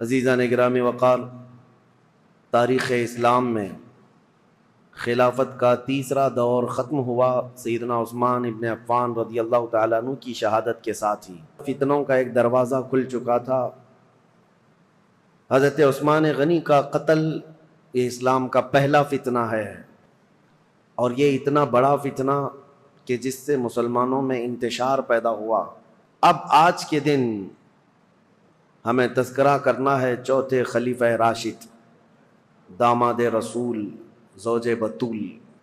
عزیزان گرامی وقار، تاریخ اسلام میں خلافت کا تیسرا دور ختم ہوا سیدنا عثمان ابن عفان رضی اللہ تعالیٰ عنہ کی شہادت کے ساتھ ہی۔ فتنوں کا ایک دروازہ کھل چکا تھا۔ حضرت عثمان غنی کا قتل یہ اسلام کا پہلا فتنہ ہے، اور یہ اتنا بڑا فتنہ کہ جس سے مسلمانوں میں انتشار پیدا ہوا۔ اب آج کے دن ہمیں تذکرہ کرنا ہے چوتھے خلیفہ راشد، داماد رسول، زوج بطول،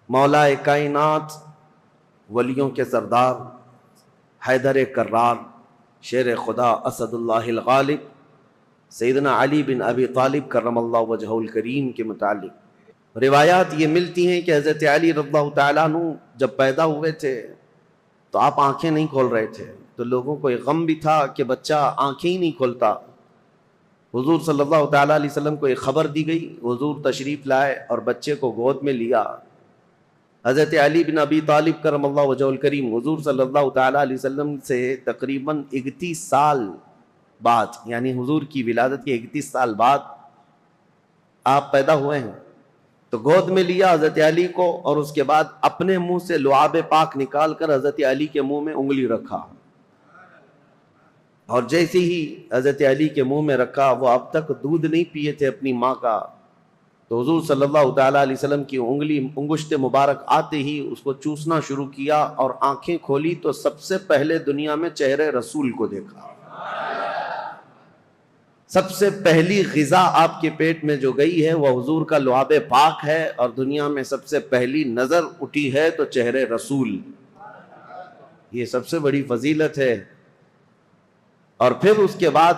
مولا کائنات، ولیوں کے سردار، حیدر کرار، شیر خدا، اسد اللہ الغالب، سیدنا علی بن ابی طالب کرم اللہ وجہہ الکریم کے متعلق روایات یہ ملتی ہیں کہ حضرت علی رضی اللہ تعالیٰ عنہ جب پیدا ہوئے تھے تو آپ آنکھیں نہیں کھول رہے تھے، تو لوگوں کو ایک غم بھی تھا کہ بچہ آنکھیں ہی نہیں کھولتا۔ حضور صلی اللہ تعالیٰ علیہ وسلم کو ایک خبر دی گئی، حضور تشریف لائے اور بچے کو گود میں لیا۔ حضرت علی بن ابی طالب کرم اللہ وجہہ الکریم حضور صلی اللہ تعالیٰ علیہ وسلم سے تقریباً 31 سال بعد، یعنی حضور کی ولادت کے 31 سال بعد آپ پیدا ہوئے ہیں، تو گود میں لیا حضرت علی کو، اور اس کے بعد اپنے منہ سے لعاب پاک نکال کر حضرت علی کے منہ میں انگلی رکھا، اور جیسے ہی حضرت علی کے منہ میں رکھا، وہ اب تک دودھ نہیں پیے تھے اپنی ماں کا، تو حضور صلی اللہ تعالیٰ علیہ وسلم کی انگشت مبارک آتے ہی اس کو چوسنا شروع کیا، اور آنکھیں کھولی تو سب سے پہلے دنیا میں چہرے رسول کو دیکھا۔ سب سے پہلی غذا آپ کے پیٹ میں جو گئی ہے وہ حضور کا لعاب پاک ہے، اور دنیا میں سب سے پہلی نظر اٹھی ہے تو چہرے رسول۔ یہ سب سے بڑی فضیلت ہے۔ اور پھر اس کے بعد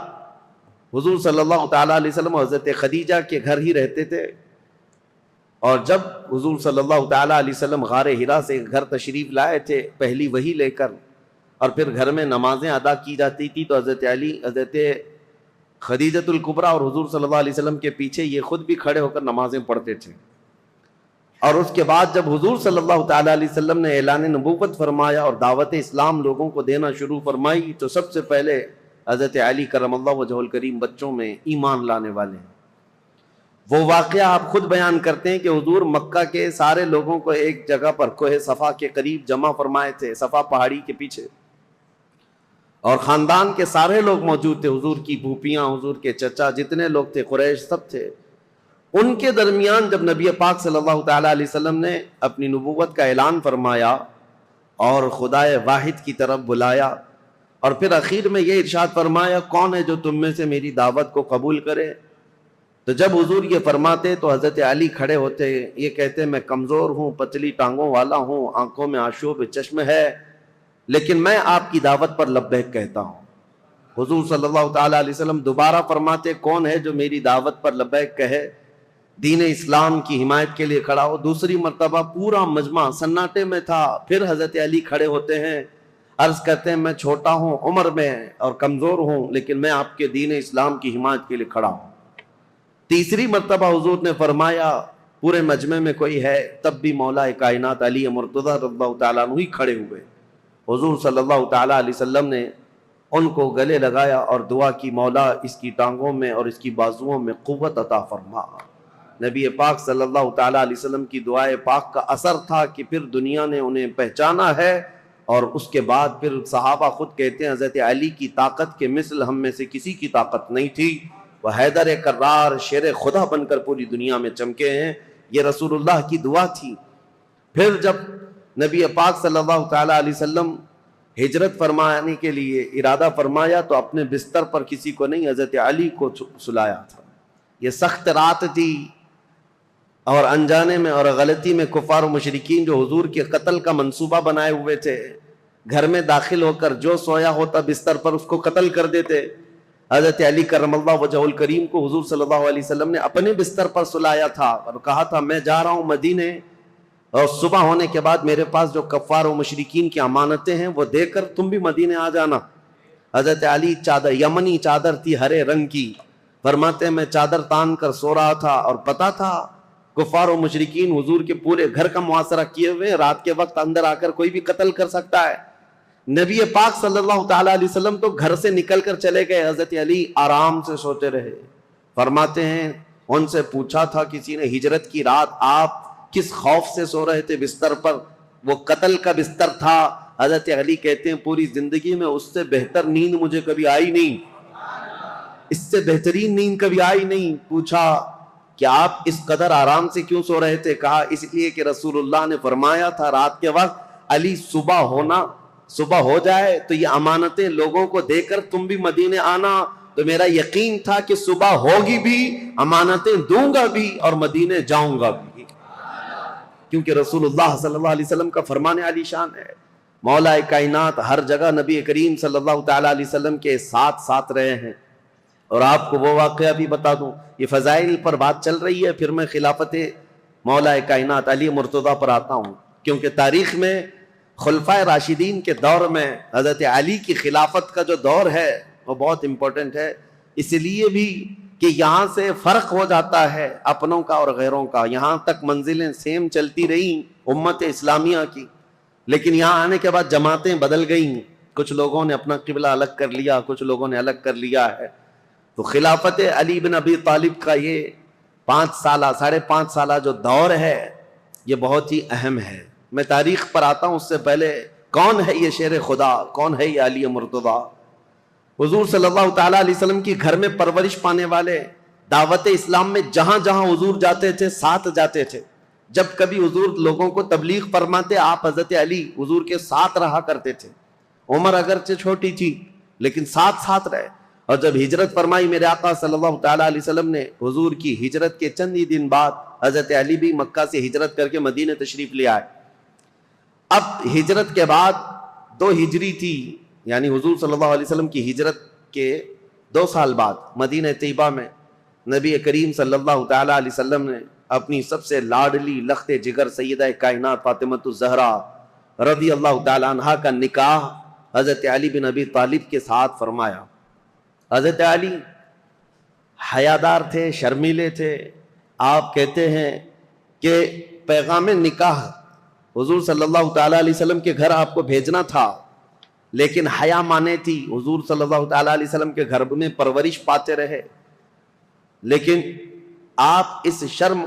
حضور صلی اللہ تعالیٰ علیہ وسلم حضرت خدیجہ کے گھر ہی رہتے تھے، اور جب حضور صلی اللہ تعالیٰ علیہ وسلم غار حرا سے گھر تشریف لائے تھے پہلی وحی لے کر، اور پھر گھر میں نمازیں ادا کی جاتی تھی، تو حضرت علی، حضرت خدیجۃ الکبریٰ اور حضور صلی اللہ علیہ وسلم کے پیچھے یہ خود بھی کھڑے ہو کر نمازیں پڑھتے تھے۔ اور اس کے بعد جب حضور صلی اللہ تعالیٰ علیہ وسلم نے اعلان نبوت فرمایا اور دعوت اسلام لوگوں کو دینا شروع فرمائی، تو سب سے پہلے حضرت علی کرم اللہ وجہہ الکریم بچوں میں ایمان لانے والے ہیں۔ وہ واقعہ آپ خود بیان کرتے ہیں کہ حضور مکہ کے سارے لوگوں کو ایک جگہ پر کوہ صفا کے قریب جمع فرمائے تھے، صفا پہاڑی کے پیچھے، اور خاندان کے سارے لوگ موجود تھے، حضور کی پھوپھیاں، حضور کے چچا، جتنے لوگ تھے قریش سب تھے۔ ان کے درمیان جب نبی پاک صلی اللہ تعالیٰ علیہ وسلم نے اپنی نبوت کا اعلان فرمایا اور خدائے واحد کی طرف بلایا، اور پھر اخیر میں یہ ارشاد فرمایا کون ہے جو تم میں سے میری دعوت کو قبول کرے، تو جب حضور یہ فرماتے تو حضرت علی کھڑے ہوتے، یہ کہتے میں کمزور ہوں، پتلی ٹانگوں والا ہوں، آنکھوں میں آشوب چشم ہے، لیکن میں آپ کی دعوت پر لبیک کہتا ہوں۔ حضور صلی اللہ تعالیٰ علیہ وسلم دوبارہ فرماتے کون ہے جو میری دعوت پر لبیک کہے، دین اسلام کی حمایت کے لیے کھڑا ہو۔ دوسری مرتبہ پورا مجمع سناٹے میں تھا، پھر حضرت علی کھڑے ہوتے ہیں، عرض کرتے ہیں میں چھوٹا ہوں عمر میں اور کمزور ہوں، لیکن میں آپ کے دین اسلام کی حمایت کے لیے کھڑا ہوں۔ تیسری مرتبہ حضور نے فرمایا پورے مجمع میں کوئی ہے، تب بھی مولا کائنات علی مرتضیٰ رضی اللہ تعالیٰ عنہ ہی کھڑے ہوئے۔ حضور صلی اللہ تعالیٰ علیہ وسلم نے ان کو گلے لگایا اور دعا کی، مولا اس کی ٹانگوں میں اور اس کی بازوؤں میں قوت عطا فرما۔ نبی پاک صلی اللہ تعالیٰ علیہ وسلم کی دعائے پاک کا اثر تھا کہ پھر دنیا نے انہیں پہچانا ہے، اور اس کے بعد پھر صحابہ خود کہتے ہیں حضرت علی کی طاقت کے مثل ہم میں سے کسی کی طاقت نہیں تھی، وہ حیدر کرار شیر خدا بن کر پوری دنیا میں چمکے ہیں۔ یہ رسول اللہ کی دعا تھی۔ پھر جب نبی پاک صلی اللہ تعالیٰ علیہ وسلم ہجرت فرمانے کے لیے ارادہ فرمایا تو اپنے بستر پر کسی کو نہیں، حضرت علی کو سلایا تھا۔ یہ سخت رات تھی، اور انجانے میں اور غلطی میں کفار و مشرکین جو حضور کے قتل کا منصوبہ بنائے ہوئے تھے، گھر میں داخل ہو کر جو سویا ہوتا بستر پر اس کو قتل کر دیتے۔ حضرت علی کرم اللہ وجہہ الکریم کو حضور صلی اللہ علیہ وسلم نے اپنے بستر پر سلایا تھا اور کہا تھا میں جا رہا ہوں مدینے، اور صبح ہونے کے بعد میرے پاس جو کفار و مشرکین کی امانتیں ہیں وہ دے کر تم بھی مدینے آ جانا۔ حضرت علی چادر، یمنی چادر تھی ہرے رنگ کی، فرماتے ہیں میں چادر تان کر سو رہا تھا، اور پتا تھا کفار و مشرکین حضور کے پورے گھر کا محاصرہ کیے ہوئے، رات کے وقت اندر آ کر کوئی بھی قتل کر سکتا ہے۔ نبی پاک صلی اللہ تعالیٰ علیہ وسلم تو گھر سے نکل کر چلے گئے، حضرت علی آرام سے سوتے رہے۔ فرماتے ہیں ان سے پوچھا تھا کسی نے ہجرت کی رات آپ کس خوف سے سو رہے تھے بستر پر؟ وہ قتل کا بستر تھا۔ حضرت علی کہتے ہیں پوری زندگی میں اس سے بہتر نیند مجھے کبھی آئی نہیں، اس سے بہترین نیند کبھی آئی نہیں۔ پوچھا کہ آپ اس قدر آرام سے کیوں سو رہے تھے؟ کہا اس لیے کہ رسول اللہ نے فرمایا تھا رات کے وقت علی صبح ہو جائے تو یہ امانتیں لوگوں کو دے کر تم بھی مدینے آنا، تو میرا یقین تھا کہ صبح ہوگی بھی، امانتیں دوں گا بھی اور مدینے جاؤں گا بھی، کیونکہ رسول اللہ صلی اللہ علیہ وسلم کا فرمان علی شان ہے۔ مولا کائنات ہر جگہ نبی کریم صلی اللہ تعالی علیہ وسلم کے ساتھ رہے ہیں۔ اور آپ کو وہ واقعہ بھی بتا دوں، یہ فضائل پر بات چل رہی ہے، پھر میں خلافت مولا کائنات علی مرتضیٰ پر آتا ہوں، کیونکہ تاریخ میں خلفائے راشدین کے دور میں حضرت علی کی خلافت کا جو دور ہے وہ بہت امپورٹنٹ ہے، اس لیے بھی کہ یہاں سے فرق ہو جاتا ہے اپنوں کا اور غیروں کا۔ یہاں تک منزلیں سیم چلتی رہیں امت اسلامیہ کی، لیکن یہاں آنے کے بعد جماعتیں بدل گئیں، کچھ لوگوں نے اپنا قبلہ الگ کر لیا، کچھ لوگوں نے الگ کر لیا ہے۔ تو خلافت علی بن ابی طالب کا یہ 5.5 سالہ جو دور ہے یہ بہت ہی اہم ہے۔ میں تاریخ پر آتا ہوں، اس سے پہلے کون ہے یہ شیر خدا، کون ہے یہ علی مرتضیٰ؟ حضور صلی اللہ تعالیٰ علیہ وسلم کی گھر میں پرورش پانے والے، دعوت اسلام میں جہاں جہاں حضور جاتے تھے ساتھ جاتے تھے۔ جب کبھی حضور لوگوں کو تبلیغ فرماتے آپ حضرت علی حضور کے ساتھ رہا کرتے تھے۔ عمر اگرچہ چھوٹی تھی لیکن ساتھ رہے، اور جب ہجرت فرمائی میرے آقا صلی اللہ تعالیٰ علیہ وسلم نے، حضور کی ہجرت کے چند ہی دن بعد حضرت علی بھی مکہ سے ہجرت کر کے مدینہ تشریف لے آئے۔ اب ہجرت کے بعد 2 ہجری تھی، یعنی حضور صلی اللہ علیہ وسلم کی ہجرت کے 2 سال بعد مدینہ طیبہ میں نبی کریم صلی اللہ تعالیٰ علیہ وسلم نے اپنی سب سے لاڈلی لخت جگر سیدہ کائنات فاطمہ الزہرا رضی اللہ تعالیٰ عنہا کا نکاح حضرت علی بن ابی طالب کے ساتھ فرمایا۔ حضرت علی حیادار تھے، شرمیلے تھے۔ آپ کہتے ہیں کہ پیغام نکاح حضور صلی اللہ تعالیٰ علیہ وسلم کے گھر آپ کو بھیجنا تھا، لیکن حیا مانے تھی، حضور صلی اللہ تعالیٰ علیہ وسلم کے گھر میں پرورش پاتے رہے، لیکن آپ اس شرم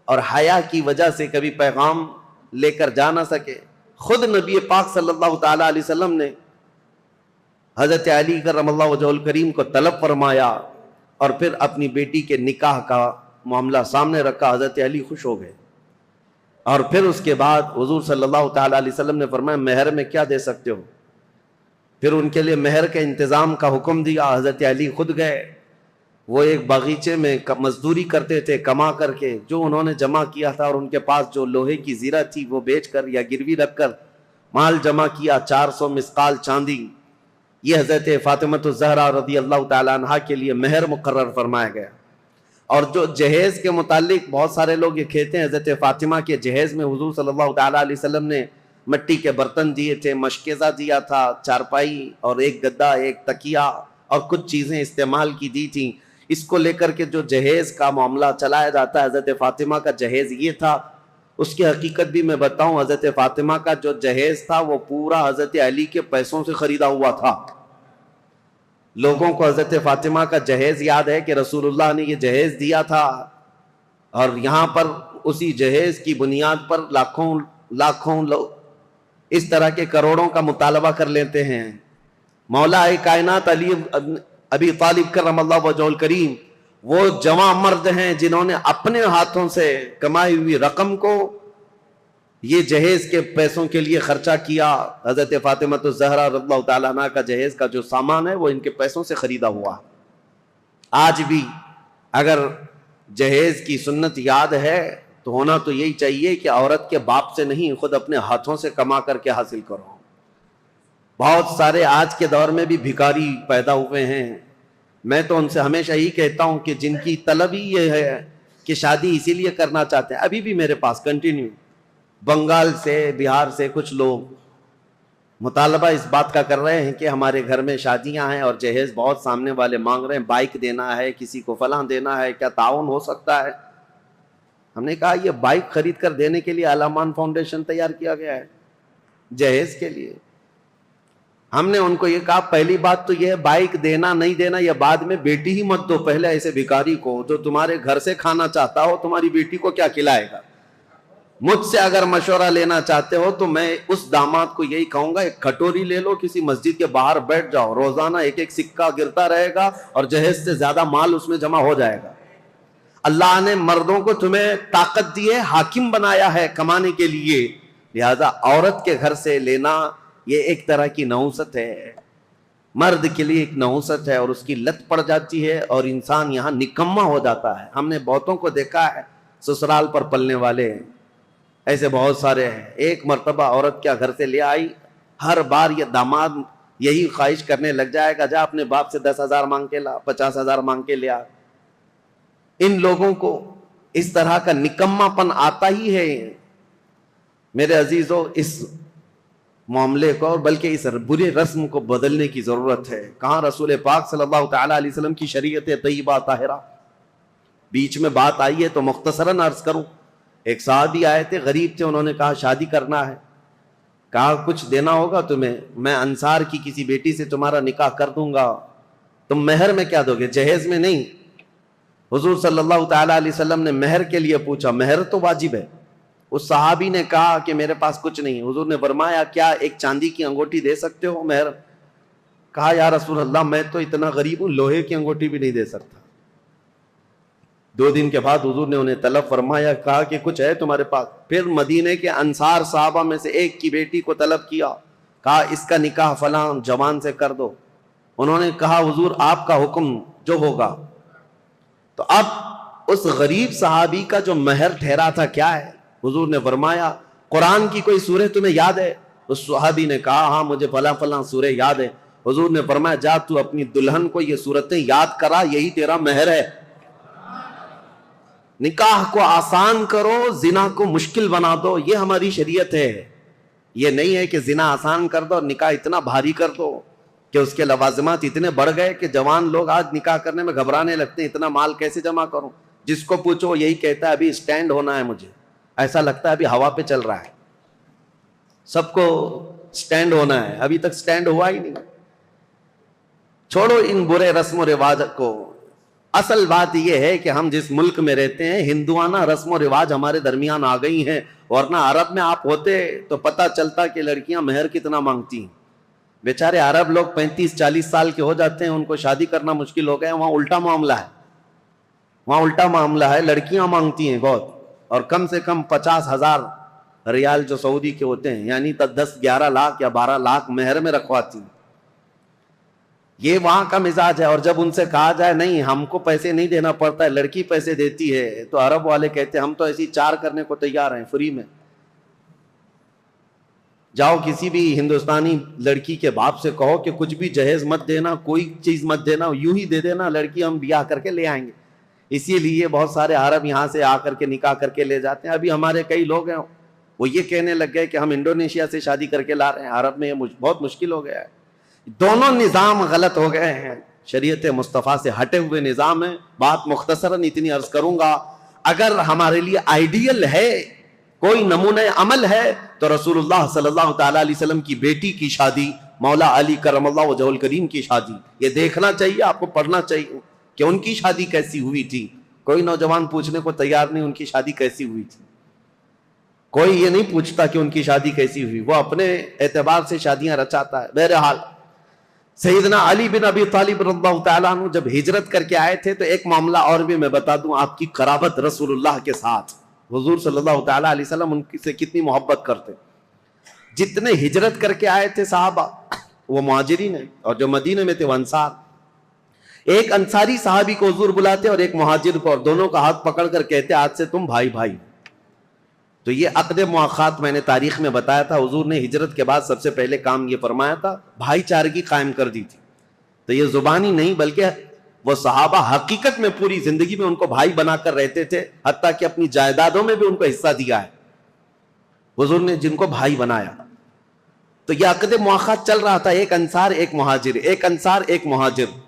اور حیا کی وجہ سے کبھی پیغام لے کر جا نہ سکے۔ خود نبی پاک صلی اللہ تعالیٰ علیہ وسلم نے حضرت علی کرم اللہ وجہہ الکریم کو طلب فرمایا اور پھر اپنی بیٹی کے نکاح کا معاملہ سامنے رکھا۔ حضرت علی خوش ہو گئے، اور پھر اس کے بعد حضور صلی اللہ تعالیٰ علیہ وسلم نے فرمایا مہر میں کیا دے سکتے ہو؟ پھر ان کے لیے مہر کے انتظام کا حکم دیا۔ حضرت علی خود گئے، وہ ایک باغیچے میں مزدوری کرتے تھے، کما کر کے جو انہوں نے جمع کیا تھا اور ان کے پاس جو لوہے کی زیرہ تھی وہ بیچ کر یا گروی رکھ کر مال جمع کیا، 400 مسقال چاندی، یہ حضرت فاطمہ الزہرا رضی اللہ تعالیٰ عنہا کے لیے مہر مقرر فرمایا گیا۔ اور جو جہیز کے متعلق بہت سارے لوگ یہ کہتے ہیں حضرت فاطمہ کے جہیز میں حضور صلی اللہ تعالیٰ علیہ وسلم نے مٹی کے برتن دیے تھے، مشکیزہ دیا تھا، چارپائی اور ایک گدا، ایک تکیہ اور کچھ چیزیں استعمال کی دی تھیں۔ اس کو لے کر کے جو جہیز کا معاملہ چلایا جاتا ہے، حضرت فاطمہ کا جہیز یہ تھا۔ اس کی حقیقت بھی میں بتاؤں، حضرت فاطمہ کا جو جہیز تھا وہ پورا حضرت علی کے پیسوں سے خریدا ہوا تھا۔ لوگوں کو حضرت فاطمہ کا جہیز یاد ہے کہ رسول اللہ نے یہ جہیز دیا تھا، اور یہاں پر اسی جہیز کی بنیاد پر لاکھوں لوگ اس طرح کے کروڑوں کا مطالبہ کر لیتے ہیں۔ مولا کائنات علی ابی طالب کرم اللہ وجہہ الکریم وہ جوان مرد ہیں جنہوں نے اپنے ہاتھوں سے کمائی ہوئی رقم کو یہ جہیز کے پیسوں کے لیے خرچہ کیا۔ حضرت فاطمہ الزہرا رضی اللہ تعالیٰ عنہ کا جہیز کا جو سامان ہے وہ ان کے پیسوں سے خریدا ہوا۔ آج بھی اگر جہیز کی سنت یاد ہے تو ہونا تو یہی چاہیے کہ عورت کے باپ سے نہیں، خود اپنے ہاتھوں سے کما کر کے حاصل کرو۔ بہت سارے آج کے دور میں بھی بھکاری پیدا ہوئے ہیں۔ میں تو ان سے ہمیشہ ہی کہتا ہوں کہ جن کی طلب ہی یہ ہے کہ شادی اسی لیے کرنا چاہتے ہیں، ابھی بھی میرے پاس کنٹینیو بنگال سے، بہار سے کچھ لوگ مطالبہ اس بات کا کر رہے ہیں کہ ہمارے گھر میں شادیاں ہیں اور جہیز بہت سامنے والے مانگ رہے ہیں، بائک دینا ہے، کسی کو فلاں دینا ہے، کیا تعاون ہو سکتا ہے؟ ہم نے کہا یہ بائک خرید کر دینے کے لیے علامان فاؤنڈیشن تیار کیا گیا ہے، جہیز کے لیے ہم نے ان کو یہ کہا پہلی بات تو یہ ہے بائک دینا نہیں دینا یہ بعد میں، بیٹی ہی مت دو پہلے ایسے بھکاری کو جو تمہارے گھر سے کھانا چاہتا ہو، تمہاری بیٹی کو کیا کھلائے گا؟ مجھ سے اگر مشورہ لینا چاہتے ہو تو میں اس داماد کو یہی کہوں گا ایک کھٹوری لے لو، کسی مسجد کے باہر بیٹھ جاؤ، روزانہ ایک ایک سکہ گرتا رہے گا اور جہیز سے زیادہ مال اس میں جمع ہو جائے گا۔ اللہ نے مردوں کو تمہیں طاقت دی ہے، حاکم بنایا ہے کمانے کے لیے، لہذا عورت کے گھر سے لینا یہ ایک طرح کی نحوست ہے، مرد کے لیے ایک نحوست ہے، اور اس کی لت پڑ جاتی ہے اور انسان یہاں نکما ہو جاتا ہے۔ ہم نے بہتوں کو دیکھا ہے سسرال پر پلنے والے ہیں، ایسے بہت سارے ہیں۔ ایک مرتبہ عورت کیا گھر سے لے آئی، ہر بار یہ داماد یہی خواہش کرنے لگ جائے گا جا اپنے باپ سے 10,000 مانگ کے لا، 50,000 مانگ کے لے آ۔ ان لوگوں کو اس طرح کا نکما پن آتا ہی ہے۔ میرے عزیزو، اس معاملے کو اور بلکہ اس برے رسم کو بدلنے کی ضرورت ہے۔ کہاں رسول پاک صلی اللہ تعالی علیہ وسلم کی شریعت طیبہ طاہرہ۔ بیچ میں بات آئی ہے تو مختصراً عرض کروں۔ ایک صحابی آئے تھے، غریب تھے، انہوں نے کہا شادی کرنا ہے، کہا کچھ دینا ہوگا تمہیں، میں انصار کی کسی بیٹی سے تمہارا نکاح کر دوں گا، تم مہر میں کیا دو گے؟ جہیز میں نہیں۔ حضور صلی اللہ تعالی علیہ وسلم نے مہر کے لیے پوچھا، مہر تو واجب ہے۔ اس صحابی نے کہا کہ میرے پاس کچھ نہیں۔ حضور نے فرمایا کیا ایک چاندی کی انگوٹھی دے سکتے ہو مہر؟ کہا یا رسول اللہ میں تو اتنا غریب ہوں، لوہے کی انگوٹھی بھی نہیں دے سکتا۔ 2 دن کے بعد حضور نے انہیں طلب فرمایا، کہا کہ کچھ ہے تمہارے پاس؟ پھر مدینے کے انصار صحابہ میں سے ایک کی بیٹی کو طلب کیا، کہا اس کا نکاح فلاں جوان سے کر دو۔ انہوں نے کہا حضور آپ کا حکم جو ہوگا۔ تو اب اس غریب صحابی کا جو مہر ٹھہرا تھا کیا ہے؟ حضور نے فرمایا قرآن کی کوئی سورہ تمہیں یاد ہے؟ اس صحابی نے کہا ہاں مجھے فلاں فلاں سورہ یاد ہے۔ حضور نے فرمایا جا تو اپنی دلہن کو یہ سورتیں یاد کرا، یہی تیرا مہر ہے۔ نکاح کو آسان کرو، زنا کو مشکل بنا دو، یہ ہماری شریعت ہے۔ یہ نہیں ہے کہ زنا آسان کر دو اور نکاح اتنا بھاری کر دو کہ اس کے لوازمات اتنے بڑھ گئے کہ جوان لوگ آج نکاح کرنے میں گھبرانے لگتے ہیں، اتنا مال کیسے جمع کروں؟ جس کو پوچھو وہ یہی کہتا ہے ابھی سٹینڈ ہونا ہے، مجھے ایسا لگتا ہے ابھی ہوا پہ چل رہا ہے، سب کو سٹینڈ ہونا ہے، ابھی تک سٹینڈ ہوا ہی نہیں۔ چھوڑو ان برے رسم و رواج کو، اصل بات یہ ہے کہ ہم جس ملک میں رہتے ہیں ہندوانہ رسم و رواج ہمارے درمیان آ گئی ہیں، ورنہ عرب میں آپ ہوتے تو پتہ چلتا کہ لڑکیاں مہر کتنا مانگتی ہیں۔ بیچارے عرب لوگ 35-40 سال کے ہو جاتے ہیں، ان کو شادی کرنا مشکل ہو گیا۔ وہاں الٹا معاملہ ہے، وہاں الٹا معاملہ ہے، لڑکیاں مانگتی ہیں بہت، اور کم سے کم 50,000 ریال جو سعودی کے ہوتے ہیں، یعنی 10-11 لاکھ یا 12 لاکھ مہر میں رکھواتی ہیں۔ یہ وہاں کا مزاج ہے۔ اور جب ان سے کہا جائے نہیں ہم کو پیسے نہیں دینا پڑتا ہے، لڑکی پیسے دیتی ہے، تو عرب والے کہتے ہیں ہم تو ایسی 4 کرنے کو تیار ہیں فری میں۔ جاؤ کسی بھی ہندوستانی لڑکی کے باپ سے کہو کہ کچھ بھی جہیز مت دینا، کوئی چیز مت دینا، یوں ہی دے دینا، لڑکی ہم بیاہ کر کے لے آئیں گے۔ اسی لیے بہت سارے عرب یہاں سے آ کر کے نکاح کر کے لے جاتے ہیں۔ ابھی ہمارے کئی لوگ ہیں وہ یہ کہنے لگ گئے کہ ہم انڈونیشیا سے شادی کر کے لا رہے ہیں۔ عرب میں یہ بہت مشکل ہو گیا ہے، دونوں نظام غلط ہو گئے ہیں، شریعت مصطفیٰ سے ہٹے ہوئے نظام ہے۔ بات مختصراً اتنی عرض کروں گا، اگر ہمارے لیے آئیڈیل ہے، کوئی نمونہ عمل ہے، تو رسول اللہ صلی اللہ تعالی علیہ وسلم کی بیٹی کی شادی، مولا علی کرم اللہ وجہہ الکریم کی شادی، یہ دیکھنا چاہیے، آپ کو پڑھنا چاہیے کہ ان کی شادی کیسی ہوئی تھی۔ کوئی نوجوان پوچھنے کو تیار نہیں ان کی شادی کیسی ہوئی تھی، کوئی یہ نہیں پوچھتا کہ ان کی شادی کیسی ہوئی، وہ اپنے اعتبار سے شادیاں رچاتا ہے۔ بہرحال سیدنا علی بن ابی طالب رضی اللہ تعالیٰ عنہ جب ہجرت کر کے آئے تھے، تو ایک معاملہ اور بھی میں بتا دوں، آپ کی قرابت رسول اللہ کے ساتھ، حضور صلی اللہ تعالیٰ علیہ وسلم ان سے کتنی محبت کرتے۔ جتنے ہجرت کر کے آئے تھے صحابہ وہ مہاجرین ہیں، اور جو مدینے میں تھے وہ انصار۔ ایک انصاری صحابی کو حضور بلاتے اور ایک مہاجر کو، اور دونوں کا ہاتھ پکڑ کر کہتے آج سے تم بھائی بھائی۔ تو یہ عقد مؤاخات میں نے تاریخ میں بتایا تھا، حضور نے ہجرت کے بعد سب سے پہلے کام یہ فرمایا تھا، بھائی چارگی قائم کر دی تھی۔ تو یہ زبانی نہیں بلکہ وہ صحابہ حقیقت میں پوری زندگی میں ان کو بھائی بنا کر رہتے تھے، حتیٰ کہ اپنی جائیدادوں میں بھی ان کو حصہ دیا ہے حضور نے، جن کو بھائی بنایا۔ تو یہ عقد مؤاخات چل رہا تھا، ایک انصار ایک مہاجر، ایک انصار ایک مہاجر،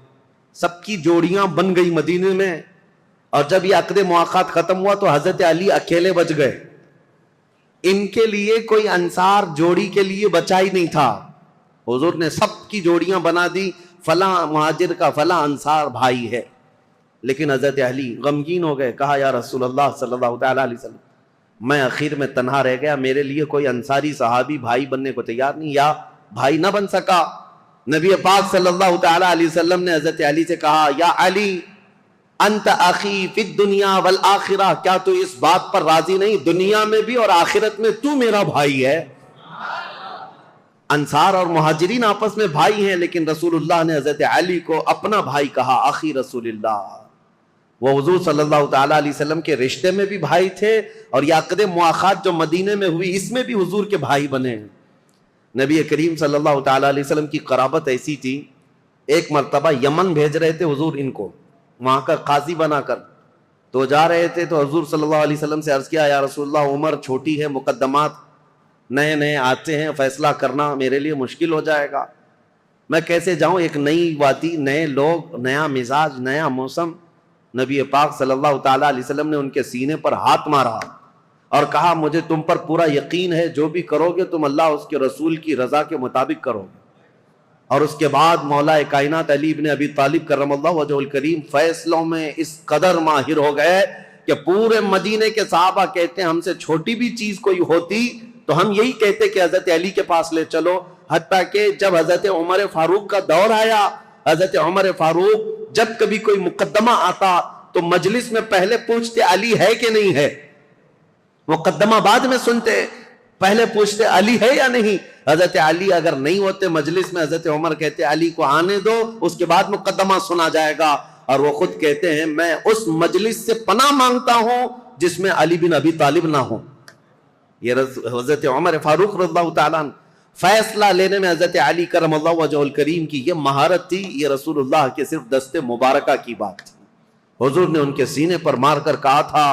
سب کی جوڑیاں بن گئی مدینے میں۔ اور جب یہ عقد مؤاخات ختم ہوا تو حضرت علی اکیلے بچ گئے، ان کے لیے کوئی انصار جوڑی کے لیے بچا ہی نہیں تھا۔ حضور نے سب کی جوڑیاں بنا دی، فلاں مہاجر کا فلاں انصار بھائی ہے. لیکن حضرت علی غمگین ہو گئے، کہا یا رسول اللہ صلی اللہ تعالیٰ علیہ وسلم میں اخیر میں تنہا رہ گیا، میرے لیے کوئی انصاری صحابی بھائی بننے کو تیار نہیں، یا بھائی نہ بن سکا. نبی پاک صلی اللہ تعالیٰ علیہ وسلم نے حضرت علی سے کہا یا علی انت اخی فی الدنیا والآخرہ، کیا تو اس بات پر راضی نہیں دنیا میں بھی اور آخرت میں تو میرا بھائی ہے. انصار اور مہاجرین آپس میں بھائی ہیں، لیکن رسول اللہ نے حضرت علی کو اپنا بھائی کہا، اخی رسول اللہ. وہ حضور صلی اللہ تعالیٰ علیہ وسلم کے رشتے میں بھی بھائی تھے، اور یہ عقد مواخات جو مدینے میں ہوئی اس میں بھی حضور کے بھائی بنے ہیں. نبی کریم صلی اللہ تعالیٰ علیہ وسلم کی قرابت ایسی تھی، ایک مرتبہ یمن بھیج رہے تھے حضور ان کو وہاں کا قاضی بنا کر، تو جا رہے تھے تو حضور صلی اللہ علیہ وسلم سے عرض کیا یا رسول اللہ عمر چھوٹی ہے، مقدمات نئے نئے آتے ہیں، فیصلہ کرنا میرے لیے مشکل ہو جائے گا، میں کیسے جاؤں، ایک نئی وادی، نئے لوگ، نیا مزاج، نیا موسم. نبی پاک صلی اللہ تعالیٰ علیہ وسلم نے ان کے سینے پر ہاتھ مارا اور کہا مجھے تم پر پورا یقین ہے، جو بھی کرو گے تم اللہ اس کے رسول کی رضا کے مطابق کرو گے. اور اس کے بعد مولا کائنات علی بن ابی طالب کرم اللہ وجہہ الکریم فیصلوں میں اس قدر ماہر ہو گئے کہ پورے مدینے کے صحابہ کہتے ہیں ہم سے چھوٹی بھی چیز کوئی ہوتی تو ہم یہی کہتے کہ حضرت علی کے پاس لے چلو. حتیٰ کہ جب حضرت عمر فاروق کا دور آیا، حضرت عمر فاروق جب کبھی کوئی مقدمہ آتا تو مجلس میں پہلے پوچھتے علی ہے کہ نہیں ہے، مقدمہ بعد میں سنتے، پہلے پوچھتے علی ہے یا نہیں. حضرت علی اگر نہیں ہوتے مجلس میں، حضرت عمر کہتے علی کو آنے دو، اس کے بعد مقدمہ سنا جائے گا. اور وہ خود کہتے ہیں میں اس مجلس سے پناہ مانگتا ہوں جس میں علی بن ابی طالب نہ ہو. یہ حضرت عمر فاروق رضی اللہ تعالیٰ عنہ فیصلہ لینے میں حضرت علی کرم اللہ وجہہ الکریم کی یہ مہارت تھی، یہ رسول اللہ کے صرف دست مبارکہ کی بات تھی. حضور نے ان کے سینے پر مار کر کہا تھا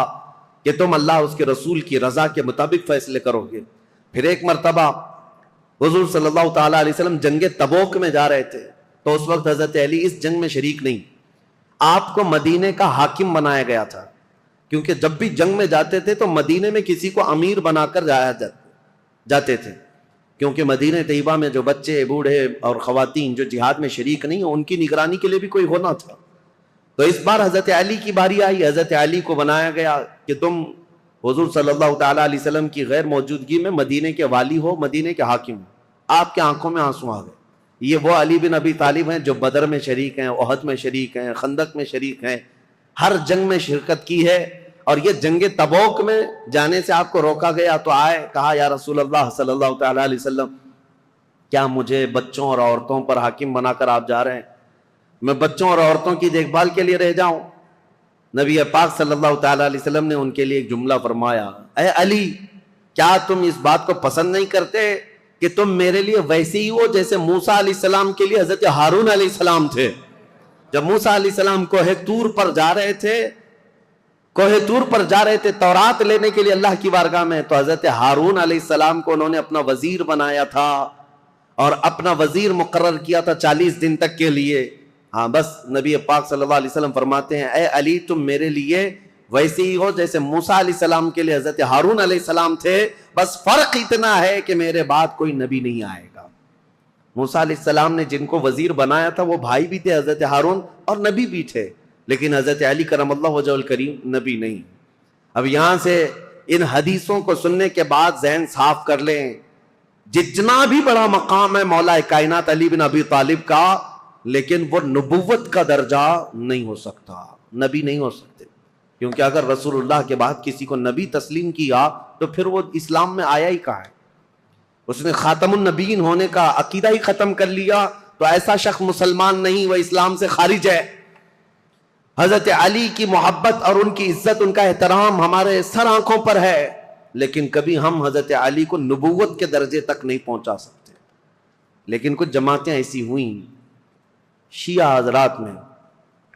کہ تم اللہ اس کے رسول کی رضا کے مطابق فیصلے کرو گے. پھر ایک مرتبہ حضور صلی اللہ تعالیٰ علیہ وسلم جنگ تبوک میں جا رہے تھے تو اس وقت حضرت علی اس جنگ میں شریک نہیں، آپ کو مدینے کا حاکم بنایا گیا تھا، کیونکہ جب بھی جنگ میں جاتے تھے تو مدینے میں کسی کو امیر بنا کر جاتے تھے، کیونکہ مدینہ طیبہ میں جو بچے، بوڑھے اور خواتین جو جہاد میں شریک نہیں ہیں ان کی نگرانی کے لیے بھی کوئی ہونا تھا. تو اس بار حضرت علی کی باری آئی، حضرت علی کو بنایا گیا کہ تم حضور صلی اللہ تعالیٰ علیہ وسلم کی غیر موجودگی میں مدینے کے والی ہو، مدینے کے حاکم ہو. آپ کے آنکھوں میں آنسو آ گئے. یہ وہ علی بن ابی طالب ہیں جو بدر میں شریک ہیں، احد میں شریک ہیں، خندق میں شریک ہیں، ہر جنگ میں شرکت کی ہے. اور یہ جنگ تبوک میں جانے سے آپ کو روکا گیا تو آئے، کہا یا رسول اللہ صلی اللہ تعالیٰ علیہ وسلم کیا مجھے بچوں اور عورتوں پر حاکم بنا کر آپ جا رہے ہیں؟ میں بچوں اور عورتوں کی دیکھ بھال کے لیے رہ جاؤں؟ نبی پاک صلی اللہ تعالیٰ علیہ وسلم نے ان کے لیے ایک جملہ فرمایا، اے علی کیا تم اس بات کو پسند نہیں کرتے کہ تم میرے لیے ویسے ہی ہو جیسے موسیٰ علیہ السلام کے لیے حضرت ہارون علیہ السلام تھے؟ جب موسیٰ علیہ السلام کوہ طور پر جا رہے تھے تورات لینے کے لیے اللہ کی بارگاہ میں، تو حضرت ہارون علیہ السلام کو انہوں نے اپنا وزیر بنایا تھا اور اپنا وزیر مقرر کیا تھا 40 دن تک کے لیے. ہاں بس نبی پاک صلی اللہ علیہ وسلم فرماتے ہیں اے علی تم میرے لیے ویسے ہی ہو جیسے موسیٰ علیہ السلام کے لیے حضرت ہارون علیہ السلام تھے، بس فرق اتنا ہے کہ میرے بعد کوئی نبی نہیں آئے گا. موسیٰ علیہ السلام نے جن کو وزیر بنایا تھا وہ بھائی بھی تھے حضرت ہارون اور نبی بھی تھے، لیکن حضرت علی کرم اللہ وجہ الکریم نبی نہیں. اب یہاں سے ان حدیثوں کو سننے کے بعد ذہن صاف کر لیں، جتنا بھی بڑا مقام ہے مولا کائنات علی بن ابی طالب کا، لیکن وہ نبوت کا درجہ نہیں ہو سکتا، نبی نہیں ہو سکتے. کیونکہ اگر رسول اللہ کے بعد کسی کو نبی تسلیم کیا تو پھر وہ اسلام میں آیا ہی کہاں ہے؟ اس نے خاتم النبیین ہونے کا عقیدہ ہی ختم کر لیا تو ایسا شخص مسلمان نہیں، وہ اسلام سے خارج ہے. حضرت علی کی محبت اور ان کی عزت، ان کا احترام ہمارے سر آنکھوں پر ہے، لیکن کبھی ہم حضرت علی کو نبوت کے درجے تک نہیں پہنچا سکتے. لیکن کچھ جماعتیں ایسی ہوئیں شیعہ حضرات میں،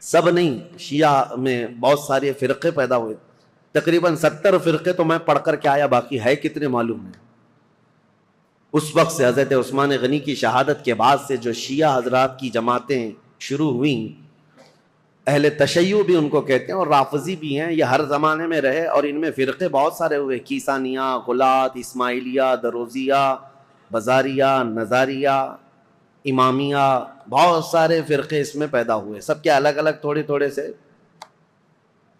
سب نہیں، شیعہ میں بہت سارے فرقے پیدا ہوئے، تقریباً 70 فرقے تو میں پڑھ کر کے آیا، باقی ہے کتنے معلوم ہے. اس وقت سے حضرت عثمان غنی کی شہادت کے بعد سے جو شیعہ حضرات کی جماعتیں شروع ہوئیں، اہل تشیع بھی ان کو کہتے ہیں اور رافضی بھی ہیں، یہ ہر زمانے میں رہے اور ان میں فرقے بہت سارے ہوئے، کیسانیہ، غلات، اسماعیلیہ، دروزیہ، بزاریہ، نظاریہ، امامیہ، بہت سارے فرقے اس میں پیدا ہوئے، سب کے الگ الگ تھوڑے تھوڑے سے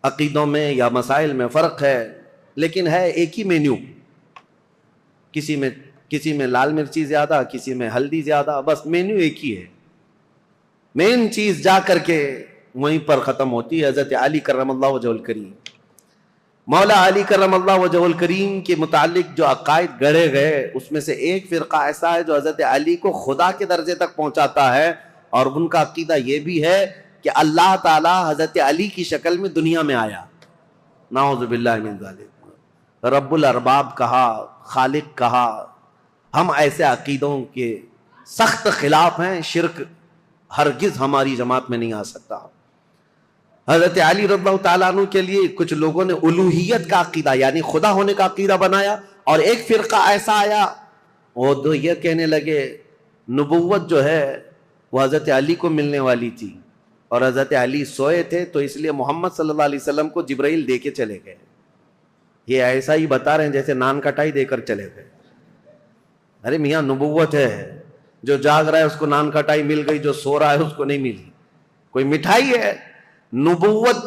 عقیدوں میں یا مسائل میں فرق ہے، لیکن ہے ایک ہی مینیو، کسی میں لال مرچی زیادہ، کسی میں ہلدی زیادہ، بس مینیو ایک ہی ہے، مین چیز جا کر کے وہیں پر ختم ہوتی ہے۔ حضرت علی کرم اللہ وجہہ الکریم، مولا علی کرم اللہ وجہہ الکریم کے متعلق جو عقائد گڑھے گئے، اس میں سے ایک فرقہ ایسا ہے جو حضرت علی کو خدا کے درجے تک پہنچاتا ہے، اور ان کا عقیدہ یہ بھی ہے کہ اللہ تعالی حضرت علی کی شکل میں دنیا میں آیا، نعوذ باللہ من ذالک، رب الارباب کہا، خالق کہا۔ ہم ایسے عقیدوں کے سخت خلاف ہیں، شرک ہرگز ہماری جماعت میں نہیں آ سکتا۔ حضرت علی رضی اللہ تعالیٰ عنہ کے لیے کچھ لوگوں نے الوہیت کا عقیدہ یعنی خدا ہونے کا عقیدہ بنایا، اور ایک فرقہ ایسا آیا وہ تو یہ کہنے لگے نبوت جو ہے وہ حضرت علی کو ملنے والی تھی، اور حضرت علی سوئے تھے تو اس لیے محمد صلی اللہ علیہ وسلم کو جبرائیل دے کے چلے گئے۔ یہ ایسا ہی بتا رہے ہیں جیسے نان کٹائی دے کر چلے گئے۔ ارے میاں نبوت ہے، جو جاگ رہا ہے اس کو نان کٹائی مل گئی، جو سو رہا ہے اس کو نہیں ملی، کوئی مٹھائی ہے؟ نبوت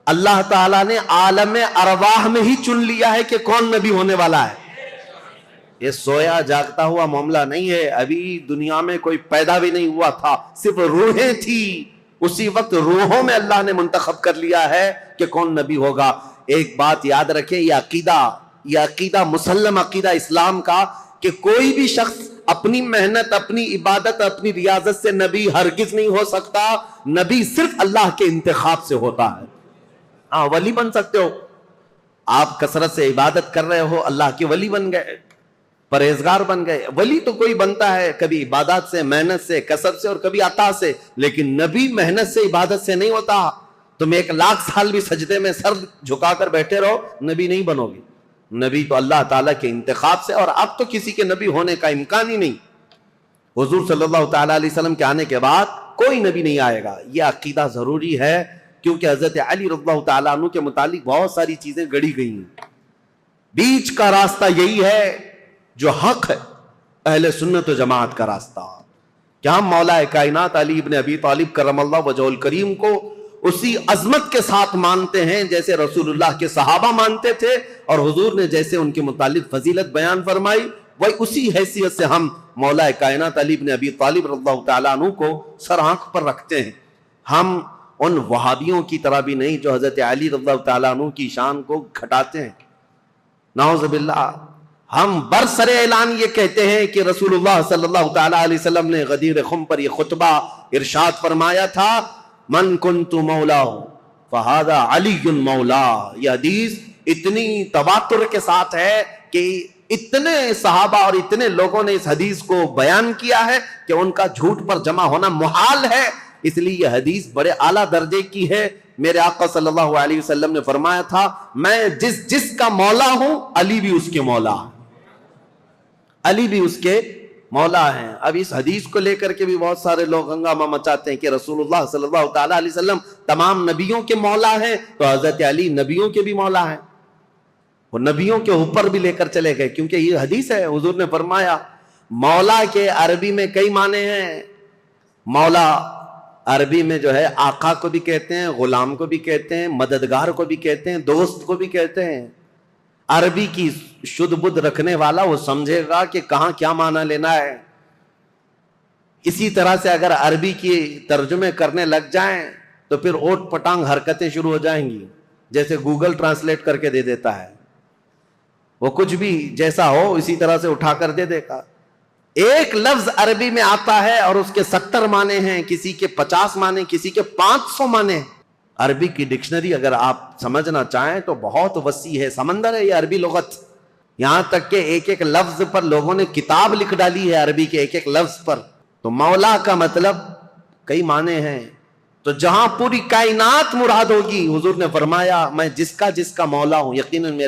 اللہ تعالیٰ نے عالم ارواح میں ہی چن لیا ہے کہ کون نبی ہونے والا ہے۔ یہ سویا جاگتا ہوا معاملہ نہیں ہے، ابھی دنیا میں کوئی پیدا بھی نہیں ہوا تھا، صرف روحیں تھی، اسی وقت روحوں میں اللہ نے منتخب کر لیا ہے کہ کون نبی ہوگا۔ ایک بات یاد رکھیں، یہ عقیدہ مسلم عقیدہ اسلام کا کہ کوئی بھی شخص اپنی محنت، اپنی عبادت، اپنی ریاضت سے نبی ہرگز نہیں ہو سکتا۔ نبی صرف اللہ کے انتخاب سے ہوتا ہے۔ ہاں ولی بن سکتے ہو، آپ کثرت سے عبادت کر رہے ہو، اللہ کے ولی بن گئے، پرہیزگار بن گئے۔ ولی تو کوئی بنتا ہے کبھی عبادات سے، محنت سے، کثرت سے، اور کبھی عطا سے، لیکن نبی محنت سے، عبادت سے نہیں ہوتا۔ تم 1,00,000 سال بھی سجدے میں سر جھکا کر بیٹھے رہو، نبی نہیں بنو گے۔ نبی تو اللہ تعالیٰ کے انتخاب سے، اور اب تو کسی کے نبی ہونے کا امکان ہی نہیں۔ حضور صلی اللہ تعالیٰ علیہ وسلم کے آنے کے بعد کوئی نبی نہیں آئے گا، یہ عقیدہ ضروری ہے، کیونکہ حضرت علی رضی اللہ تعالیٰ عنہ کے متعلق بہت ساری چیزیں گڑھی گئی ہیں۔ بیچ کا راستہ یہی ہے جو حق ہے، اہل سنت و جماعت کا راستہ، کہ ہم مولا کائنات علی ابن ابی طالب کرم اللہ وجہہ الکریم کو اسی عظمت کے ساتھ مانتے ہیں جیسے رسول اللہ کے صحابہ مانتے تھے، اور حضور نے جیسے ان کے متعلق فضیلت بیان فرمائی، وہی اسی حیثیت سے ہم مولا کائنات علی ابن ابی طالب رضی اللہ تعالیٰ عنہ کو سر آنکھ پر رکھتے ہیں۔ ہم ان وہابیوں کی طرح بھی نہیں جو حضرت علی رضی اللہ تعالیٰ عنہ کی شان کو گھٹاتے ہیں، نعوذ باللہ۔ ہم برسر اعلان یہ کہتے ہیں کہ رسول اللہ صلی اللہ تعالیٰ علیہ وسلم نے غدیر خم پر یہ خطبہ ارشاد فرمایا تھا، من کنت مولا فہذا علی مولا۔ یہ حدیث اتنی تواتر کے ساتھ ہے کہ اتنے صحابہ اور اتنے لوگوں نے اس حدیث کو بیان کیا ہے کہ ان کا جھوٹ پر جمع ہونا محال ہے، اس لیے یہ حدیث بڑے اعلیٰ درجے کی ہے۔ میرے آقا صلی اللہ علیہ وسلم نے فرمایا تھا، میں جس کا مولا ہوں علی بھی اس کے مولا ہے، علی بھی اس کے مولا ہیں۔ اب اس حدیث کو لے کر کے بھی بہت سارے لوگ ہنگامہ مچاتے ہیں کہ رسول اللہ صلی اللہ تعالیٰ علیہ وسلم تمام نبیوں کے مولا ہیں، تو حضرت علی نبیوں کے بھی مولا ہیں، وہ نبیوں کے اوپر بھی لے کر چلے گئے، کیونکہ یہ حدیث ہے۔ حضور نے فرمایا مولا کے عربی میں کئی معنی ہیں۔ مولا عربی میں جو ہے آقا کو بھی کہتے ہیں، غلام کو بھی کہتے ہیں، مددگار کو بھی کہتے ہیں، دوست کو بھی کہتے ہیں۔ عربی کی شد بدھ رکھنے والا وہ سمجھے گا کہ کہاں کیا معنی لینا ہے۔ اسی طرح سے اگر عربی کی ترجمے کرنے لگ جائیں تو پھر اوٹ پٹانگ حرکتیں شروع ہو جائیں گی، جیسے گوگل ٹرانسلیٹ کر کے دے دیتا ہے، وہ کچھ بھی جیسا ہو اسی طرح سے اٹھا کر دے دے گا۔ ایک لفظ عربی میں آتا ہے اور اس کے 70 معنی ہیں، کسی کے 50 معنی، کسی کے 500 معنی۔ عربی کی ڈکشنری اگر آپ سمجھنا چاہیں تو بہت وسیع ہے، سمندر ہے یہ عربی لغت، یہاں تک کہ ایک ایک لفظ پر لوگوں نے کتاب لکھ ڈالی ہے عربی کے ایک ایک لفظ پر۔ تو مولا کا مطلب کئی معنی ہیں، تو جہاں پوری کائنات مراد ہوگی، حضور نے فرمایا میں جس کا مولا ہوں، یقیناً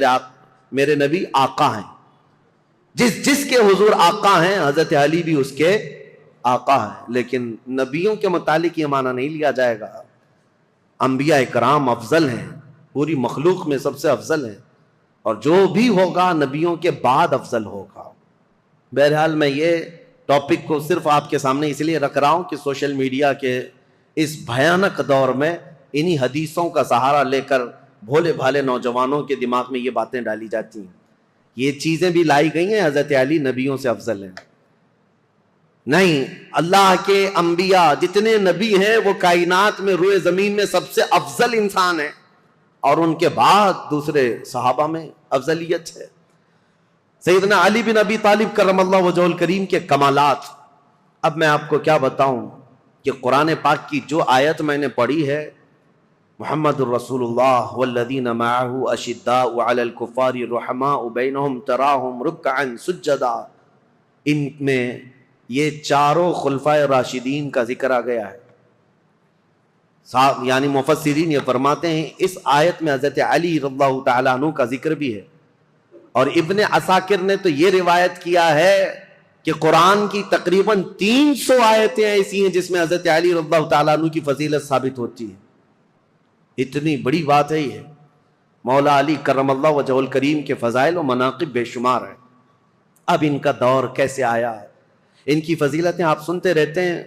میرے نبی آقا ہیں، جس کے حضور آقا ہیں، حضرت علی بھی اس کے آقا ہیں۔ لیکن نبیوں کے متعلق یہ معنی نہیں لیا جائے گا۔ انبیاء کرام افضل ہیں، پوری مخلوق میں سب سے افضل ہیں، اور جو بھی ہوگا نبیوں کے بعد افضل ہوگا۔ بہرحال میں یہ ٹاپک کو صرف آپ کے سامنے اس لیے رکھ رہا ہوں کہ سوشل میڈیا کے اس بھیانک دور میں انہی حدیثوں کا سہارا لے کر بھولے بھالے نوجوانوں کے دماغ میں یہ باتیں ڈالی جاتی ہیں. یہ چیزیں بھی لائی گئی ہیں حضرت علی نبیوں سے افضل ہیں. نہیں، اللہ کے انبیاء جتنے نبی ہیں وہ کائنات میں روئے زمین میں سب سے افضل انسان ہیں، اور ان کے بعد دوسرے صحابہ میں افضلیت ہے. سیدنا علی بن ابی طالب کرم اللہ وجہہ الکریم کے کمالات. اب میں آپ کو کیا بتاؤں کہ قرآن پاک کی جو آیت میں نے پڑھی ہے، محمد الرسول اللہ والذین معہ اشداء علی الکفار رحماء بینہم تراہم رکعا سجدا، ان میں یہ چاروں خلفائے راشدین کا ذکر آ گیا ہے. یعنی مفسرین یہ فرماتے ہیں اس آیت میں حضرت علی رضی اللہ تعالیٰ عنہ کا ذکر بھی ہے. اور ابن عساکر نے تو یہ روایت کیا ہے کہ قرآن کی تقریباً 300 آیتیں ایسی ہیں جس میں حضرت علی رضی اللہ تعالیٰ عنہ کی فضیلت ثابت ہوتی ہے. اتنی بڑی بات ہے یہ. مولا علی کرم اللہ وجہ الکریم کے فضائل و مناقب بے شمار ہیں. اب ان کا دور کیسے آیا، ان کی فضیلتیں آپ سنتے رہتے ہیں،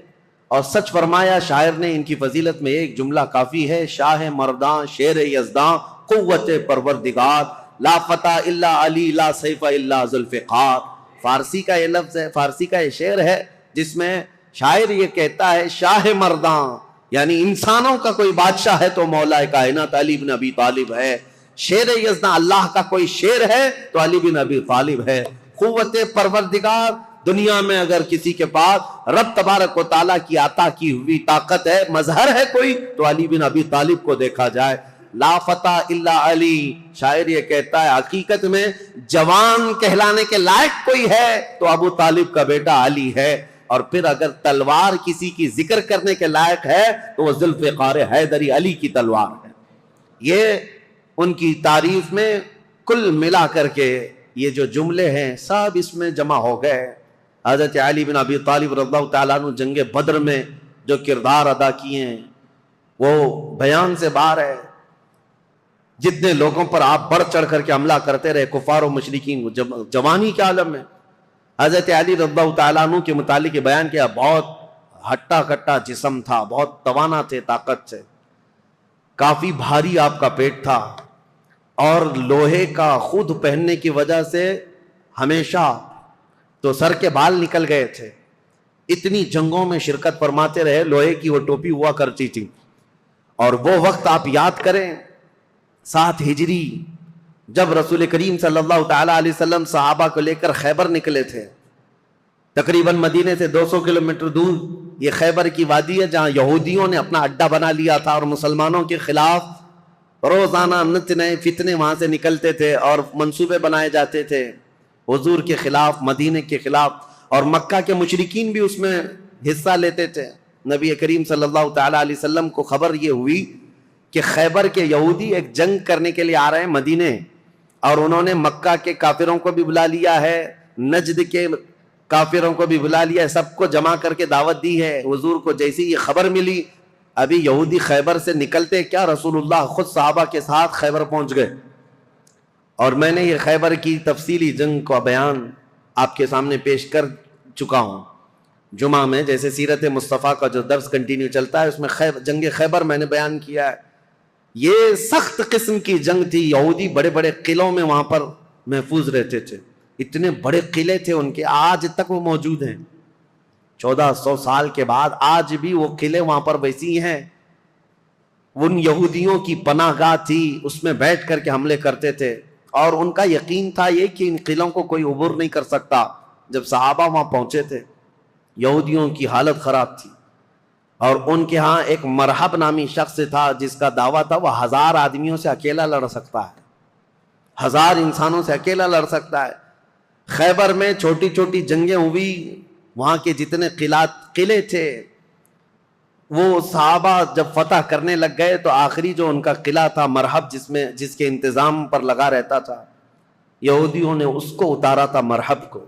اور سچ فرمایا شاعر نے ان کی فضیلت میں ایک جملہ کافی ہے: شاہ مرداں شیر یزداں قوت پروردگار، لا فتح الا علی لا سیف الا ذوالفقار. فارسی کا یہ لفظ ہے، فارسی کا یہ شعر ہے جس میں شاعر یہ کہتا ہے شاہ مرداں یعنی انسانوں کا کوئی بادشاہ ہے تو مولا کائنات علی بن ابی طالب ہے. شیر یزداں اللہ کا کوئی شیر ہے تو علی بن ابی طالب ہے. قوت پروردگار، دنیا میں اگر کسی کے پاس رب تبارک و تعالیٰ کی عطا کی ہوئی طاقت ہے، مظہر ہے کوئی، تو علی بن ابی طالب کو دیکھا جائے. لا فتح الا علی، شاعر یہ کہتا ہے حقیقت میں جوان کہلانے کے لائق کوئی ہے تو ابو طالب کا بیٹا علی ہے. اور پھر اگر تلوار کسی کی ذکر کرنے کے لائق ہے تو وہ ذوالفقار حیدری علی کی تلوار ہے. یہ ان کی تعریف میں کل ملا کر کے یہ جو جملے ہیں سب اس میں جمع ہو گئے. حضرت علی بن ابی طالب رضی اللہ تعالیٰ عنہ جنگ بدر میں جو کردار ادا کیے ہیں وہ بیان سے باہر ہے. جتنے لوگوں پر آپ بڑھ چڑھ کر کے حملہ کرتے رہے کفار و مشرکین، جوانی کے عالم میں حضرت علی رضی اللہ تعالیٰ عنہ کے متعلق بیان کیا، بہت ہٹا کٹا جسم تھا، بہت توانا تھے طاقت سے، کافی بھاری آپ کا پیٹ تھا، اور لوہے کا خود پہننے کی وجہ سے ہمیشہ تو سر کے بال نکل گئے تھے. اتنی جنگوں میں شرکت فرماتے رہے، لوہے کی وہ ٹوپی ہوا کرتی تھی. اور وہ وقت آپ یاد کریں 7 ہجری جب رسول کریم صلی اللہ تعالیٰ علیہ وسلم صحابہ کو لے کر خیبر نکلے تھے. تقریباً مدینے سے 200 کلومیٹر دور یہ خیبر کی وادی ہے جہاں یہودیوں نے اپنا اڈا بنا لیا تھا اور مسلمانوں کے خلاف روزانہ نت نئے فتنے وہاں سے نکلتے تھے اور منصوبے بنائے جاتے تھے حضور کے خلاف، مدینے کے خلاف، اور مکہ کے مشرکین بھی اس میں حصہ لیتے تھے. نبی کریم صلی اللہ تعالیٰ علیہ وسلم کو خبر یہ ہوئی کہ خیبر کے یہودی ایک جنگ کرنے کے لیے آ رہے ہیں مدینے، اور انہوں نے مکہ کے کافروں کو بھی بلا لیا ہے، نجد کے کافروں کو بھی بلا لیا ہے، سب کو جمع کر کے دعوت دی ہے. حضور کو جیسی یہ خبر ملی، ابھی یہودی خیبر سے نکلتے کیا رسول اللہ خود صحابہ کے ساتھ خیبر پہنچ گئے. اور میں نے یہ خیبر کی تفصیلی جنگ کا بیان آپ کے سامنے پیش کر چکا ہوں جمعہ میں، جیسے سیرت مصطفیٰ کا جو درس کنٹینیو چلتا ہے اس میں جنگ خیبر میں نے بیان کیا ہے. یہ سخت قسم کی جنگ تھی. یہودی بڑے بڑے قلعوں میں وہاں پر محفوظ رہتے تھے، اتنے بڑے قلعے تھے ان کے، آج تک وہ موجود ہیں. 1400 سال کے بعد آج بھی وہ قلعے وہاں پر ویسی ہیں. ان یہودیوں کی پناہ گاہ تھی، اس میں بیٹھ کر کے حملے کرتے تھے، اور ان کا یقین تھا یہ کہ ان قلعوں کو کوئی عبور نہیں کر سکتا. جب صحابہ وہاں پہنچے تھے یہودیوں کی حالت خراب تھی، اور ان کے ہاں ایک مرحب نامی شخص تھا جس کا دعویٰ تھا وہ 1000 آدمیوں سے اکیلا لڑ سکتا ہے، 1000 انسانوں سے اکیلا لڑ سکتا ہے. خیبر میں چھوٹی چھوٹی جنگیں ہوئی، وہاں کے جتنے قلعے تھے وہ صحابہ جب فتح کرنے لگ گئے تو آخری جو ان کا قلعہ تھا مرحب، جس کے انتظام پر لگا رہتا تھا، یہودیوں نے اس کو اتارا تھا مرحب کو،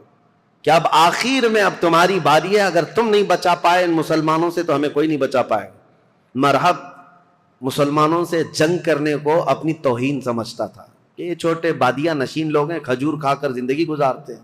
کہ اب آخر میں اب تمہاری باری ہے، اگر تم نہیں بچا پائے ان مسلمانوں سے تو ہمیں کوئی نہیں بچا پائے. مرحب مسلمانوں سے جنگ کرنے کو اپنی توہین سمجھتا تھا کہ یہ چھوٹے بادیہ نشین لوگ ہیں، کھجور کھا کر زندگی گزارتے ہیں.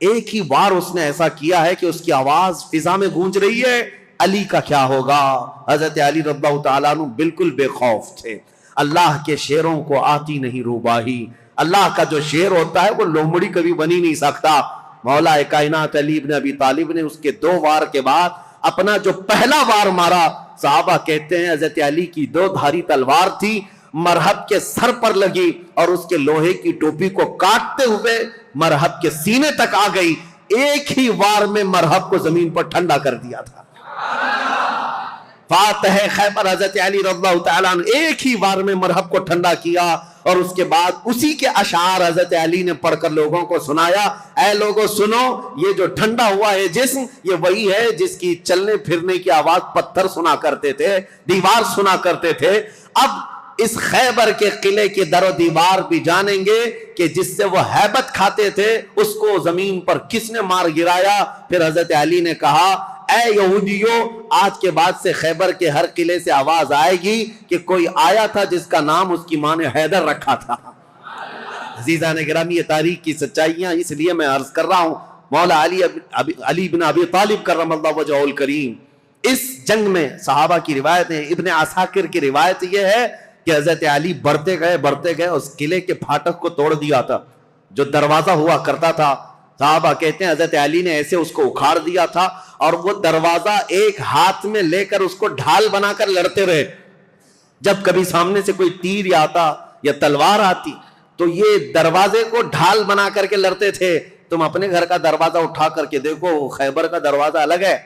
ایک ہی بار اس نے ایسا کیا ہے کہ اس کی آواز فضا میں گونج رہی ہے، علی کا کیا ہوگا؟ حضرت علی رضی اللہ تعالیٰ عنہ بالکل بے خوف تھے. اللہ کے شیروں کو آتی نہیں روباہی. اللہ کا جو شیر ہوتا ہے وہ لومڑی کبھی بنی نہیں سکتا. مولا کائنات علی بن ابی طالب نے اس کے 2 وار کے بعد اپنا جو پہلا وار مارا، صحابہ کہتے ہیں حضرت علی کی 2 دھاری تلوار تھی، مرحب کے سر پر لگی اور اس کے لوہے کی ٹوپی کو کاٹتے ہوئے مرحب کے سینے تک آ گئی. ایک ہی وار میں مرحب کو زمین پر ٹھنڈا کر دیا تھا. فاتح خیبر حضرت علی رضی اللہ تعالیٰ عنہ ایک ہی وار میں مرحب کو ٹھنڈا کیا، اور اس کے بعد اسی کے اشعار حضرت علی نے پڑھ کر لوگوں کو سنایا. اے لوگوں سنو، یہ جو ٹھنڈا ہوا ہے جسم، یہ وہی ہے جس کی چلنے پھرنے کی آواز پتھر سنا کرتے تھے، دیوار سنا کرتے تھے. اب اس خیبر کے قلعے کے در و دیوار بھی جانیں گے کہ جس سے وہ ہیبت کھاتے تھے اس کو زمین پر کس نے مار گرایا. پھر حضرت علی نے کہا، اے یہودیوں، آج کے بعد سے خیبر کے ہر قلعے سے آواز آئے گی کہ کوئی آیا تھا جس کا نام اس کی ماں نے حیدر رکھا تھا. عزیزان گرامی، یہ تاریخ کی سچائیاں اس لیے میں عرض کر رہا ہوں. مولا علی بن ابی طالب کرم اللہ وجہہ الکریم اس جنگ میں، صحابہ کی روایت ہے، ابن عساکر کی روایت یہ ہے کہ حضرت علی بڑھتے گئے اس قلعے کے پھاٹک کو توڑ دیا تھا جو دروازہ ہوا کرتا تھا. صحابہ کہتے ہیں حضرت علی نے ایسے اس کو اکھاڑ دیا تھا اور وہ دروازہ ایک ہاتھ میں لے کر اس کو ڈھال بنا کر لڑتے رہے. جب کبھی سامنے سے کوئی تیر آتا یا تلوار آتی تو یہ دروازے کو ڈھال بنا کر کے لڑتے تھے. تم اپنے گھر کا دروازہ اٹھا کر کے دیکھو، خیبر کا دروازہ الگ ہے،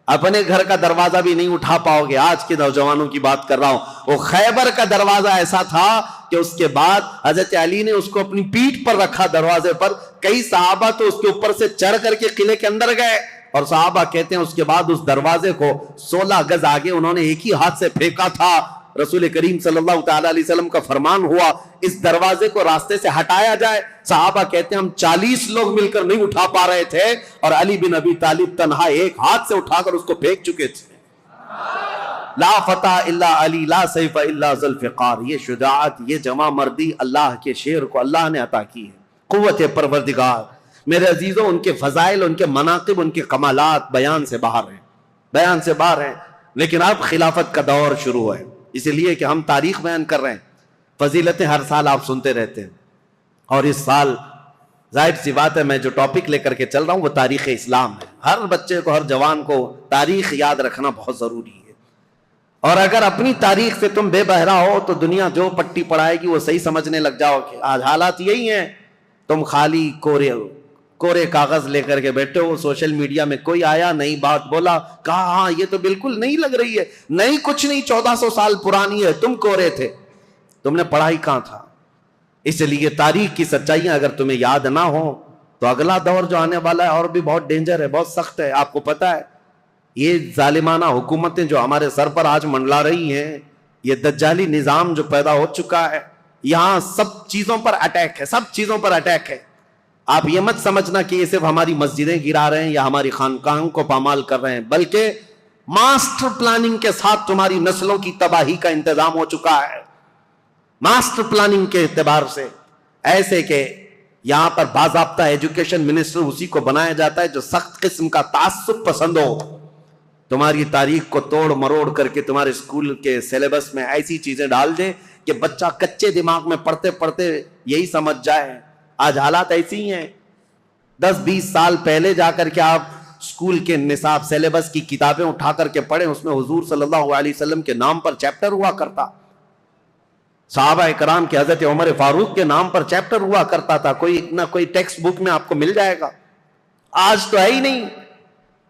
اپنے گھر کا دروازہ بھی نہیں اٹھا پاؤ گے. آج کے نوجوانوں کی بات کر رہا ہوں. وہ خیبر کا دروازہ ایسا تھا کہ اس کے بعد حضرت علی نے اس کو اپنی پیٹھ پر رکھا دروازے پر. کئی صحابہ تو اس کے اوپر سے چڑھ کر کے قلعے کے اندر گئے، اور صحابہ کہتے ہیں اس کے بعد اس دروازے کو 16 گز آگے انہوں نے ایک ہی ہاتھ سے پھینکا تھا. رسول کریم صلی اللہ تعالی علیہ وسلم کا فرمان ہوا اس دروازے کو راستے سے ہٹایا جائے. صحابہ کہتے ہیں ہم 40 لوگ مل کر نہیں اٹھا پا رہے تھے، اور علی بن ابی طالب تنہا ایک ہاتھ سے اٹھا کر اس کو پھینک چکے تھے. لا فتح الا علی، لا سیف الا ذوالفقار. یہ شجاعت، یہ جمع مردی اللہ کے شیر کو اللہ نے عطا کی ہے. قوت پروردگار. میرے عزیزوں، ان کے فضائل، ان کے مناقب، ان کے کمالات بیان سے باہر ہیں. لیکن اب خلافت کا دور شروع ہے، اس لیے کہ ہم تاریخ بیان کر رہے ہیں. فضیلتیں ہر سال آپ سنتے رہتے ہیں، اور اس سال ظاہر سی بات ہے میں جو ٹاپک لے کر کے چل رہا ہوں وہ تاریخ اسلام ہے. ہر بچے کو، ہر جوان کو تاریخ یاد رکھنا بہت ضروری ہے. اور اگر اپنی تاریخ سے تم بے بہرا ہو تو دنیا جو پٹی پڑھائے گی وہ صحیح سمجھنے لگ جاؤ کہ آج حالات یہی ہیں. تم خالی کورے کاغذ لے کر کے بیٹھے ہو، سوشل میڈیا میں کوئی آیا نئی بات بولا، کہا ہاں یہ تو بالکل نہیں لگ رہی ہے، نہیں کچھ نہیں، 1400 سال پرانی ہے. تم کورے تھے، تم نے پڑھائی کہاں تھا؟ اس لیے تاریخ کی سچائیاں اگر تمہیں یاد نہ ہو تو اگلا دور جو آنے والا ہے اور بھی بہت ڈینجر ہے، بہت سخت ہے. آپ کو پتا ہے یہ ظالمانہ حکومتیں جو ہمارے سر پر آج منڈلا رہی ہیں، یہ دجالی نظام جو پیدا ہو چکا ہے، یہاں سب چیزوں پر اٹیک ہے. آپ یہ مت سمجھنا کہ یہ صرف ہماری مسجدیں گرا رہے ہیں یا ہماری خانقاہوں کو پامال کر رہے ہیں، بلکہ ماسٹر پلاننگ کے ساتھ تمہاری نسلوں کی تباہی کا انتظام ہو چکا ہے. ماسٹر پلاننگ کے اعتبار سے ایسے کہ یہاں پر باضابطہ ایجوکیشن منسٹر اسی کو بنایا جاتا ہے جو سخت قسم کا تعصب پسند ہو. تمہاری تاریخ کو توڑ مروڑ کر کے تمہارے اسکول کے سلیبس میں ایسی چیزیں ڈال دیں کہ بچہ کچے دماغ میں پڑھتے پڑھتے یہی سمجھ جائے. آج حالات ایسی ہی ہیں. 10-20 سال پہلے جا کر کے آپ اسکول کے نصاب سلیبس کی کتابیں اٹھا کر کے پڑھیں، اس میں حضور صلی اللہ علیہ وسلم کے نام پر چیپٹر ہوا کرتا، صحابہ کرام کے حضرت عمر فاروق کے نام پر چیپٹر ہوا کرتا تھا. کوئی نہ کوئی ٹیکسٹ بک میں آپ کو مل جائے گا. آج تو ہے ہی نہیں.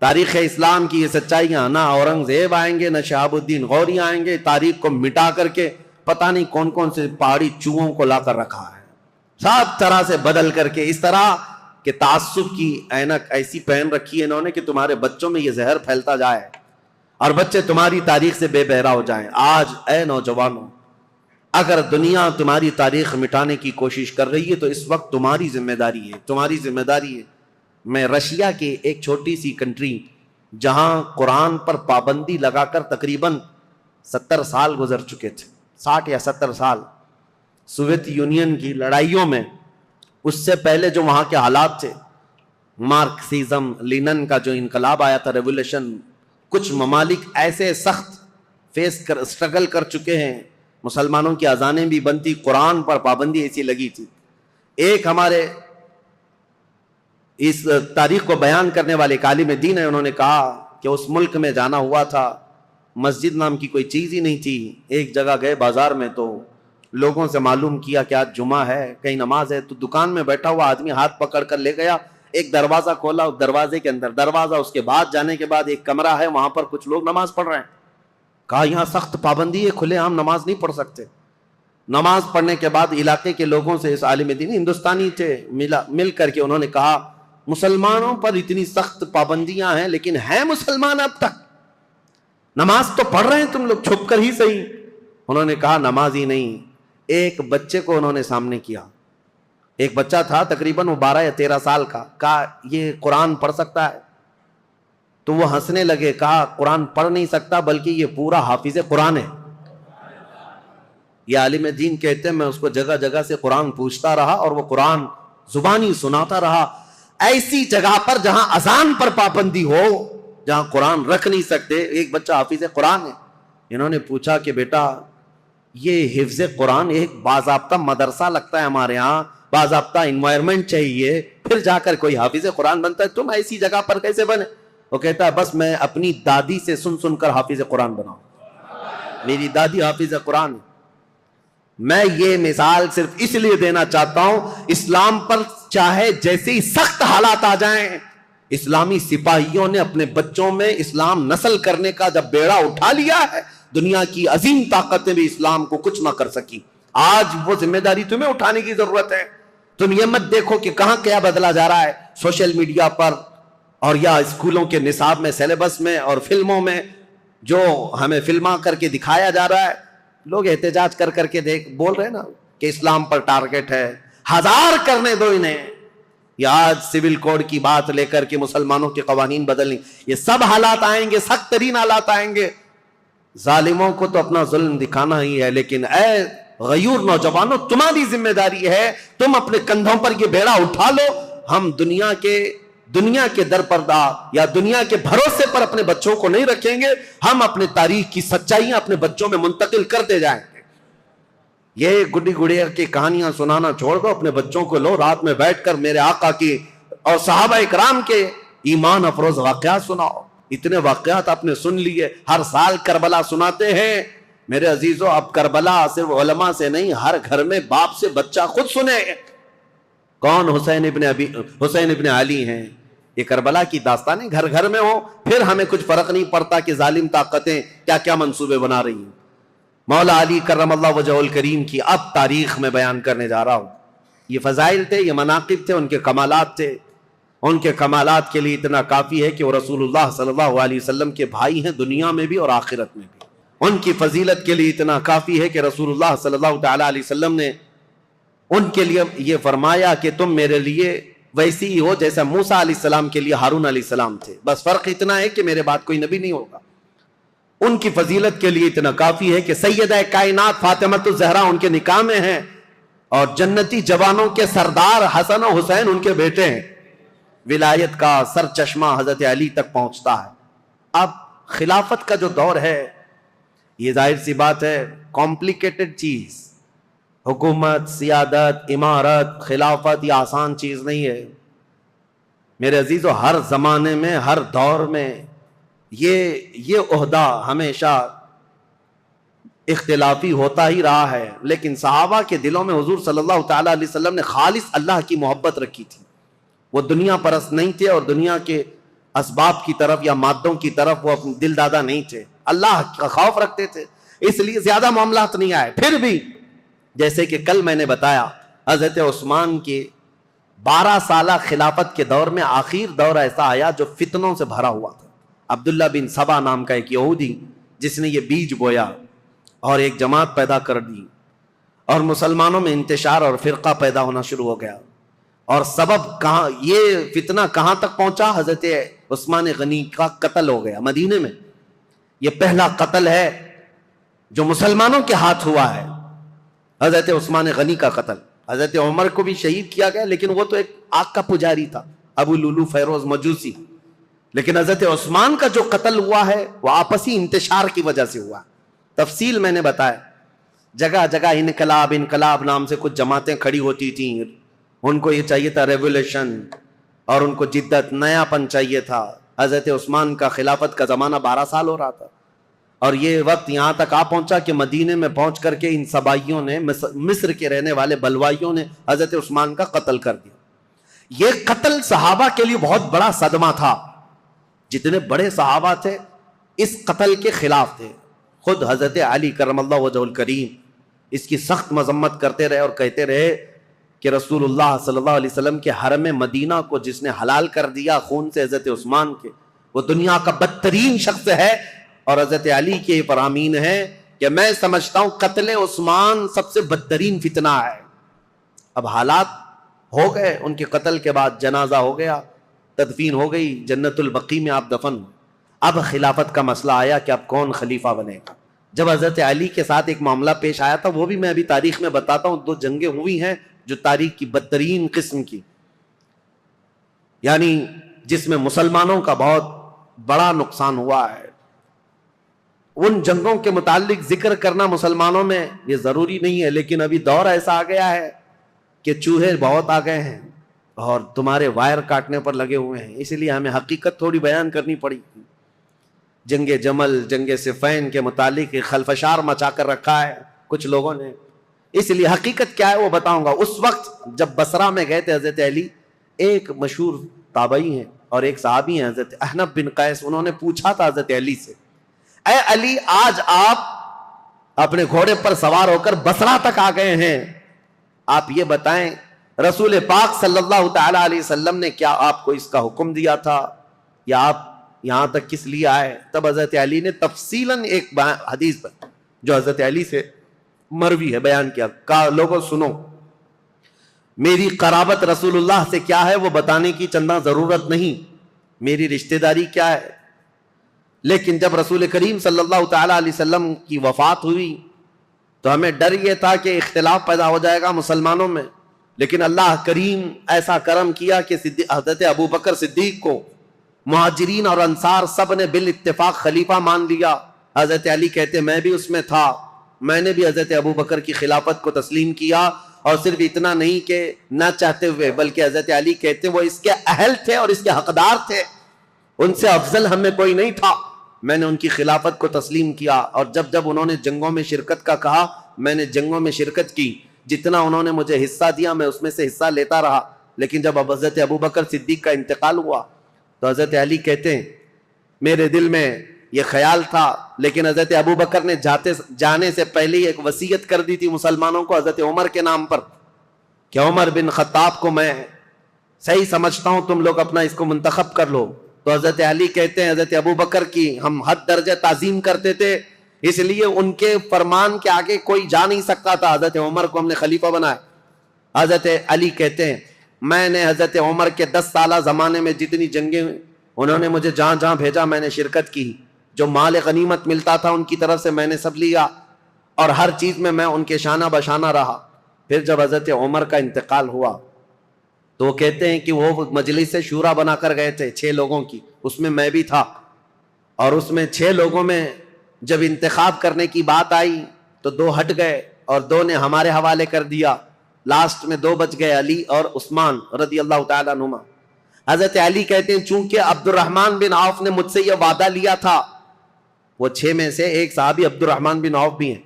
تاریخ اسلام کی یہ سچائیاں، نہ اورنگزیب آئیں گے، نہ شہاب الدین غوری آئیں گے، تاریخ کو مٹا کر کے پتہ نہیں کون کون سے پہاڑی چوہوں کو لا کر رکھا ہے، سب طرح سے بدل کر کے. اس طرح کہ تعصب کی اینک ایسی پہن رکھی ہے انہوں نے کہ تمہارے بچوں میں یہ زہر پھیلتا جائے اور بچے تمہاری تاریخ سے بے بہرا ہو جائیں. آج اے نوجوانوں، اگر دنیا تمہاری تاریخ مٹانے کی کوشش کر رہی ہے تو اس وقت تمہاری ذمہ داری ہے. میں رشیا کی ایک چھوٹی سی کنٹری جہاں قرآن پر پابندی لگا کر تقریباً 70 سال گزر چکے تھے، 60 یا 70 سال، سوویت یونین کی لڑائیوں میں، اس سے پہلے جو وہاں کے حالات تھے، مارکسزم لینن کا جو انقلاب آیا تھا ریولیوشن، کچھ ممالک ایسے سخت اسٹرگل کر چکے ہیں، مسلمانوں کی اذانیں بھی بنتی، قرآن پر پابندی ایسی لگی تھی. ایک ہمارے اس تاریخ کو بیان کرنے والے ایک عالم دین ہے، انہوں نے کہا کہ اس ملک میں جانا ہوا تھا، مسجد نام کی کوئی چیز ہی نہیں تھی. ایک جگہ گئے بازار میں تو لوگوں سے معلوم کیا کہ آج جمعہ ہے، کہیں نماز ہے، تو دکان میں بیٹھا ہوا آدمی ہاتھ پکڑ کر لے گیا، ایک دروازہ کھولا، اس دروازے کے اندر دروازہ، اس کے بعد جانے کے بعد ایک کمرہ ہے، وہاں پر کچھ لوگ نماز پڑھ رہے ہیں. کہا یہاں سخت پابندی ہے، کھلے عام نماز نہیں پڑھ سکتے. نماز پڑھنے کے بعد علاقے کے لوگوں سے، اس عالم دین ہندوستانی تھے، مل کر کے انہوں نے کہا مسلمانوں پر اتنی سخت پابندیاں ہیں لیکن ہیں مسلمان اب تک، نماز تو پڑھ رہے ہیں تم لوگ چھپ کر ہی صحیح. انہوں نے کہا نماز ہی نہیں. ایک بچے کو انہوں نے سامنے کیا، ایک بچہ تھا تقریباً وہ 12 یا 13 سال کا، کہا یہ قرآن پڑھ سکتا ہے؟ تو وہ ہنسنے لگے، کہا قرآن پڑھ نہیں سکتا بلکہ یہ پورا حافظ قرآن ہے. یہ عالم دین کہتے ہیں میں اس کو جگہ جگہ سے قرآن پوچھتا رہا اور وہ قرآن زبانی سناتا رہا. ایسی جگہ پر جہاں اذان پر پابندی ہو، جہاں قرآن رکھ نہیں سکتے، ایک بچہ حافظ قرآن ہے. انہوں نے پوچھا کہ بیٹا یہ حفظ قرآن ایک باضابطہ مدرسہ لگتا ہے ہمارے ہاں، باضابطہ انوائرمنٹ چاہیے، پھر جا کر کوئی حافظ قرآن بنتا ہے، تم ایسی جگہ پر کیسے بنے؟ وہ کہتا ہے بس میں اپنی دادی سے سن کر حافظ قرآن بناؤں، میری دادی حافظ قرآن ہے. میں یہ مثال صرف اس لیے دینا چاہتا ہوں، اسلام پر چاہے جیسے ہی سخت حالات آ جائیں، اسلامی سپاہیوں نے اپنے بچوں میں اسلام نسل کرنے کا جب بیڑا اٹھا لیا ہے، دنیا کی عظیم طاقتیں بھی اسلام کو کچھ نہ کر سکی. آج وہ ذمہ داری تمہیں اٹھانے کی ضرورت ہے. تم یہ مت دیکھو کہ کہاں کیا بدلا جا رہا ہے سوشل میڈیا پر اور یا اسکولوں کے نصاب میں، سیلیبس میں اور فلموں میں جو ہمیں فلما کر کے دکھایا جا رہا ہے. لوگ احتجاج کر کر کے بول رہے ہیں نا کہ اسلام پر ٹارگٹ ہے. 1000 کرنے دو انہیں. یہ آج سول کوڈ کی بات لے کر کے مسلمانوں کے قوانین بدلنے، یہ سب حالات آئیں گے، سخت ترین حالات آئیں گے. ظالموں کو تو اپنا ظلم دکھانا ہی ہے، لیکن اے غیور نوجوانوں تمہاری ذمہ داری ہے، تم اپنے کندھوں پر یہ بیڑا اٹھا لو. ہم دنیا کے درپردہ یا دنیا کے بھروسے پر اپنے بچوں کو نہیں رکھیں گے، ہم اپنے تاریخ کی سچائیاں اپنے بچوں میں منتقل کرتے جائیں گے. یہ گڈی گڑیا کی کہانیاں سنانا چھوڑ دو، اپنے بچوں کو لو، رات میں بیٹھ کر میرے آقا کی اور صحابہ اکرام کے ایمان افروز واقعات سناؤ. اتنے واقعات آپ نے سن لیے، ہر سال کربلا سناتے ہیں. میرے عزیزو اب کربلا صرف علماء سے نہیں، ہر گھر میں باپ سے بچہ خود سنے. کون؟ حسین ابن علی ہیں. یہ کربلا کی داستانیں گھر گھر میں ہو، پھر ہمیں کچھ فرق نہیں پڑتا کہ ظالم طاقتیں کیا کیا منصوبے بنا رہی ہیں. مولا علی کرم اللہ وجہہ الکریم کی اب تاریخ میں بیان کرنے جا رہا ہوں. یہ فضائل تھے، یہ مناقب تھے، ان کے کمالات تھے. ان کے کمالات کے لیے اتنا کافی ہے کہ وہ رسول اللہ صلی اللہ علیہ وسلم کے بھائی ہیں، دنیا میں بھی اور آخرت میں بھی. ان کی فضیلت کے لیے اتنا کافی ہے کہ رسول اللہ صلی اللہ تعالی علیہ وسلم نے ان کے لیے یہ فرمایا کہ تم میرے لیے ویسی ہی ہو جیسا موسیٰ علیہ السلام کے لیے ہارون علیہ السلام تھے، بس فرق اتنا ہے کہ میرے بعد کوئی نبی نہیں ہوگا. ان کی فضیلت کے لیے اتنا کافی ہے کہ سیدہ کائنات فاطمۃ الزہرا ان کے نکاح میں ہیں اور جنتی جوانوں کے سردار حسن و حسین ان کے بیٹے ہیں. ولایت کا سر چشمہ حضرت علی تک پہنچتا ہے. اب خلافت کا جو دور ہے، یہ ظاہر سی بات ہے کمپلیکیٹڈ چیز. حکومت، سیادت، امارت، خلافت یہ آسان چیز نہیں ہے میرے عزیزو. ہر زمانے میں، ہر دور میں یہ عہدہ ہمیشہ اختلافی ہوتا ہی رہا ہے، لیکن صحابہ کے دلوں میں حضور صلی اللہ تعالی علیہ وسلم نے خالص اللہ کی محبت رکھی تھی. وہ دنیا پرست نہیں تھے اور دنیا کے اسباب کی طرف یا مادوں کی طرف وہ اپنے دل دادا نہیں تھے. اللہ کا خوف رکھتے تھے، اس لیے زیادہ معاملات نہیں آئے. پھر بھی جیسے کہ کل میں نے بتایا، حضرت عثمان کی 12 سالہ خلافت کے دور میں آخر دور ایسا آیا جو فتنوں سے بھرا ہوا تھا. عبداللہ بن سبا نام کا ایک یہودی جس نے یہ بیج بویا اور ایک جماعت پیدا کر دی اور مسلمانوں میں انتشار اور فرقہ پیدا ہونا شروع ہو گیا. اور سبب کہاں، یہ فتنہ کہاں تک پہنچا؟ حضرت عثمان غنی کا قتل ہو گیا مدینے میں. یہ پہلا قتل ہے جو مسلمانوں کے ہاتھ ہوا ہے، حضرت عثمان غنی کا قتل. حضرت عمر کو بھی شہید کیا گیا، لیکن وہ تو ایک آگ کا پجاری تھا، ابو لولو فیروز مجوسی. لیکن حضرت عثمان کا جو قتل ہوا ہے وہ آپسی انتشار کی وجہ سے ہوا. تفصیل میں نے بتایا. جگہ جگہ انقلاب نام سے کچھ جماعتیں کھڑی ہوتی تھیں. ان کو یہ چاہیے تھا ریولیوشن, اور ان کو جدت, نیا پن چاہیے تھا. حضرت عثمان کا خلافت کا زمانہ 12 سال ہو رہا تھا, اور یہ وقت یہاں تک آ پہنچا کہ مدینے میں پہنچ کر کے ان سبائیوں نے, مصر کے رہنے والے بلوائیوں نے حضرت عثمان کا قتل کر دیا. یہ قتل صحابہ کے لیے بہت بڑا صدمہ تھا. جتنے بڑے صحابہ تھے اس قتل کے خلاف تھے. خود حضرت علی کرم اللہ وجہ الکریم اس کی سخت مذمت کرتے رہے اور کہتے رہے کہ رسول اللہ صلی اللہ علیہ وسلم کے حرم مدینہ کو جس نے حلال کر دیا خون سے حضرت عثمان کے, وہ دنیا کا بدترین شخص ہے. اور حضرت علی کے فرامین ہے کہ میں سمجھتا ہوں قتل عثمان سب سے بدترین فتنہ ہے. اب حالات ہو گئے, ان کے قتل کے بعد جنازہ ہو گیا, تدفین ہو گئی, جنت البقیع میں آپ دفن. اب خلافت کا مسئلہ آیا کہ اب کون خلیفہ بنے گا. جب حضرت علی کے ساتھ ایک معاملہ پیش آیا تھا, وہ بھی میں ابھی تاریخ میں بتاتا ہوں. 2 جنگیں ہوئی ہیں جو تاریخ کی بدترین قسم کی, یعنی جس میں مسلمانوں کا بہت بڑا نقصان ہوا ہے. ان جنگوں کے متعلق ذکر کرنا مسلمانوں میں یہ ضروری نہیں ہے, لیکن ابھی دور ایسا آ گیا ہے کہ چوہے بہت آ گئے ہیں اور تمہارے وائر کاٹنے پر لگے ہوئے ہیں. اس لیے ہمیں حقیقت تھوڑی بیان کرنی پڑی. جنگ جمل, جنگ صفین کے متعلق خلفشار مچا کر رکھا ہے کچھ لوگوں نے, اس لیے حقیقت کیا ہے وہ بتاؤں گا. اس وقت جب بصرہ میں گئے تھے حضرت علی, ایک مشہور تابعی ہیں اور ایک صحابی ہیں حضرت احنف بن قیس, انہوں نے پوچھا تھا حضرت علی سے, اے علی آج آپ اپنے گھوڑے پر سوار ہو کر بصرہ تک آ گئے ہیں, آپ یہ بتائیں رسول پاک صلی اللہ تعالی علیہ وسلم نے کیا آپ کو اس کا حکم دیا تھا, یا آپ یہاں تک کس لیے آئے؟ تب حضرت علی نے تفصیلاً ایک حدیث پر جو حضرت علی سے مروی ہے بیان کیا. کہا لوگوں سنو, میری قرابت رسول اللہ سے کیا ہے وہ بتانے کی چندہ ضرورت نہیں, میری رشتہ داری کیا ہے, لیکن جب رسول کریم صلی اللہ تعالی علیہ وسلم کی وفات ہوئی تو ہمیں ڈر یہ تھا کہ اختلاف پیدا ہو جائے گا مسلمانوں میں, لیکن اللہ کریم ایسا کرم کیا کہ حضرت ابو بکر صدیق کو مہاجرین اور انصار سب نے بالاتفاق خلیفہ مان لیا. حضرت علی کہتے میں بھی اس میں تھا, میں نے بھی حضرت ابو بکر کی خلافت کو تسلیم کیا, اور صرف اتنا نہیں کہ نہ چاہتے ہوئے, بلکہ حضرت علی کہتے وہ اس کے اہل تھے اور اس کے حقدار تھے, ان سے افضل ہمیں کوئی نہیں تھا. میں نے ان کی خلافت کو تسلیم کیا, اور جب انہوں نے جنگوں میں شرکت کا کہا میں نے جنگوں میں شرکت کی, جتنا انہوں نے مجھے حصہ دیا میں اس میں سے حصہ لیتا رہا. لیکن جب حضرت ابو بکر صدیق کا انتقال ہوا تو حضرت علی کہتے ہیں میرے دل میں یہ خیال تھا, لیکن حضرت ابو بکر نے جانے سے پہلے ایک وصیت کر دی تھی مسلمانوں کو حضرت عمر کے نام پر کہ عمر بن خطاب کو میں صحیح سمجھتا ہوں, تم لوگ اپنا اس کو منتخب کر لو. تو حضرت علی کہتے ہیں حضرت ابو بکر کی ہم حد درجہ تعظیم کرتے تھے, اس لیے ان کے فرمان کے آگے کوئی جا نہیں سکتا تھا. حضرت عمر کو ہم نے خلیفہ بنایا. حضرت علی کہتے ہیں میں نے حضرت عمر کے 10 سالہ زمانے میں جتنی جنگیں انہوں نے مجھے جہاں جہاں بھیجا میں نے شرکت کی, جو مال غنیمت ملتا تھا ان کی طرف سے میں نے سب لیا, اور ہر چیز میں ان کے شانہ بشانہ رہا. پھر جب حضرت عمر کا انتقال ہوا تو وہ کہتے ہیں کہ وہ مجلس شورا بنا کر گئے تھے 6 لوگوں کی, اس میں بھی تھا, اور اس میں 6 لوگوں میں جب انتخاب کرنے کی بات آئی تو 2 ہٹ گئے اور 2 نے ہمارے حوالے کر دیا. لاسٹ میں 2 بچ گئے, علی اور عثمان رضی اللہ تعالیٰ عنہما. حضرت علی کہتے ہیں چونکہ عبد الرحمن بن عوف نے مجھ سے یہ وعدہ لیا تھا, وہ 6 میں سے ایک صحابی عبد الرحمن بن عوف بھی ہیں,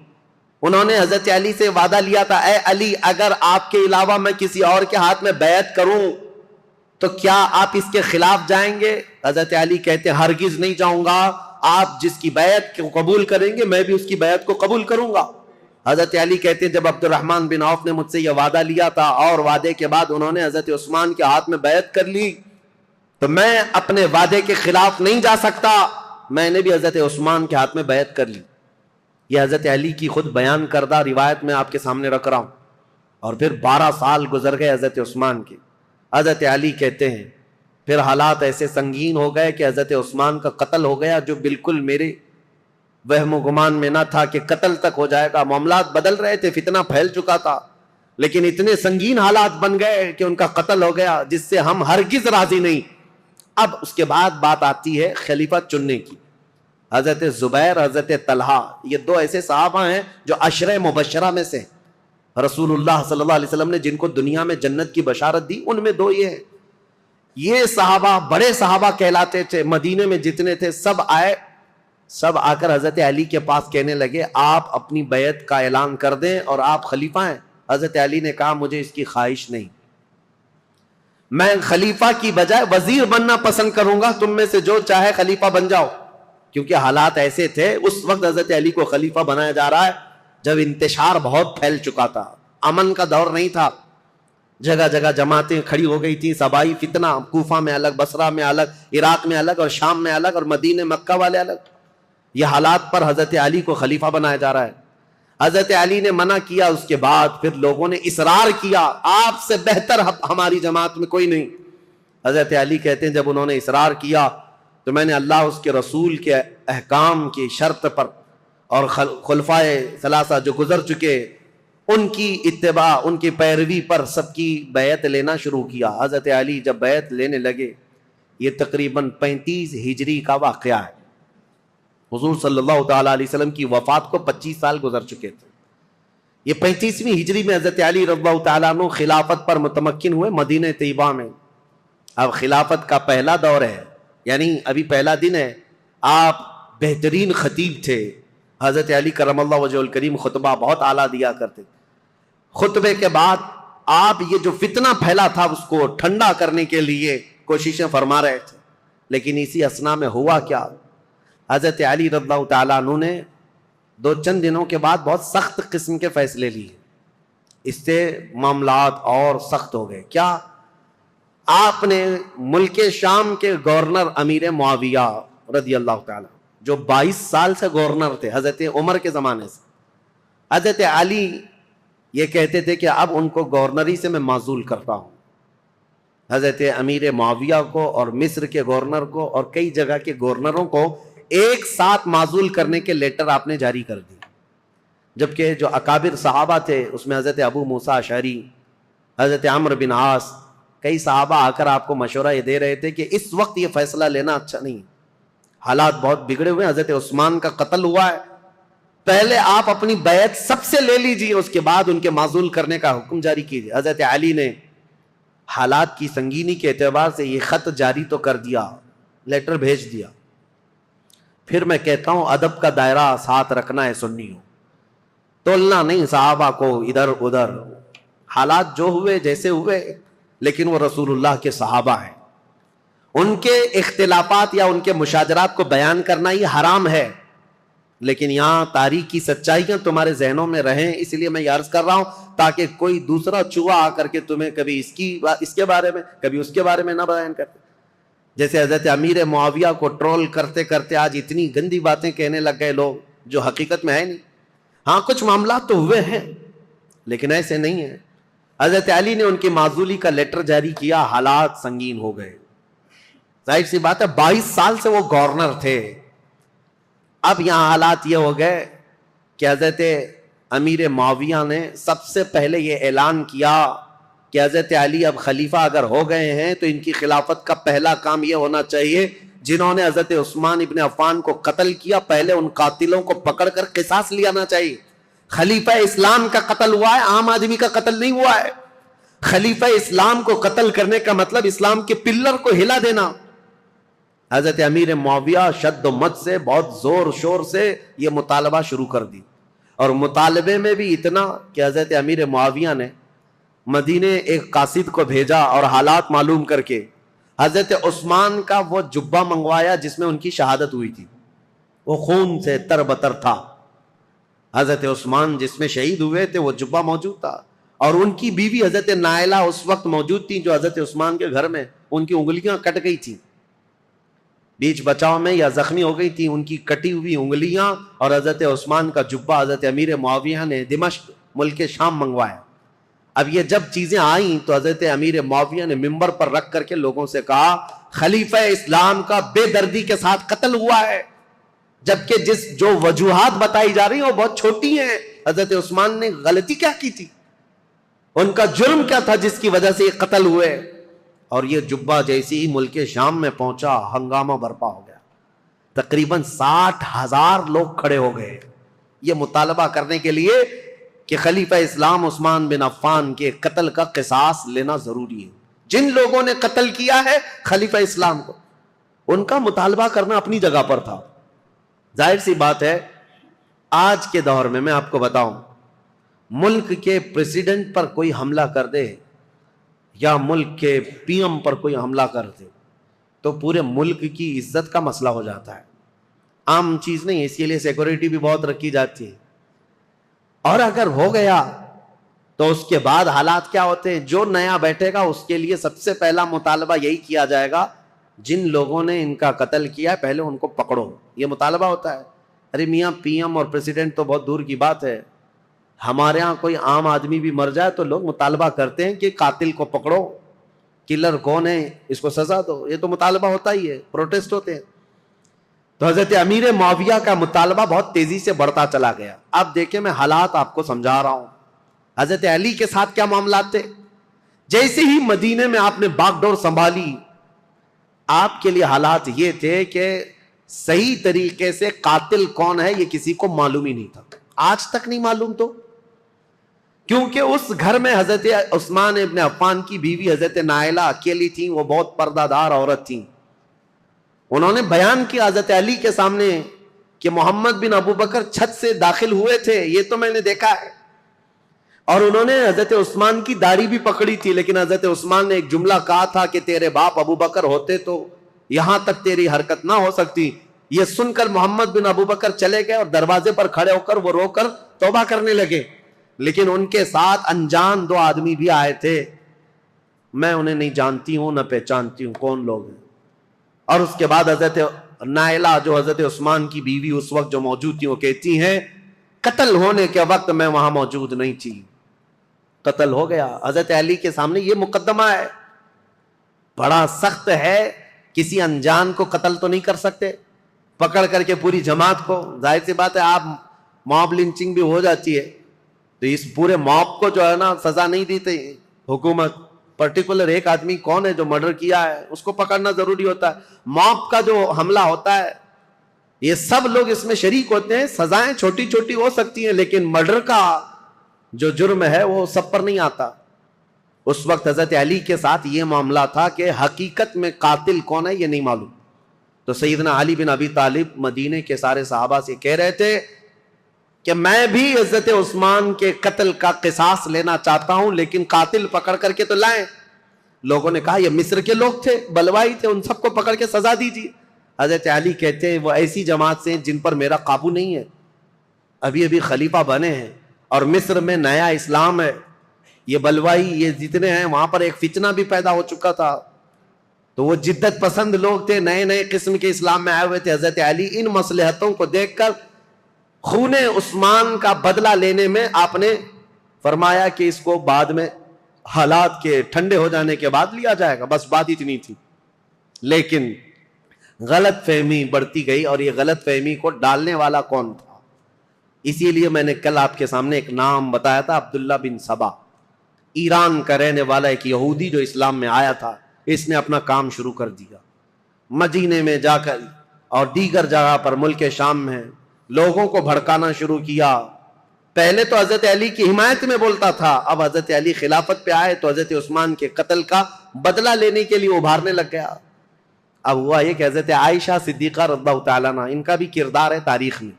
انہوں نے حضرت علی سے وعدہ لیا تھا اے علی اگر آپ کے علاوہ میں کسی اور کے ہاتھ میں بیعت کروں تو کیا آپ اس کے خلاف جائیں گے؟ حضرت علی کہتے ہیں ہرگز نہیں جاؤں گا, آپ جس کی بیعت کو قبول کریں گے میں بھی اس کی بیعت کو قبول کروں گا. حضرت علی کہتے ہیں جب عبد الرحمن بن عوف نے مجھ سے یہ وعدہ لیا تھا اور وعدے کے بعد انہوں نے حضرت عثمان کے ہاتھ میں بیعت کر لی تو میں اپنے وعدے کے خلاف نہیں جا سکتا, میں نے بھی حضرت عثمان کے ہاتھ میں بیعت کر لی. یہ حضرت علی کی خود بیان کردہ روایت میں آپ کے سامنے رکھ رہا ہوں. اور پھر 12 سال گزر گئے حضرت عثمان کے. حضرت علی کہتے ہیں پھر حالات ایسے سنگین ہو گئے کہ حضرت عثمان کا قتل ہو گیا, جو بالکل میرے وہم و گمان میں نہ تھا کہ قتل تک ہو جائے گا. معاملات بدل رہے تھے, فتنہ پھیل چکا تھا. لیکن اتنے سنگین حالات بن گئے کہ ان کا قتل ہو گیا، جس سے ہم ہرگز راضی نہیں۔ اب اس کے بعد بات آتی ہے خلیفہ چننے کی۔ حضرت زبیر، حضرت طلحہ، یہ دو ایسے صحابہ ہیں جو عشرہ مبشرہ میں سے رسول اللہ صلی اللہ علیہ وسلم نے جن کو دنیا میں جنت کی بشارت دی، ان میں دو یہ ہیں۔ یہ صحابہ بڑے صحابہ کہلاتے تھے، مدینے میں جتنے تھے سب آئے، سب آ کر حضرت علی کے پاس کہنے لگے آپ اپنی بیعت کا اعلان کر دیں اور آپ خلیفہ ہیں۔ حضرت علی نے کہا مجھے اس کی خواہش نہیں، میں خلیفہ کی بجائے وزیر بننا پسند کروں گا، تم میں سے جو چاہے خلیفہ بن جاؤ۔ کیونکہ حالات ایسے تھے اس وقت حضرت علی کو خلیفہ بنایا جا رہا ہے جب انتشار بہت پھیل چکا تھا، امن کا دور نہیں تھا، جگہ جگہ جماعتیں کھڑی ہو گئی تھی، صبائی فتنہ، کوفہ میں الگ، بصرہ میں الگ، عراق میں الگ، اور شام میں الگ، اور مدینہ مکہ والے الگ۔ یہ حالات پر حضرت علی کو خلیفہ بنایا جا رہا ہے۔ حضرت علی نے منع کیا، اس کے بعد پھر لوگوں نے اصرار کیا آپ سے بہتر ہماری جماعت میں کوئی نہیں۔ حضرت علی کہتے ہیں جب انہوں نے اصرار کیا تو میں نے اللہ اس کے رسول کے احکام کی شرط پر اور خلفائے ثلاثہ جو گزر چکے ان کی اتباع، ان کی پیروی پر سب کی بیعت لینا شروع کیا۔ حضرت علی جب بیعت لینے لگے، یہ تقریباً 35 ہجری کا واقعہ ہے۔ حضور صلی اللہ تعالیٰ علیہ وسلم کی وفات کو 25 سال گزر چکے تھے۔ یہ 35ویں ہجری میں حضرت علی رضی اللہ تعالیٰ عنہ خلافت پر متمکن ہوئے مدینہ طیبہ میں۔ اب خلافت کا پہلا دور ہے، یعنی ابھی پہلا دن ہے۔ آپ بہترین خطیب تھے، حضرت علی کرم اللہ وجہ الکریم خطبہ بہت اعلیٰ دیا کرتے۔ خطبے کے بعد آپ یہ جو فتنہ پھیلا تھا اس کو ٹھنڈا کرنے کے لیے کوششیں فرما رہے تھے، لیکن اسی اثنا میں ہوا کیا، حضرت علی رضی اللہ تعالیٰ عنہ نے چند دنوں کے بعد بہت سخت قسم کے فیصلے لیے۔ اس سے معاملات اور سخت ہو گئے۔ کیا؟ آپ نے ملک شام کے گورنر امیر معاویہ رضی اللہ تعالیٰ جو 22 سال سے گورنر تھے حضرت عمر کے زمانے سے، حضرت علی یہ کہتے تھے کہ اب ان کو گورنری سے میں معزول کرتا ہوں۔ حضرت امیر معاویہ کو اور مصر کے گورنر کو اور کئی جگہ کے گورنروں کو ایک ساتھ معزول کرنے کے لیٹر آپ نے جاری کر دی، جبکہ جو اکابر صحابہ تھے اس میں حضرت ابو موسیٰ اشعری، حضرت عمرو بن عاص، کئی صحابہ آ کر آپ کو مشورہ یہ دے رہے تھے کہ اس وقت یہ فیصلہ لینا اچھا نہیں، حالات بہت بگڑے ہوئے، حضرت عثمان کا قتل ہوا ہے، پہلے آپ اپنی بیعت سب سے لے لیجیے، اس کے بعد ان کے معزول کرنے کا حکم جاری کیجیے۔ حضرت علی نے حالات کی سنگینی کے اعتبار سے یہ خط جاری تو کر دیا، لیٹر بھیج دیا۔ پھر میں کہتا ہوں ادب کا دائرہ ساتھ رکھنا ہے سنیوں، تولنا نہیں صحابہ کو ادھر ادھر۔ حالات جو ہوئے جیسے ہوئے، لیکن وہ رسول اللہ کے صحابہ ہیں، ان کے اختلافات یا ان کے مشاجرات کو بیان کرنا یہ حرام ہے، لیکن یہاں تاریخ کی سچائیاں تمہارے ذہنوں میں رہیں، اس لیے میں یہ عرض کر رہا ہوں تاکہ کوئی دوسرا چوہا آ کر کے تمہیں کبھی اس کے بارے میں کبھی اس کے بارے میں نہ بیان کرتے۔ جیسے حضرت امیر معاویہ کو ٹرول کرتے کرتے آج اتنی گندی باتیں کہنے لگ گئے لوگ جو حقیقت میں ہے نہیں۔ ہاں کچھ معاملات تو ہوئے ہیں لیکن ایسے نہیں ہیں۔ حضرت علی نے ان کی معزولی کا لیٹر جاری کیا، حالات سنگین ہو گئے۔ ظاہر سی بات ہے 22 سال سے وہ گورنر تھے۔ اب یہاں حالات یہ ہو گئے کہ حضرت امیر معاویہ نے سب سے پہلے یہ اعلان کیا کہ حضرت علی اب خلیفہ اگر ہو گئے ہیں تو ان کی خلافت کا پہلا کام یہ ہونا چاہیے جنہوں نے حضرت عثمان ابن عفان کو قتل کیا، پہلے ان قاتلوں کو پکڑ کر قصاص لینا چاہیے۔ خلیفہ اسلام کا قتل ہوا ہے، عام آدمی کا قتل نہیں ہوا ہے۔ خلیفہ اسلام کو قتل کرنے کا مطلب اسلام کے پلر کو ہلا دینا۔ حضرت امیر معاویہ شد و مت سے بہت زور شور سے یہ مطالبہ شروع کر دی، اور مطالبے میں بھی اتنا کہ حضرت امیر معاویہ نے مدینے ایک قاصد کو بھیجا اور حالات معلوم کر کے حضرت عثمان کا وہ جبہ منگوایا جس میں ان کی شہادت ہوئی تھی، وہ خون سے تر بتر تھا۔ حضرت عثمان جس میں شہید ہوئے تھے وہ جبہ موجود تھا، اور ان کی بیوی حضرت نائلہ اس وقت موجود تھی جو حضرت عثمان کے گھر میں ان کی انگلیاں کٹ گئی تھیں، بیچ بچاؤ میں یا زخمی ہو گئی تھی، ان کی کٹی ہوئی انگلیاں اور حضرت عثمان کا جبہ حضرت امیر معاویہ نے دمشق ملک شام منگوایا۔ اب یہ جب چیزیں آئیں تو حضرت امیر معاویہ نے منبر پر رکھ کر کے لوگوں سے کہا خلیفہ اسلام کا بے دردی کے ساتھ قتل ہوا ہے، جبکہ جو وجوہات بتائی جا رہی ہیں وہ بہت چھوٹی ہیں۔ حضرت عثمان نے غلطی کیا کی تھی؟ ان کا جرم کیا تھا جس کی وجہ سے یہ قتل ہوئے؟ اور یہ جبہ جیسی ہی ملک شام میں پہنچا، ہنگامہ برپا ہو گیا، تقریباً 60,000 لوگ کھڑے ہو گئے یہ مطالبہ کرنے کے لیے کہ خلیفہ اسلام عثمان بن عفان کے قتل کا قصاص لینا ضروری ہے۔ جن لوگوں نے قتل کیا ہے خلیفہ اسلام کو، ان کا مطالبہ کرنا اپنی جگہ پر تھا۔ ظاہر سی بات ہے آج کے دور میں آپ کو بتاؤں، ملک کے پریزیڈنٹ پر کوئی حملہ کر دے یا ملک کے پی ایم پر کوئی حملہ کر دے تو پورے ملک کی عزت کا مسئلہ ہو جاتا ہے، عام چیز نہیں، اس کے لیے سیکورٹی بھی بہت رکھی جاتی ہے۔ اور اگر ہو گیا تو اس کے بعد حالات کیا ہوتے ہیں؟ جو نیا بیٹھے گا اس کے لیے سب سے پہلا مطالبہ یہی کیا جائے گا، جن لوگوں نے ان کا قتل کیا ہے پہلے ان کو پکڑو، یہ مطالبہ ہوتا ہے۔ ارے میاں پی ایم اور پریزیڈنٹ تو بہت دور کی بات ہے، ہمارے ہاں کوئی عام آدمی بھی مر جائے تو لوگ مطالبہ کرتے ہیں کہ قاتل کو پکڑو، کلر کون ہے اس کو سزا دو، یہ تو مطالبہ ہوتا ہی ہے، پروٹیسٹ ہوتے ہیں۔ تو حضرت امیر معاویہ کا مطالبہ بہت تیزی سے بڑھتا چلا گیا۔ اب دیکھیں میں حالات آپ کو سمجھا رہا ہوں، حضرت علی کے ساتھ کیا معاملات تھے۔ جیسے ہی مدینے میں آپ نے باغ ڈور سنبھالی، آپ کے لیے حالات یہ تھے کہ صحیح طریقے سے قاتل کون ہے یہ کسی کو معلوم ہی نہیں تھا، آج تک نہیں معلوم، تو کیونکہ اس گھر میں حضرت عثمان ابن عفان کی بیوی حضرت نائلہ اکیلی تھیں، وہ بہت پردہ دار عورت تھیں۔ انہوں نے بیان کیا حضرت علی کے سامنے کہ محمد بن ابو بکر چھت سے داخل ہوئے تھے، یہ تو میں نے دیکھا ہے، اور انہوں نے حضرت عثمان کی داڑھی بھی پکڑی تھی، لیکن حضرت عثمان نے ایک جملہ کہا تھا کہ تیرے باپ ابو بکر ہوتے تو یہاں تک تیری حرکت نہ ہو سکتی۔ یہ سن کر محمد بن ابو بکر چلے گئے اور دروازے پر کھڑے ہو کر وہ رو کر توبہ کرنے لگے، لیکن ان کے ساتھ انجان 2 آدمی بھی آئے تھے، میں انہیں نہیں جانتی ہوں نہ پہچانتی ہوں کون لوگ ہیں۔ اور اس کے بعد حضرت نائلہ جو حضرت عثمان کی بیوی اس وقت جو موجود تھی وہ کہتی ہیں قتل ہونے کے وقت میں وہاں موجود نہیں تھی، قتل ہو گیا۔ حضرت علی کے سامنے یہ مقدمہ ہے، بڑا سخت ہے، کسی انجان کو قتل تو نہیں کر سکتے پکڑ کر کے پوری جماعت کو، ظاہر سی بات ہے آپ موب لنچنگ بھی ہو جاتی ہے تو اس پورے موب کو جو ہے نا سزا نہیں دیتے حکومت، پرٹیکولر ایک آدمی کون ہے جو مرڈر کیا ہے اس کو پکڑنا ضروری ہوتا ہے۔ موب کا جو حملہ ہوتا ہے یہ سب لوگ اس میں شریک ہوتے ہیں، سزائیں چھوٹی چھوٹی ہو سکتی ہیں لیکن مرڈر کا جو جرم ہے وہ سب پر نہیں آتا۔ اس وقت حضرت علی کے ساتھ یہ معاملہ تھا کہ حقیقت میں قاتل کون ہے یہ نہیں معلوم، تو سیدنا علی بن ابی طالب مدینے کے سارے صحابہ سے کہہ رہے تھے کہ میں بھی حضرت عثمان کے قتل کا قصاص لینا چاہتا ہوں، لیکن قاتل پکڑ کر کے تو لائیں۔ لوگوں نے کہا یہ مصر کے لوگ تھے، بلوائی تھے، ان سب کو پکڑ کے سزا دیجیے۔ حضرت علی کہتے ہیں وہ ایسی جماعت سے جن پر میرا قابو نہیں ہے، ابھی ابھی خلیفہ بنے ہیں اور مصر میں نیا اسلام ہے، یہ بلوائی یہ جتنے ہیں وہاں پر ایک فتنہ بھی پیدا ہو چکا تھا، تو وہ جدت پسند لوگ تھے، نئے نئے قسم کے اسلام میں آئے ہوئے تھے۔ حضرت علی ان مصلحتوں کو دیکھ کر خون عثمان کا بدلہ لینے میں آپ نے فرمایا کہ اس کو بعد میں حالات کے ٹھنڈے ہو جانے کے بعد لیا جائے گا، بس بات اتنی تھی۔ لیکن غلط فہمی بڑھتی گئی، اور یہ غلط فہمی کو ڈالنے والا کون تھا؟ اسی لیے میں نے کل آپ کے سامنے ایک نام بتایا تھا، عبداللہ بن سبا، ایران کا رہنے والا ایک یہودی جو اسلام میں آیا تھا۔ اس نے اپنا کام شروع کر دیا، مدینے میں جا کر اور دیگر جگہ پر ملک شام میں لوگوں کو بھڑکانا شروع کیا۔ پہلے تو حضرت علی کی حمایت میں بولتا تھا، اب حضرت علی خلافت پہ آئے تو حضرت عثمان کے قتل کا بدلہ لینے کے لیے ابھارنے لگ گیا۔ اب ہوا یہ کہ حضرت عائشہ صدیقہ رضی اللہ تعالیٰ عنہ، ان کا بھی کردار ہے تاریخ میں،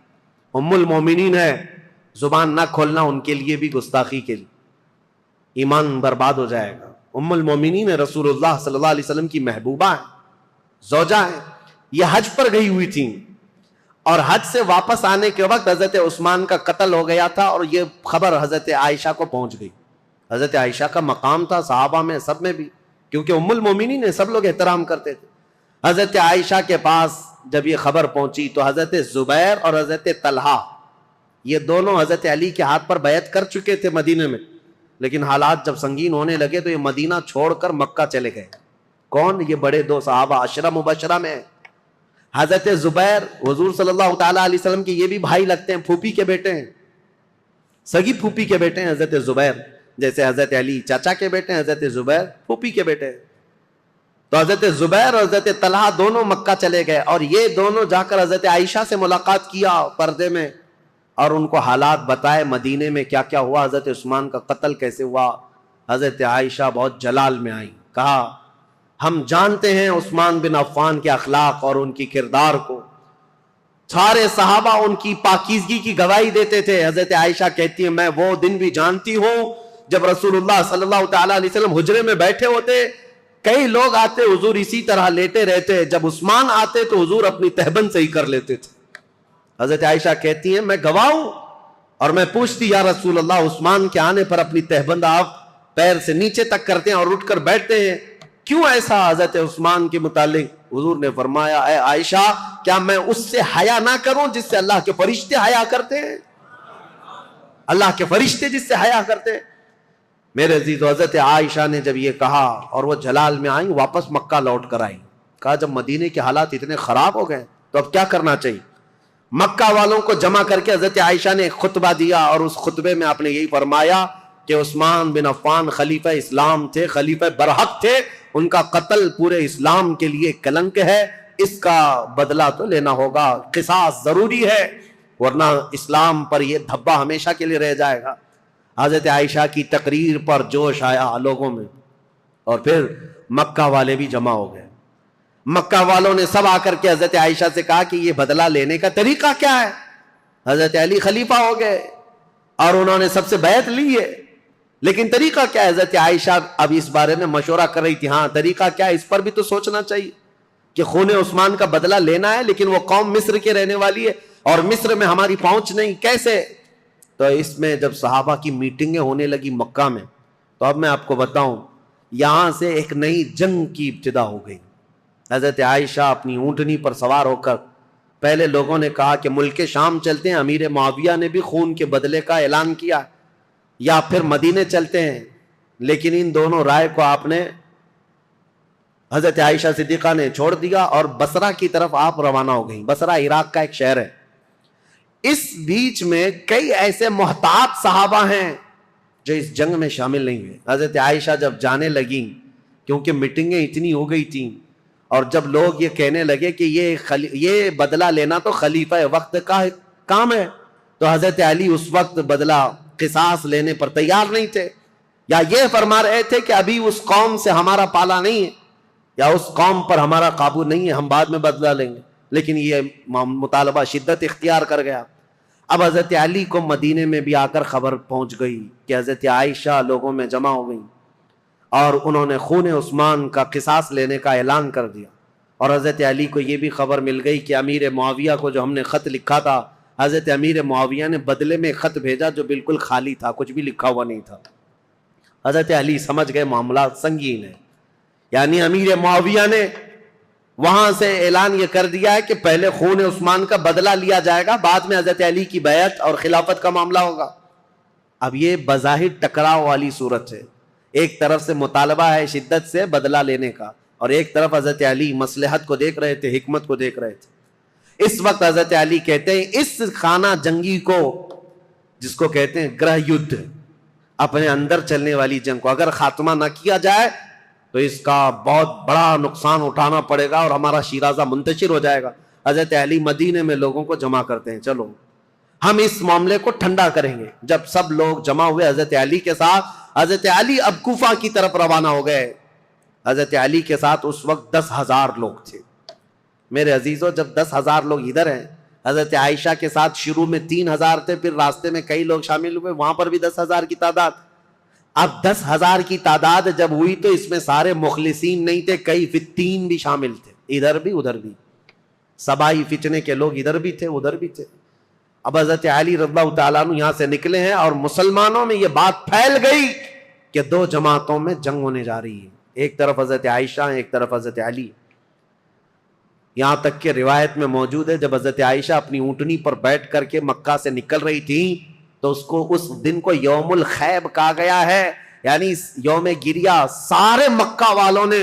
ام المومنین ہے، زبان نہ کھولنا ان کے لیے بھی گستاخی کے لیے، ایمان برباد ہو جائے گا۔ ام المومنین رسول اللہ صلی اللہ علیہ وسلم کی محبوبہ ہیں، زوجہ ہیں، یہ حج پر گئی ہوئی تھیں، اور حج سے واپس آنے کے وقت حضرت عثمان کا قتل ہو گیا تھا، اور یہ خبر حضرت عائشہ کو پہنچ گئی۔ حضرت عائشہ کا مقام تھا صحابہ میں سب میں بھی، کیونکہ ام المومنین نے سب لوگ احترام کرتے تھے۔ حضرت عائشہ کے پاس جب یہ خبر پہنچی تو حضرت زبیر اور حضرت طلحہ یہ دونوں حضرت علی کے ہاتھ پر بیعت کر چکے تھے مدینے میں، لیکن حالات جب سنگین ہونے لگے تو یہ مدینہ چھوڑ کر مکہ چلے گئے۔ کون؟ یہ بڑے 2 صحابہ عشرہ مبشرہ میں، حضرت زبیر حضور صلی اللہ تعالیٰ علیہ وسلم کے یہ بھی بھائی لگتے ہیں، پھوپھی کے بیٹے ہیں، سگی پھوپھی کے بیٹے ہیں حضرت زبیر، جیسے حضرت علی چاچا کے بیٹے ہیں, حضرت زبیر پھوپھی کے بیٹے ہیں. تو حضرت زبیر اور حضرت طلحہ دونوں مکہ چلے گئے, اور یہ دونوں جا کر حضرت عائشہ سے ملاقات کیا پردے میں, اور ان کو حالات بتائے مدینے میں کیا کیا ہوا, حضرت عثمان کا قتل کیسے ہوا. حضرت عائشہ بہت جلال میں آئیں, کہا ہم جانتے ہیں عثمان بن عفان کے اخلاق اور ان کی کردار کو, سارے صحابہ ان کی پاکیزگی کی گواہی دیتے تھے. حضرت عائشہ کہتی ہیں میں وہ دن بھی جانتی ہوں جب رسول اللہ صلی اللہ تعالی علیہ وسلم حجرے میں بیٹھے ہوتے, کئی لوگ آتے حضور اسی طرح لیٹے رہتے, جب عثمان آتے تو حضور اپنی تہبند سے ہی کر لیتے تھے. حضرت عائشہ کہتی ہیں میں گواہ ہوں, اور میں پوچھتی یا رسول اللہ عثمان کے آنے پر اپنی تہبند آپ پیر سے نیچے تک کرتے ہیں اور اٹھ کر بیٹھتے ہیں, کیوں ایسا حضرت عثمان کے متعلق؟ حضور نے فرمایا اے عائشہ کیا میں اس سے حیا نہ کروں جس سے اللہ کے فرشتے حیا کرتے ہیں, اللہ کے فرشتے جس سے حیا کرتے ہیں. میرے عزیز, حضرت عائشہ نے جب یہ کہا اور وہ جلال میں آئیں, واپس مکہ لوٹ کر آئیں, کہا جب مدینے کے حالات اتنے خراب ہو گئے تو اب کیا کرنا چاہیے. مکہ والوں کو جمع کر کے حضرت عائشہ نے ایک خطبہ دیا, اور اس خطبے میں آپ نے یہی فرمایا کہ عثمان بن عفان خلیفہ اسلام تھے, خلیفہ برحق تھے, ان کا قتل پورے اسلام کے لیے کلنک ہے, اس کا بدلہ تو لینا ہوگا, قصاص ضروری ہے, ورنہ اسلام پر یہ دھبا ہمیشہ کے لیے رہ جائے گا. حضرت عائشہ کی تقریر پر جوش آیا لوگوں میں, اور پھر مکہ والے بھی جمع ہو گئے. مکہ والوں نے سب آ کر کے حضرت عائشہ سے کہا کہ یہ بدلہ لینے کا طریقہ کیا ہے. حضرت علی خلیفہ ہو گئے اور انہوں نے سب سے بیعت لی ہے, لیکن طریقہ کیا ہے؟ حضرت عائشہ اب اس بارے میں مشورہ کر رہی تھی, ہاں طریقہ کیا ہے اس پر بھی تو سوچنا چاہیے کہ خون عثمان کا بدلہ لینا ہے, لیکن وہ قوم مصر کے رہنے والی ہے اور مصر میں ہماری پہنچ نہیں, کیسے؟ تو اس میں جب صحابہ کی میٹنگیں ہونے لگی مکہ میں, تو اب میں آپ کو بتاؤں یہاں سے ایک نئی جنگ کی ابتدا ہو گئی. حضرت عائشہ اپنی اونٹنی پر سوار ہو کر, پہلے لوگوں نے کہا کہ ملک شام چلتے ہیں, امیر معاویہ نے بھی خون کے بدلے کا اعلان کیا, یا پھر مدینے چلتے ہیں, لیکن ان دونوں رائے کو آپ نے, حضرت عائشہ صدیقہ نے چھوڑ دیا اور بصرہ کی طرف آپ روانہ ہو گئیں. بصرہ عراق کا ایک شہر ہے. اس بیچ میں کئی ایسے محتاط صحابہ ہیں جو اس جنگ میں شامل نہیں ہوئے. حضرت عائشہ جب جانے لگیں, کیونکہ میٹنگیں اتنی ہو گئی تھیں, اور جب لوگ یہ کہنے لگے کہ یہ بدلہ لینا تو خلیفہ وقت کا کام ہے, تو حضرت علی اس وقت بدلہ قصاص لینے پر تیار نہیں تھے, یا یہ فرما رہے تھے کہ ابھی اس قوم سے ہمارا پالا نہیں ہے, یا اس قوم پر ہمارا قابو نہیں ہے, ہم بعد میں بدلہ لیں گے. لیکن یہ مطالبہ شدت اختیار کر گیا. اب حضرت علی کو مدینے میں بھی آ کر خبر پہنچ گئی کہ حضرت عائشہ لوگوں میں جمع ہو گئی, اور انہوں نے خون عثمان کا قصاص لینے کا اعلان کر دیا. اور حضرت علی کو یہ بھی خبر مل گئی کہ امیر معاویہ کو جو ہم نے خط لکھا تھا, حضرت امیر معاویہ نے بدلے میں خط بھیجا جو بالکل خالی تھا, کچھ بھی لکھا ہوا نہیں تھا. حضرت علی سمجھ گئے معاملات سنگین ہے, یعنی امیر معاویہ نے وہاں سے اعلان یہ کر دیا ہے کہ پہلے خون عثمان کا بدلہ لیا جائے گا, بعد میں حضرت علی کی بیعت اور خلافت کا معاملہ ہوگا. اب یہ بظاہر ٹکراؤ والی صورت ہے, ایک طرف سے مطالبہ ہے شدت سے بدلہ لینے کا, اور ایک طرف حضرت علی مصلحت کو دیکھ رہے تھے, حکمت کو دیکھ رہے تھے. اس وقت حضرت علی کہتے ہیں اس خانہ جنگی کو, جس کو کہتے ہیں گرہ یدھ, اپنے اندر چلنے والی جنگ کو اگر خاتمہ نہ کیا جائے تو اس کا بہت بڑا نقصان اٹھانا پڑے گا اور ہمارا شیرازہ منتشر ہو جائے گا. حضرت علی مدینے میں لوگوں کو جمع کرتے ہیں, چلو ہم اس معاملے کو ٹھنڈا کریں گے. جب سب لوگ جمع ہوئے حضرت علی کے ساتھ, حضرت علی اب کوفہ کی طرف روانہ ہو گئے. حضرت علی کے ساتھ اس وقت 10,000 لوگ تھے. میرے عزیزو, جب 10,000 لوگ ادھر ہیں, حضرت عائشہ کے ساتھ شروع میں 3,000 تھے, پھر راستے میں کئی لوگ شامل ہوئے, وہاں پر بھی 10,000 کی تعداد. اب 10,000 کی تعداد جب ہوئی تو اس میں سارے مخلصین نہیں تھے, کئی فتین بھی شامل تھے, ادھر بھی ادھر بھی, سبائی فتنے کے لوگ ادھر بھی تھے ادھر بھی تھے. اب حضرت علی رضی اللہ تعالیٰ عنہ یہاں سے نکلے ہیں, اور مسلمانوں میں یہ بات پھیل گئی کہ 2 جماعتوں میں جنگ ہونے جا رہی ہے, ایک طرف حضرت عائشہ ایک طرف حضرت علی. یہاں تک کہ روایت میں موجود ہے جب حضرت عائشہ اپنی اونٹنی پر بیٹھ کر کے مکہ سے نکل رہی تھی تو اس دن کو یوم الخیب کہا گیا ہے, یعنی یوم گریا. سارے مکہ والوں نے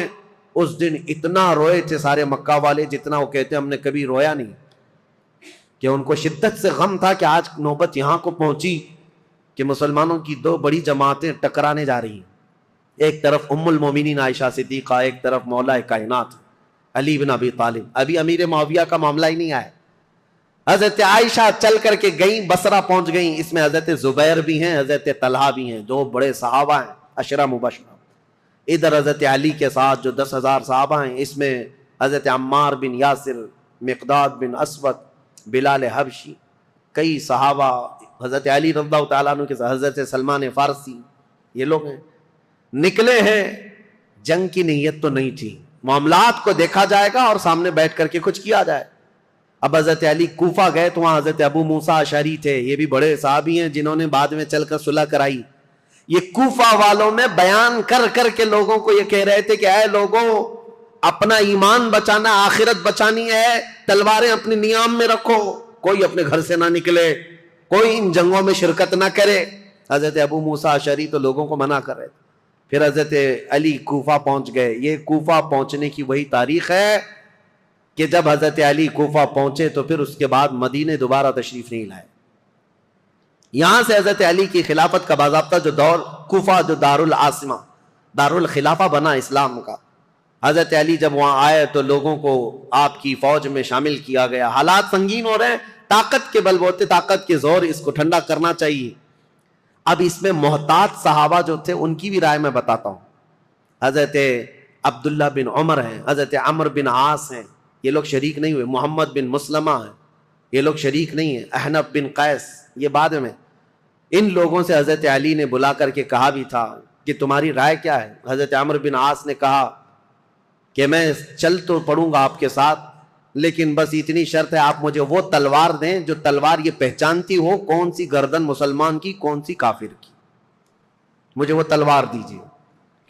اس دن اتنا روئے تھے, سارے مکہ والے, جتنا وہ کہتے ہیں ہم نے کبھی رویا نہیں, کہ ان کو شدت سے غم تھا کہ آج نوبت یہاں کو پہنچی. کہ مسلمانوں کی دو بڑی جماعتیں ٹکرانے جا رہی ہیں. ایک طرف ام المومنین عائشہ صدیقہ، ایک طرف مولا کائنات علی بن ابی طالب. ابھی امیر معاویہ کا معاملہ ہی نہیں آیا. حضرت عائشہ چل کر کے گئیں، بصرہ پہنچ گئیں. اس میں حضرت زبیر بھی ہیں، حضرت طلحہ بھی ہیں، دو بڑے صحابہ ہیں، عشرہ مبشرہ. ادھر حضرت علی کے ساتھ جو 10,000 صحابہ ہیں، اس میں حضرت عمار بن یاسر، مقداد بن اسود، بلال حبشی، کئی صحابہ، حضرت علی رضی اللہ تعالیٰ عنہ کے ساتھ حضرت سلمان فارسی، یہ لوگ ہیں. نکلے ہیں، جنگ کی نیت تو نہیں تھی، معاملات کو دیکھا جائے گا اور سامنے بیٹھ کر کے کچھ کیا جائے. اب حضرت علی کوفہ گئے تو وہاں حضرت ابو موسیٰ اشعری تھے، یہ بھی بڑے صحابی ہیں جنہوں نے بعد میں چل کر صلح کرائی. یہ کوفہ والوں میں بیان کر کر کے لوگوں کو یہ کہہ رہے تھے کہ اے لوگوں، اپنا ایمان بچانا، آخرت بچانی ہے، تلواریں اپنی نیام میں رکھو، کوئی اپنے گھر سے نہ نکلے، کوئی ان جنگوں میں شرکت نہ کرے. حضرت ابو موسیٰ اشعری تو لوگوں کو منع کر رہے تھے. پھر حضرت علی کوفہ پہنچ گئے. یہ کوفہ پہنچنے کی وہی تاریخ ہے کہ جب حضرت علی کوفہ پہنچے تو پھر اس کے بعد مدینے دوبارہ تشریف نہیں لائے. یہاں سے حضرت علی کی خلافت کا باضابطہ جو دور، کوفہ جو دارالعاصمہ، دارالخلافہ بنا اسلام کا، حضرت علی جب وہاں آئے تو لوگوں کو آپ کی فوج میں شامل کیا گیا. حالات سنگین ہو رہے ہیں، طاقت کے بل بوتے، طاقت کے زور، اس کو ٹھنڈا کرنا چاہیے. اب اس میں محتاط صحابہ جو تھے ان کی بھی رائے میں بتاتا ہوں. حضرت عبداللہ بن عمر ہیں، حضرت عمر بن عاص ہیں، یہ لوگ شریک نہیں ہوئے. محمد بن مسلمہ ہیں، یہ لوگ شریک نہیں ہیں. احنف بن قیس، یہ بعد میں. ان لوگوں سے حضرت علی نے بلا کر کے کہا بھی تھا کہ تمہاری رائے کیا ہے. حضرت عمر بن عاص نے کہا کہ میں چل تو پڑوں گا آپ کے ساتھ، لیکن بس اتنی شرط ہے، آپ مجھے وہ تلوار دیں جو تلوار یہ پہچانتی ہو کون سی گردن مسلمان کی کون سی کافر کی. مجھے وہ تلوار دیجیے،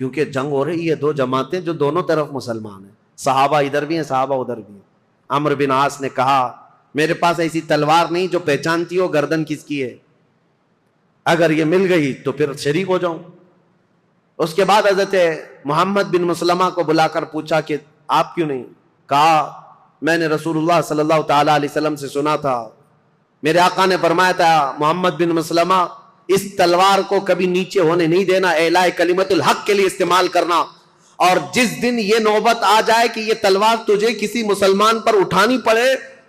کیونکہ جنگ ہو رہی ہے، دو جماعتیں جو دونوں طرف مسلمان ہیں، صحابہ ادھر بھی ہیں، صحابہ ادھر بھی ہیں. عمر بن عاص نے کہا میرے پاس ایسی تلوار نہیں جو پہچانتی ہو گردن کس کی ہے، اگر یہ مل گئی تو پھر شریک ہو جاؤں. اس کے بعد حضرت محمد بن مسلمہ کو بلا کر پوچھا کہ آپ کیوں نہیں؟ کہا میں نے رسول اللہ صلی اللہ تعالیٰ علیہ وسلم سے سنا تھا، میرے آقا نے فرمایا تھا محمد بن مسلمہ اس تلوار کو کبھی نیچے ہونے نہیں دینا، اعلاء کلمت الحق کے لیے استعمال کرنا، اور جس دن یہ نوبت آ جائے کہ یہ تلوار تجھے کسی مسلمان پر اٹھانی پڑے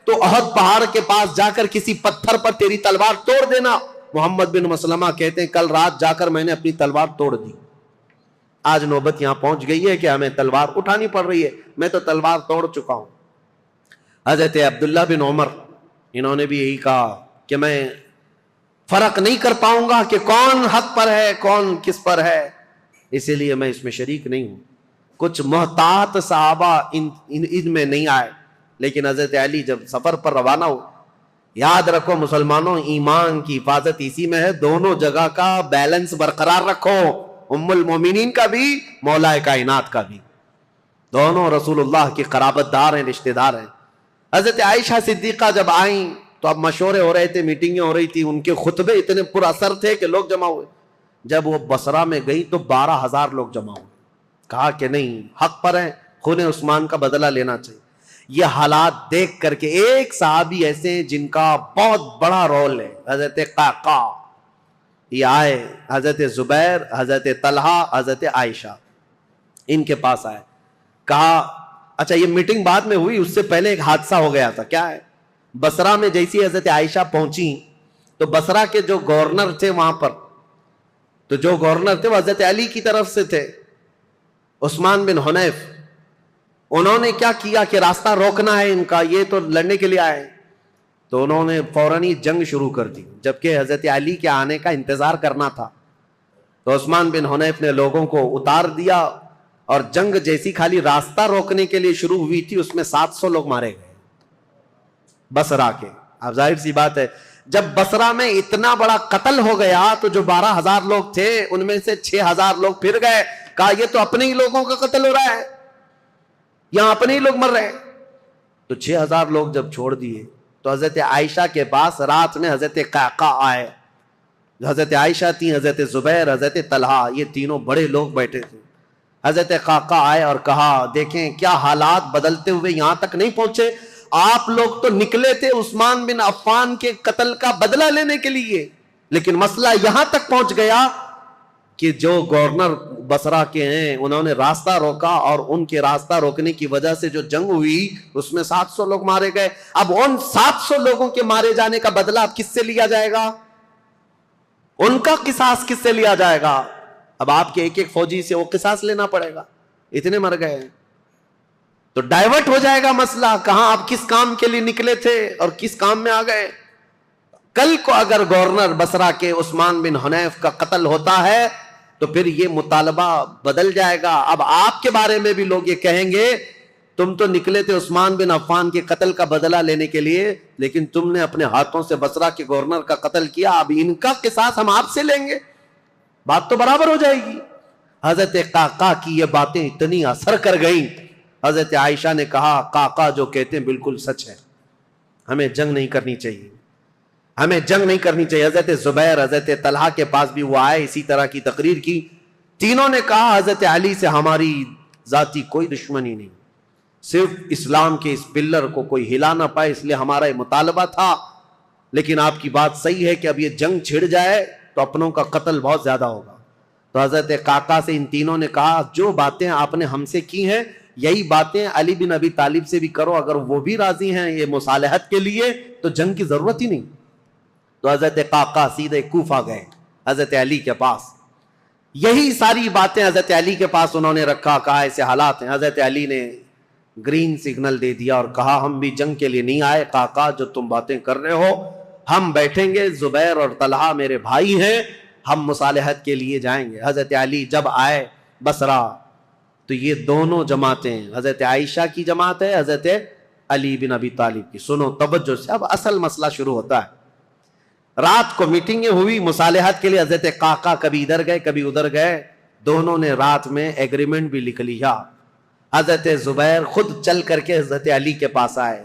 تو احد پہاڑ کے پاس جا کر کسی پتھر پر تیری تلوار توڑ دینا. محمد بن مسلمہ کہتے ہیں کل رات جا کر میں نے اپنی تلوار توڑ دی. آج نوبت یہاں پہنچ گئی ہے کہ ہمیں تلوار اٹھانی پڑ رہی ہے، میں تو تلوار توڑ چکا ہوں. حضرت عبداللہ بن عمر، انہوں نے بھی یہی کہا کہ میں فرق نہیں کر پاؤں گا کہ کون حق پر ہے کون کس پر ہے، اسی لیے میں اس میں شریک نہیں ہوں. کچھ محتاط صحابہ ان میں نہیں آئے، لیکن حضرت علی جب سفر پر روانہ ہو، یاد رکھو مسلمانوں، ایمان کی حفاظت اسی میں ہے، دونوں جگہ کا بیلنس برقرار رکھو، ام المومنین کا بھی، مولا کائنات کا بھی، دونوں رسول اللہ کی قرابت دار ہیں، رشتہ دار ہیں. حضرت عائشہ صدیقہ جب آئیں تو اب مشورے ہو رہے تھے، میٹنگیں ہو رہی تھی، ان کے خطبے اتنے پر اثر تھے کہ لوگ جمع ہوئے. جب وہ بصرہ میں گئی تو 12,000 لوگ جمع ہوئے. کہا کہ نہیں، حق پر ہیں، خون عثمان کا بدلہ لینا چاہیے. یہ حالات دیکھ کر کے ایک صحابی ایسے ہیں جن کا بہت بڑا رول ہے، حضرت قعقاع، یہ آئے، حضرت زبیر، حضرت طلحہ، حضرت عائشہ ان کے پاس آئے. کہا اچھا یہ میٹنگ بعد میں ہوئی، اس سے پہلے ایک حادثہ ہو گیا تھا. کیا ہے؟ بصرہ میں جیسی حضرت عائشہ پہنچی تو بصرہ کے جو گورنر تھے وہاں پر، تو جو گورنر تھے وہ حضرت علی کی طرف سے تھے، عثمان بن حنیف. انہوں نے کیا کیا کہ راستہ روکنا ہے ان کا، یہ تو لڑنے کے لیے آئے، تو انہوں نے فوراً ہی جنگ شروع کر دی، جبکہ حضرت علی کے آنے کا انتظار کرنا تھا. تو عثمان بن حنیف نے لوگوں کو اتار دیا، اور جنگ جیسی خالی راستہ روکنے کے لیے شروع ہوئی تھی، اس میں 700 لوگ مارے گئے بصرہ کے. اب ظاہر سی بات ہے جب بصرہ میں اتنا بڑا قتل ہو گیا تو جو 12,000 لوگ تھے ان میں سے 6,000 لوگ پھر گئے. کہا یہ تو اپنے ہی لوگوں کا قتل ہو رہا ہے، یہاں اپنے ہی لوگ مر رہے ہیں. تو 6,000 لوگ جب چھوڑ دیے تو حضرت عائشہ کے پاس رات میں حضرت قعقاع آئے. حضرت عائشہ تھی، حضرت زبیر، حضرت طلحہ، یہ تینوں بڑے لوگ بیٹھے تھے. حضرت قعقاع آئے اور کہا دیکھیں کیا حالات بدلتے ہوئے یہاں تک نہیں پہنچے، آپ لوگ تو نکلے تھے عثمان بن عفان کے قتل کا بدلہ لینے کے لیے، لیکن مسئلہ یہاں تک پہنچ گیا کہ جو گورنر بصرہ کے ہیں انہوں نے راستہ روکا، اور ان کے راستہ روکنے کی وجہ سے جو جنگ ہوئی اس میں 700 لوگ مارے گئے۔ اب ان 700 لوگوں کے مارے جانے کا بدلہ اب کس سے لیا جائے گا؟ ان کا قصاص کس سے لیا جائے گا؟ اب آپ کے ایک ایک فوجی سے وہ قصاص لینا پڑے گا، اتنے مر گئے۔ تو ڈائیورٹ ہو جائے گا مسئلہ، کہاں آپ کس کام کے لیے نکلے تھے اور کس کام میں آ گئے۔ کل کو اگر گورنر بصرہ کے عثمان بن حنیف کا قتل ہوتا ہے تو پھر یہ مطالبہ بدل جائے گا۔ اب آپ کے بارے میں بھی لوگ یہ کہیں گے تم تو نکلے تھے عثمان بن عفان کے قتل کا بدلہ لینے کے لیے، لیکن تم نے اپنے ہاتھوں سے بصرہ کے گورنر کا قتل کیا، اب ان کا قصاص ہم آپ سے لیں گے، بات تو برابر ہو جائے گی۔ حضرت قعقاع کی یہ باتیں اتنی اثر کر گئیں، حضرت عائشہ نے کہا قعقاع جو کہتے ہیں بالکل سچ ہے، ہمیں جنگ نہیں کرنی چاہیے، ہمیں جنگ نہیں کرنی چاہیے۔ حضرت زبیر، حضرت طلحہ کے پاس بھی وہ آئے، اسی طرح کی تقریر کی، تینوں نے کہا حضرت علی سے ہماری ذاتی کوئی دشمنی نہیں، صرف اسلام کے اس پلر کو کوئی ہلا نہ پائے اس لیے ہمارا یہ مطالبہ تھا، لیکن آپ کی بات صحیح ہے کہ اب یہ جنگ چھڑ جائے تو اپنوں کا قتل بہت زیادہ ہوگا۔ تو حضرت قعقاع سے ان تینوں نے کہا جو باتیں آپ نے ہم سے کی ہیں یہی باتیں علی بن ابی طالب سے بھی کرو، اگر وہ بھی راضی ہیں یہ مصالحت کے لیے تو جنگ کی ضرورت ہی نہیں۔ تو حضرت قعقاع سیدھے کوفہ گئے حضرت علی کے پاس، یہی ساری باتیں حضرت علی کے پاس انہوں نے رکھا، کہا ایسے حالات ہیں۔ حضرت علی نے گرین سگنل دے دیا اور کہا ہم بھی جنگ کے لیے نہیں آئے قعقاع، جو تم باتیں کر رہے ہو ہم بیٹھیں گے، زبیر اور طلحہ میرے بھائی ہیں، ہم مصالحت کے لیے جائیں گے۔ حضرت علی جب آئے بصرہ تو یہ دونوں جماعتیں، حضرت عائشہ کی جماعت ہے، حضرت علی بن ابی طالب کی، سنو توجہ سے، اب اصل مسئلہ شروع ہوتا ہے۔ رات کو میٹنگیں ہوئی مصالحت کے لیے، حضرت قعقاع کبھی ادھر گئے کبھی ادھر گئے، دونوں نے رات میں ایگریمنٹ بھی لکھ لیا۔ حضرت زبیر خود چل کر کے حضرت علی کے پاس آئے،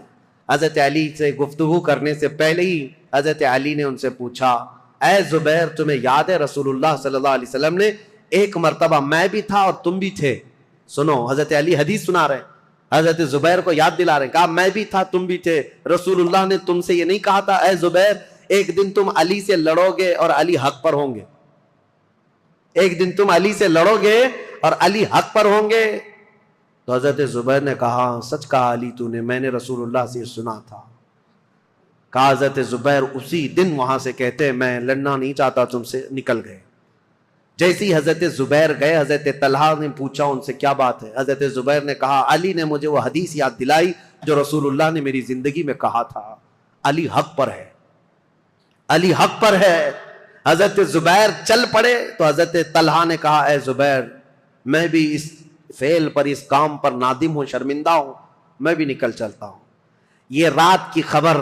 حضرت علی سے گفتگو کرنے سے پہلے ہی حضرت علی نے ان سے پوچھا اے زبیر تمہیں یاد ہے رسول اللہ صلی اللہ علیہ وسلم نے ایک مرتبہ میں بھی تھا اور تم بھی تھے، سنو حضرت علی حدیث سنا رہے ہیں، حضرت زبیر کو یاد دلا رہے ہیں، کہا میں بھی تھا تم بھی تھے، رسول اللہ نے تم سے یہ نہیں کہا تھا اے زبیر ایک دن تم علی سے لڑو گے اور علی حق پر ہوں گے، ایک دن تم علی سے لڑو گے اور علی حق پر ہوں گے؟ تو حضرت زبیر نے کہا سچ کہا علی تو نے، میں نے رسول اللہ سے سنا تھا۔ کہا حضرت زبیر اسی دن وہاں سے کہتے میں لڑنا نہیں چاہتا تم سے، نکل گئے۔ جیسے ہی حضرت زبیر گئے حضرت طلحہ نے پوچھا ان سے کیا بات ہے، حضرت زبیر نے کہا علی نے مجھے وہ حدیث یاد دلائی جو رسول اللہ نے میری زندگی میں کہا تھا، علی حق پر ہے، علی حق پر ہے۔ حضرت زبیر چل پڑے تو حضرت طلحہ نے کہا اے زبیر میں بھی اس فعل پر اس کام پر نادم ہوں، شرمندہ ہوں، میں بھی نکل چلتا ہوں۔ یہ رات کی خبر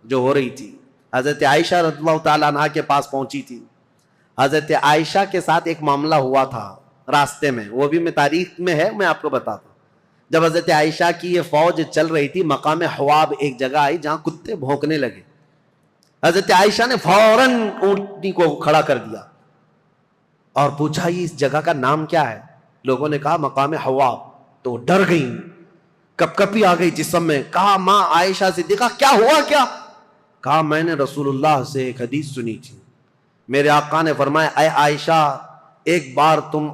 جو ہو رہی تھی حضرت عائشہ رضی اللہ تعالیٰ عنہا کے پاس پہنچی تھی۔ حضرت عائشہ کے ساتھ ایک معاملہ ہوا تھا راستے میں، وہ بھی میں تاریخ میں ہے، میں آپ کو بتاتا ہوں۔ جب حضرت عائشہ کی یہ فوج چل رہی تھی مقام حواب ایک جگہ آئی جہاں کتے بھونکنے لگے، حضرت عائشہ نے فوراً اونٹنی کو کھڑا کر دیا اور پوچھا یہ اس جگہ کا نام کیا ہے؟ لوگوں نے کہا مقام حواب، تو ڈر گئی، کپ کپی آ گئی جسم میں۔ کہا ماں عائشہ صدیقہ کیا ہوا کیا؟ کہا میں نے رسول اللہ سے ایک حدیث سنی تھی، میرے آقا نے فرمایا اے عائشہ ایک بار تم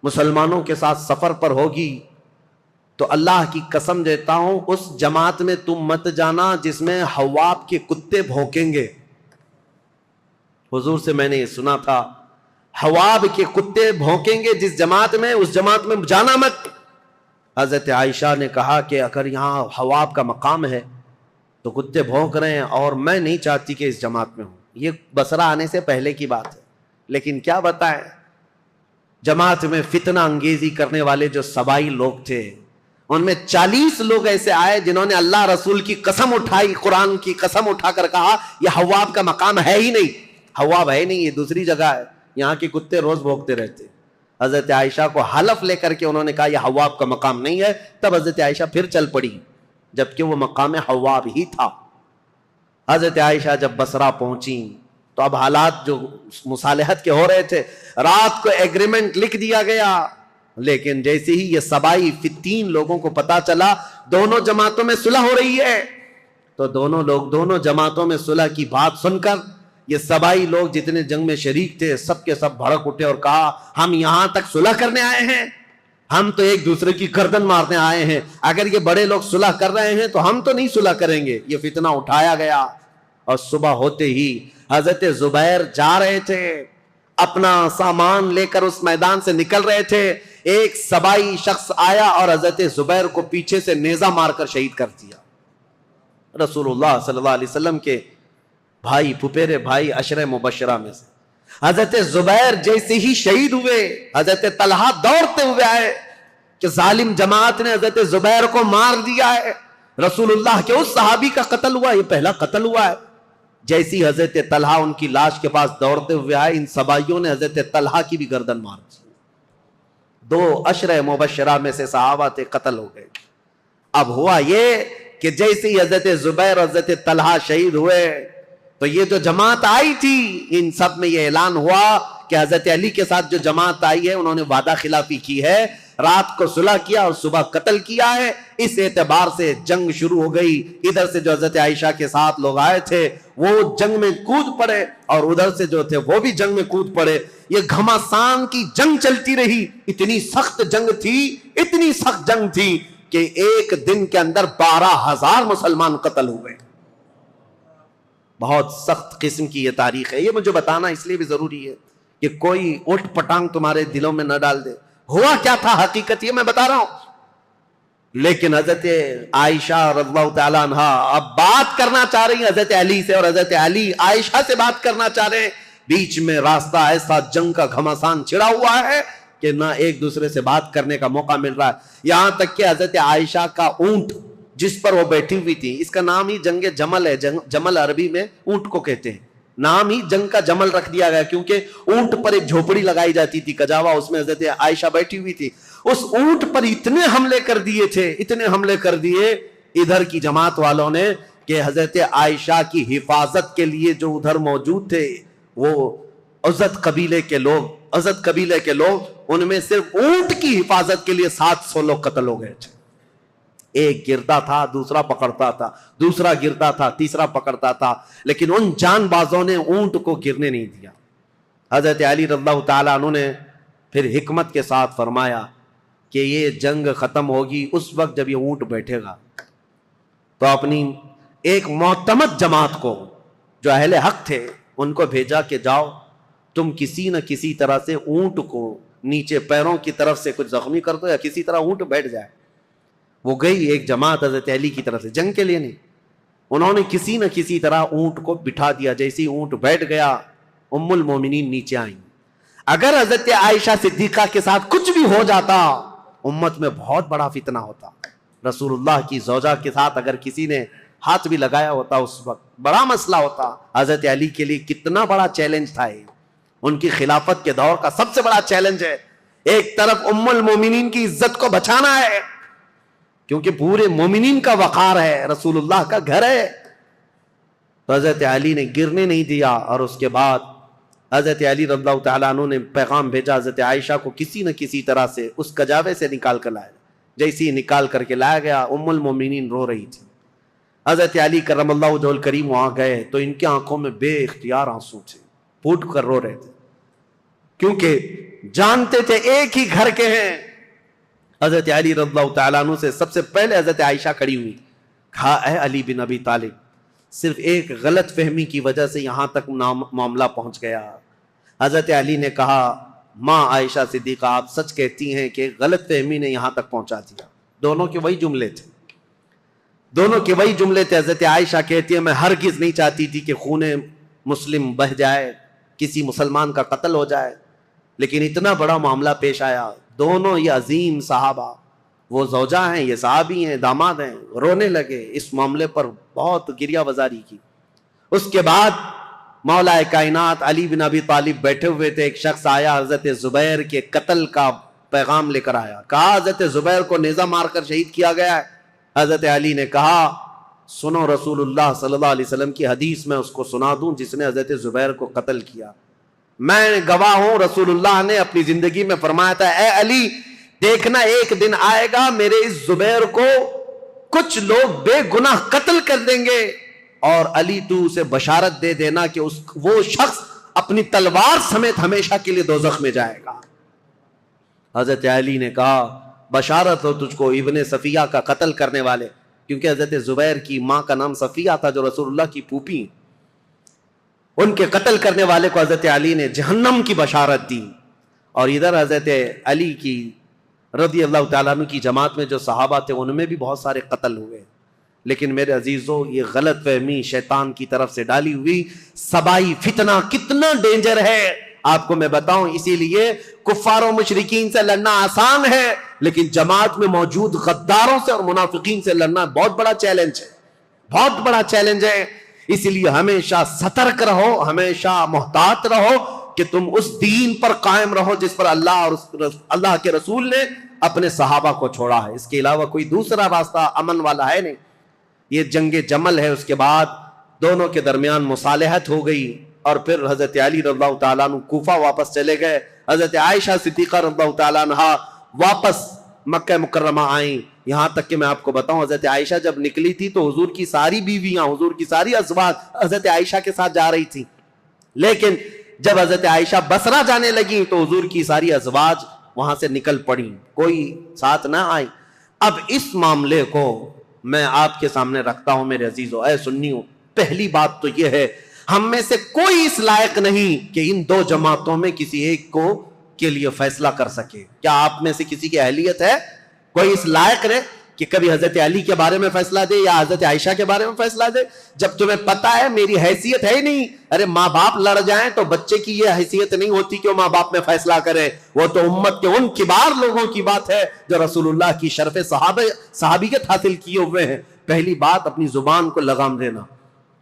مسلمانوں کے ساتھ سفر پر ہوگی تو اللہ کی قسم دیتا ہوں اس جماعت میں تم مت جانا جس میں حواب کے کتے بھونکیں گے۔ حضور سے میں نے یہ سنا تھا حواب کے کتے بھونکیں گے جس جماعت میں، اس جماعت میں جانا مت۔ حضرت عائشہ نے کہا کہ اگر یہاں حواب کا مقام ہے تو کتے بھونک رہے ہیں اور میں نہیں چاہتی کہ اس جماعت میں ہوں، یہ بصرہ آنے سے پہلے کی بات ہے۔ لیکن کیا بتائیں جماعت میں فتنہ انگیزی کرنے والے جو سبائی لوگ تھے ان میں 40 لوگ ایسے آئے جنہوں نے اللہ رسول کی قسم اٹھائی، قرآن کی قسم اٹھا کر کہا یہ حواب کا مقام ہے ہی نہیں، حواب ہے نہیں، یہ دوسری جگہ ہے، یہاں کے کتے روز بھونکتے رہتے۔ حضرت عائشہ کو حلف لے کر کے انہوں نے کہا یہ حواب کا مقام نہیں ہے، تب حضرت عائشہ پھر چل پڑی جبکہ وہ مقام حواب ہی تھا۔ حضرت عائشہ جب بصرہ پہنچی تو اب حالات جو مصالحت کے ہو رہے تھے، رات کو ایگریمنٹ لکھ دیا گیا، لیکن جیسے ہی یہ سبائی 3 لوگوں کو پتا چلا دونوں جماعتوں میں صلح ہو رہی ہے تو دونوں لوگ دونوں جماعتوں میں صلح کی بات سن کر یہ سبائی لوگ جتنے جنگ میں شریک تھے سب کے سب بھڑک اٹھے اور کہا ہم یہاں تک صلح کرنے آئے ہیں، ہم تو ایک دوسرے کی گردن مارنے آئے ہیں، اگر یہ بڑے لوگ صلح کر رہے ہیں تو ہم تو نہیں صلح کریں گے۔ یہ فتنہ اٹھایا گیا اور صبح ہوتے ہی حضرت زبیر جا رہے تھے، اپنا سامان لے کر اس میدان سے نکل رہے تھے، ایک سبائی شخص آیا اور حضرت زبیر کو پیچھے سے نیزہ مار کر شہید کر دیا۔ رسول اللہ صلی اللہ علیہ وسلم کے بھائی، پھپھیرے بھائی، عشرہ مبشرہ میں سے حضرت زبیر جیسے ہی شہید ہوئے، حضرت طلحہ دوڑتے ہوئے آئے کہ ظالم جماعت نے حضرت زبیر کو مار دیا ہے، رسول اللہ کے اس صحابی کا قتل ہوا، یہ پہلا قتل ہوا ہے۔ جیسی حضرت طلحہ ان کی لاش کے پاس دوڑتے ہوئے آئے، ان سبائیوں نے حضرت طلحہ کی بھی گردن مار دی۔ 2 عشرہ مبشرہ میں سے صحابہ تھے، قتل ہو گئے۔ اب ہوا یہ کہ جیسے ہی حضرت زبیر اور حضرت طلحہ شہید ہوئے تو یہ جو جماعت آئی تھی ان سب میں یہ اعلان ہوا کہ حضرت علی کے ساتھ جو جماعت آئی ہے انہوں نے وعدہ خلافی کی ہے، رات کو صلح کیا اور صبح قتل کیا ہے۔ اس اعتبار سے جنگ شروع ہو گئی، ادھر سے جو حضرت عائشہ کے ساتھ لوگ آئے تھے وہ جنگ میں کود پڑے اور ادھر سے جو تھے وہ بھی جنگ میں کود پڑے۔ یہ گھماسان کی جنگ چلتی رہی، اتنی سخت جنگ تھی، اتنی سخت جنگ تھی کہ ایک دن کے اندر 12,000 مسلمان قتل ہوئے۔ بہت سخت قسم کی یہ تاریخ ہے، یہ مجھے بتانا اس لیے بھی ضروری ہے کہ کوئی اٹھ پٹانگ تمہارے دلوں میں نہ ڈال دے۔ ہوا کیا تھا حقیقت یہ میں بتا رہا ہوں، لیکن حضرت عائشہ رضی اللہ تعالیٰ عنہ اب بات کرنا چاہ رہی ہیں حضرت علی سے، اور حضرت علی عائشہ سے بات کرنا چاہ رہے ہیں۔ بیچ میں راستہ ایسا جنگ کا گھماسان چھڑا ہوا ہے کہ نہ ایک دوسرے سے بات کرنے کا موقع مل رہا ہے۔ یہاں تک کہ حضرت عائشہ کا اونٹ جس پر وہ بیٹھی ہوئی تھی، اس کا نام ہی جنگ جمل ہے، جمل عربی میں اونٹ کو کہتے ہیں، نام ہی جنگ کا جمل رکھ دیا گیا کیونکہ اونٹ پر ایک جھوپڑی لگائی جاتی تھی کجاوا، اس میں حضرت عائشہ بیٹھی ہوئی تھی۔ اس اونٹ پر اتنے حملے کر دیے تھے، اتنے حملے کر دیے ادھر کی جماعت والوں نے کہ حضرت عائشہ کی حفاظت کے لیے جو ادھر موجود تھے وہ عزت قبیلے کے لوگ ان میں صرف اونٹ کی حفاظت کے لیے 700 لوگ قتل ہو گئے تھے۔ ایک گرتا تھا، دوسرا پکڑتا تھا، دوسرا گرتا تھا، تیسرا پکڑتا تھا، لیکن ان جان بازوں نے اونٹ کو گرنے نہیں دیا۔ حضرت علی رضی اللہ تعالیٰ عنہ نے پھر حکمت کے ساتھ فرمایا کہ یہ جنگ ختم ہوگی اس وقت جب یہ اونٹ بیٹھے گا، تو اپنی ایک معتمد جماعت کو جو اہل حق تھے ان کو بھیجا کہ جاؤ تم کسی نہ کسی طرح سے اونٹ کو نیچے پیروں کی طرف سے کچھ زخمی کر دو یا کسی طرح اونٹ بیٹھ جائے۔ وہ گئی ایک جماعت حضرت علی کی طرف سے، جنگ کے لیے نہیں، انہوں نے کسی نہ کسی طرح اونٹ کو بٹھا دیا۔ جیسے ہی اونٹ بیٹھ گیا ام المومنین نیچے آئیں۔ اگر حضرت عائشہ صدیقہ کے ساتھ کچھ بھی ہو جاتا امت میں بہت بڑا فتنہ ہوتا۔ رسول اللہ کی زوجہ کے ساتھ اگر کسی نے ہاتھ بھی لگایا ہوتا اس وقت بڑا مسئلہ ہوتا۔ حضرت علی کے لیے کتنا بڑا چیلنج تھا یہ، ان کی خلافت کے دور کا سب سے بڑا چیلنج ہے۔ ایک طرف ام المومنین کی عزت کو بچانا ہے کیونکہ پورے مومنین کا وقار ہے، رسول اللہ کا گھر ہے، تو حضرت علی نے گرنے نہیں دیا۔ اور اس کے بعد حضرت علی رضی اللہ تعالیٰ عنہ نے پیغام بھیجا حضرت عائشہ کو کسی نہ کسی طرح سے اس کجاوے سے نکال کر لایا۔ جیسے ہی نکال کر کے لایا گیا ام المومنین رو رہی تھی۔ حضرت علی کرم اللہ وجہہ الکریم وہاں گئے تو ان کی آنکھوں میں بے اختیار آنسو تھے، پھوٹ کر رو رہے تھے کیونکہ جانتے تھے ایک ہی گھر کے ہیں۔ حضرت علی رضی اللہ تعالیٰ عنہ سے سب سے پہلے حضرت عائشہ کھڑی ہوئی، کہا اے علی بن ابی طالب، صرف ایک غلط فہمی کی وجہ سے یہاں تک معاملہ پہنچ گیا۔ حضرت علی نے کہا ماں عائشہ صدیقہ آپ سچ کہتی ہیں کہ غلط فہمی نے یہاں تک پہنچا دیا۔ دونوں کے وہی جملے تھے، حضرت عائشہ کہتی ہے میں ہرگز نہیں چاہتی تھی کہ خون مسلم بہہ جائے، کسی مسلمان کا قتل ہو جائے، لیکن اتنا بڑا معاملہ پیش آیا۔ دونوں یہ عظیم صحابہ، وہ زوجہ ہیں، یہ صحابی ہیں، داماد ہیں، رونے لگے، اس معاملے پر بہت گریہ وزاری کی۔ اس کے بعد مولا کائنات علی بن ابی طالب بیٹھے ہوئے تھے، ایک شخص آیا حضرت زبیر کے قتل کا پیغام لے کر آیا، کہا حضرت زبیر کو نیزہ مار کر شہید کیا گیا ہے۔ حضرت علی نے کہا سنو رسول اللہ صلی اللہ علیہ وسلم کی حدیث میں اس کو سنا دوں جس نے حضرت زبیر کو قتل کیا۔ میں گواہ ہوں، رسول اللہ نے اپنی زندگی میں فرمایا تھا اے علی دیکھنا ایک دن آئے گا میرے اس زبیر کو کچھ لوگ بے گناہ قتل کر دیں گے اور علی تو اسے بشارت دے دینا کہ وہ شخص اپنی تلوار سمیت ہمیشہ کے لیے دوزخ میں جائے گا۔ حضرت علی نے کہا بشارت ہو تجھ کو ابن صفیہ کا قتل کرنے والے، کیونکہ حضرت زبیر کی ماں کا نام صفیہ تھا جو رسول اللہ کی پھوپھی، ان کے قتل کرنے والے کو حضرت علی نے جہنم کی بشارت دی۔ اور ادھر حضرت علی کی رضی اللہ تعالیٰ عنہ کی جماعت میں جو صحابہ تھے ان میں بھی بہت سارے قتل ہوئے، لیکن میرے عزیزو یہ غلط فہمی شیطان کی طرف سے ڈالی ہوئی سبائی فتنہ کتنا ڈینجر ہے آپ کو میں بتاؤں۔ اسی لیے کفار و مشرکین سے لڑنا آسان ہے، لیکن جماعت میں موجود غداروں سے اور منافقین سے لڑنا بہت بڑا چیلنج ہے، بہت بڑا چیلنج ہے۔ اسی لیے ہمیشہ سترک رہو، ہمیشہ محتاط رہو کہ تم اس دین پر قائم رہو جس پر اللہ اور اللہ کے رسول نے اپنے صحابہ کو چھوڑا ہے۔ اس کے علاوہ کوئی دوسرا راستہ امن والا ہے نہیں۔ یہ جنگ جمل ہے، اس کے بعد دونوں کے درمیان مصالحت ہو گئی، اور پھر حضرت علی رضی اللہ تعالیٰ عنہ کوفہ واپس چلے گئے، حضرت عائشہ صدیقہ رضی اللہ تعالیٰ عنہ واپس مکہ مکرمہ آئیں۔ یہاں تک کہ میں آپ کو بتاؤں حضرت عائشہ جب نکلی تھی تو حضور کی ساری بیویاں، حضور کی ساری ازواج حضرت عائشہ کے ساتھ جا رہی تھی، لیکن جب حضرت عائشہ بصرہ جانے لگی تو حضور کی ساری ازواج وہاں سے نکل پڑی، کوئی ساتھ نہ آئی۔ اب اس معاملے کو میں آپ کے سامنے رکھتا ہوں میرے عزیزو، اے سنیو۔ پہلی بات تو یہ ہے ہم میں سے کوئی اس لائق نہیں کہ ان دو جماعتوں میں کسی ایک کو کے لیے فیصلہ کر سکے۔ کیا آپ میں سے کسی کی اہلیت ہے؟ کوئی اس لائق ہے کہ کبھی حضرت علی کے بارے میں فیصلہ دے یا حضرت عائشہ کے بارے میں فیصلہ دے؟ جب تمہیں پتا ہے میری حیثیت ہے ہی نہیں۔ ارے ماں باپ لڑ جائیں تو بچے کی یہ حیثیت نہیں ہوتی کہ وہ ماں باپ میں فیصلہ کرے، وہ تو امت کے ان کبار لوگوں کی بات ہے جو رسول اللہ کی شرف صحابیت حاصل کیے ہوئے ہیں۔ پہلی بات اپنی زبان کو لگام دینا۔